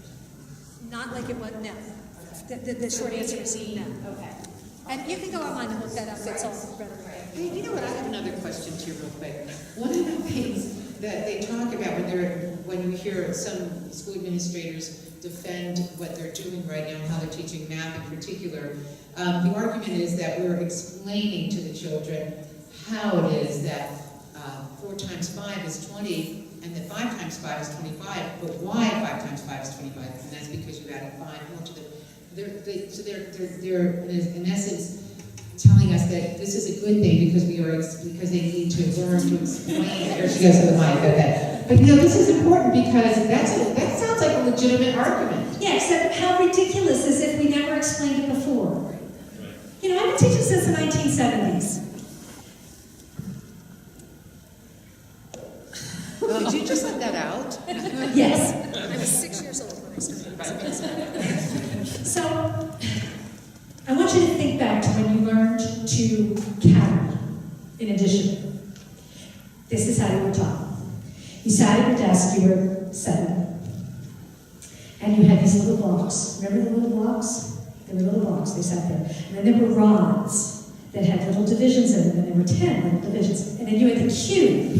Speaker 5: Not like it was, no. The short answer is no.
Speaker 2: Okay.
Speaker 5: And you can go online and look that up, it's all right away.
Speaker 4: Hey, you know what? I have another question to you real quick. One of the things that they talk about when you hear some school administrators defend what they're doing right now and how they're teaching math in particular, the argument is that we're explaining to the children how it is that 4 times 5 is 20, and that 5 times 5 is 25, but why 5 times 5 is 25? And that's because you added 5 more to the... So they're in essence telling us that this is a good thing because they need to learn to explain. There she goes to the mic. Okay. But this is important because that sounds like a legitimate argument.
Speaker 5: Yeah, except how ridiculous is if we never explained it before? I've been teaching since the 1970s.
Speaker 4: Did you just let that out?
Speaker 5: Yes. I was 6 years old when I started. So, I want you to think back to when you learned to carry in addition. This is how you were taught. You sat at your desk, you were 7, and you had these little blocks. Remember the little blocks? They were little blocks, they sat there. And then there were rods that had little divisions in them, and there were 10 little divisions. And then you had the cube.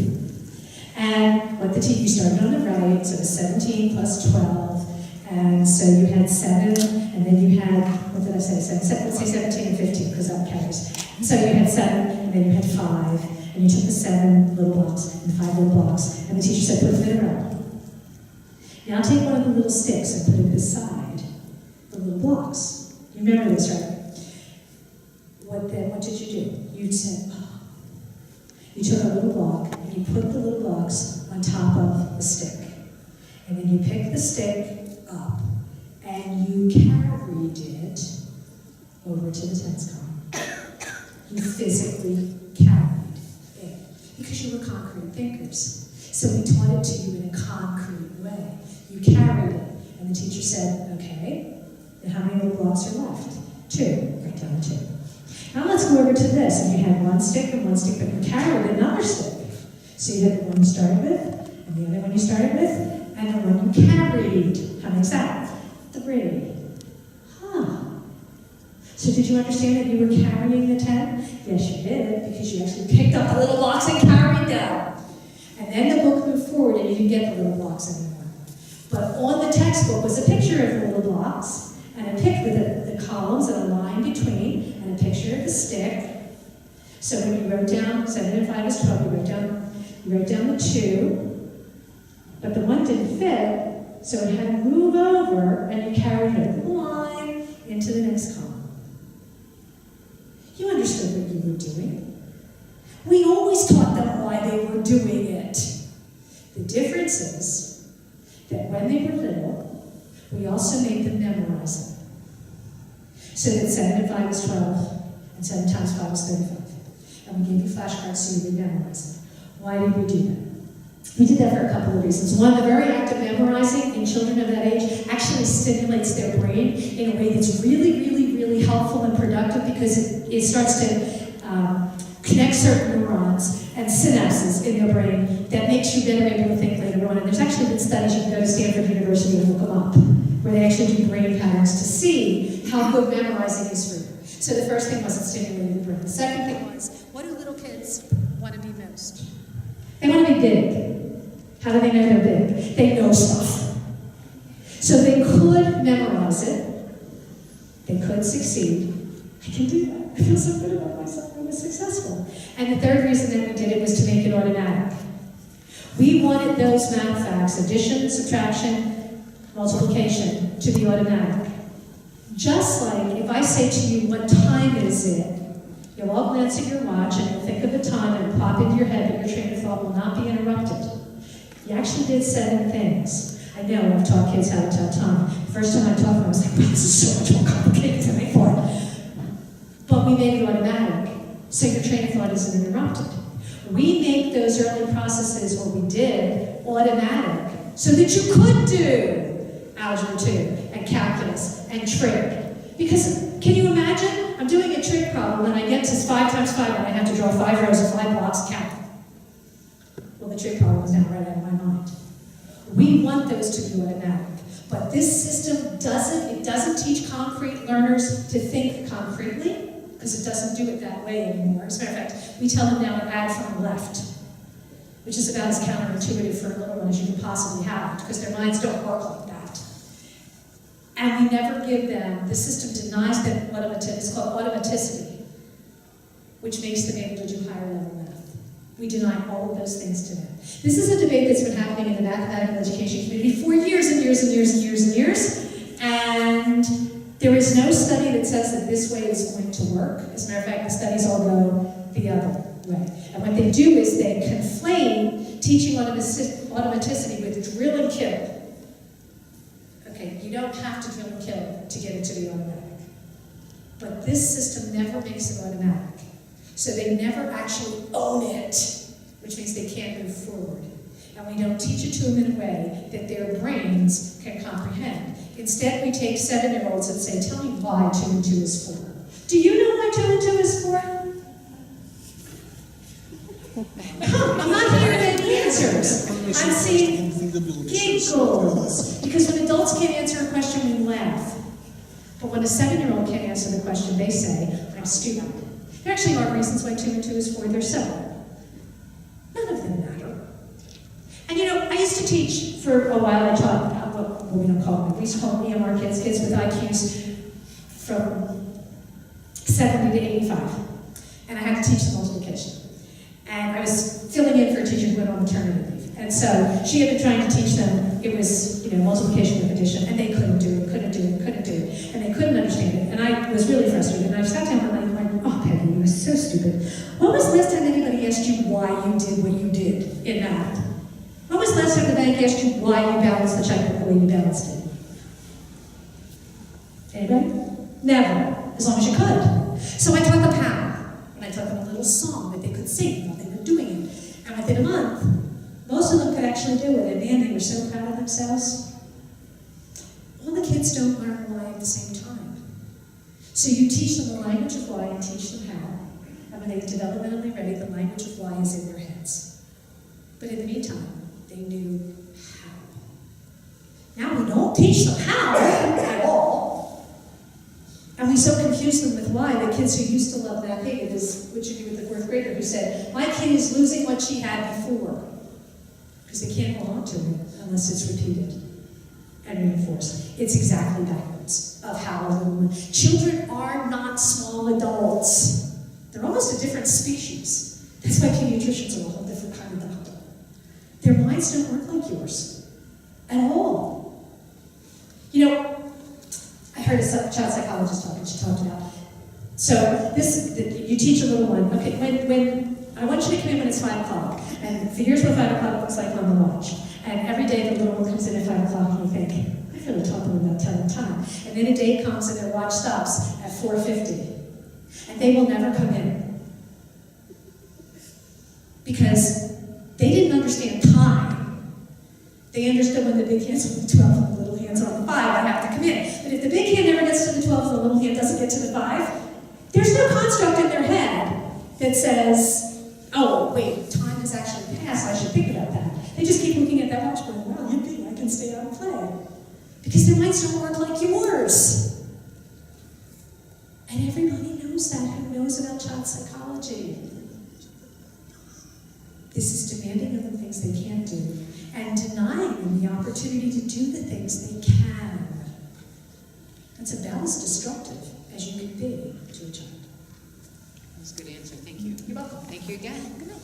Speaker 5: And what you started on the right, so it was 17 plus 12, and so you had 7, and then you had, what did I say, 7, let's say 17 and 15, because that carries. So you had 7, and then you had 5, and you took the 7 little blocks and 5 little blocks, and the teacher said, put them in a row. Now take one of the little sticks and put it beside the little blocks. You remember this, right? What did you do? You said, you took a little block, and you put the little blocks on top of the stick. And then you picked the stick up, and you carried it over to the tens column. You physically carried it, because you were concrete thinkers. So we taught it to you in a concrete way. You carried it, and the teacher said, okay, and how many little blocks are left? 2, write down the 2. Now let's go over to this, and you had one stick, but you carried another stick. So you had the one you started with, and the other one you started with, and the one you carried. How many is that? 3. Huh. So did you understand that you were carrying the 10? Yes, you did, because you actually picked up the little blocks and carried them. And then the book moved forward, and you didn't get the little blocks anymore. But on the textbook was a picture of the little blocks, and a picture with the columns and a line between, and a picture of the stick. So when you wrote down 7 and 5 is 12, you wrote down the 2, but the 1 didn't fit, so it had to move over, and you carried a line into the next column. You understood what you were doing. We always taught them why they were doing it. The difference is that when they were little, we also made them memorize it. So that 7 and 5 is 12, and 7 times 5 is 35. And we gave you flashcards so you would memorize it. Why did we do that? We did that for a couple of reasons. One, the very act of memorizing in children of that age actually stimulates their brain in a way that's really, really, really helpful and productive because it starts to connect certain neurons and synapses in their brain that makes you better able to think later on. And there's actually been studies, you can go to Stanford University and look them up, where they actually do brain patterns to see how good memorizing is for you. So the first thing was it stimulated the brain. The second thing was, what do little kids want to be most? They want to be big. How do they know they're big? They know stuff. So they could memorize it. They could succeed. I can do that. I feel so good about myself. I was successful. And the third reason that we did it was to make it automatic. We wanted those math facts, addition, subtraction, multiplication, to be automatic. Just like if I say to you, what time is it? You'll all glance at your watch and you'll think of a time and it'll pop into your head, but your train of thought will not be interrupted. You actually did 7 things. I know I've taught kids how to tell time. The first time I taught them, I was like, wow, this is so much more complicated than I thought. But we made it automatic, so your train of thought isn't interrupted. We make those early processes, or we did, automatic, so that you could do Algebra 2 and calculus and trig. Because, can you imagine? I'm doing a trig problem and I get to 5 times 5 and I have to draw 5 rows of 5 blocks and count. Well, the trig problem is now right out of my mind. We want those to be automatic. But this system doesn't teach concrete learners to think concretely, because it doesn't do it that way anymore. As a matter of fact, we tell them now to add from the left, which is about as counterintuitive for a little one as you can possibly have, because their minds don't work like that. And we never give them, the system denies them it's called automaticity, which makes them able to do higher level math. We deny all of those things to them. This is a debate that's been happening in the mathematical education community for years and years and years and years and years. And there is no study that says that this way is going to work. As a matter of fact, the studies all go the other way. And what they do is they conflate teaching automaticity with drill and kill. Okay, you don't have to drill and kill to get it to be automatic. But this system never makes it automatic. So they never actually own it, which means they can't move forward. And we don't teach it to them in a way that their brains can comprehend. Instead, we take 7-year-olds and say, tell me why 2 and 2 is 4. Do you know why 2 and 2 is 4? I'm not hearing any answers. I'm seeing giggles. Because when adults can't answer a question, we laugh. But when a 7-year-old can't answer the question, they say, I'm stupid. There actually are reasons why 2 and 2 is 4. There's several. None of them matter. And you know, I used to teach for a while. I taught, we don't call them, we used to call them EMR kids with IQs from 70 to 85. And I had to teach them multiplication. And I was filling in for a teacher who went on maternity leave. And so she had been trying to teach them, it was, multiplication with addition, and they couldn't do it, and they couldn't understand it. And I was really frustrated. And I sat down and I went, oh, Peggy, you were so stupid. When was the last time anybody asked you why you did what you did in math? When was the last time the bank asked you why you balanced the checkbook the way you balanced it? Anybody? Never, as long as you could. So I taught them how, and I taught them a little song that they could sing while they were doing it. And within a month, most of them could actually do it, and man, they were so proud of themselves. All the kids don't learn why at the same time. So you teach them the language of why and teach them how. And when they're developmentally ready, the language of why is in their heads. But in the meantime, they knew how. Now we don't teach them how at all. And we so confuse them with why. The kids who used to love that hated is, what you do with the 4th grader who said, my kid is losing what she had before. Because they can't hold on to it unless it's repeated and reinforced. It's exactly backwards of how children are not small adults. They're almost a different species. That's why pediatricians are a whole different kind of doctor. Their minds don't work like yours at all. I heard a child psychologist talk, and she talked about, so you teach a little one, okay, when I want you to come in when it's 5 o'clock, and here's what 5 o'clock looks like on the watch. And every day the little one comes in at 5 o'clock and you think, I really taught them about telling time. And then a day comes and their watch stops at 4:50. And they will never come in. Because they didn't understand time. They understood when the big hand's on the 12 and the little hand's on the 5, I have to commit. But if the big hand never gets to the 12 and the little hand doesn't get to the 5, there's no construct in their head that says, oh, wait, time has actually passed, I should think about that. They just keep looking at that watch going, wow, yippee, I can stay out and play. Because their minds don't work like yours. And everybody knows that who knows about child psychology. This is demanding of them things they can't do, and denying them the opportunity to do the things they can. That's about as destructive as you can be to a child.
Speaker 4: That was a good answer, thank you.
Speaker 5: You're welcome.
Speaker 4: Thank you again.
Speaker 5: Good night.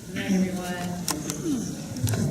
Speaker 4: Good night, everyone.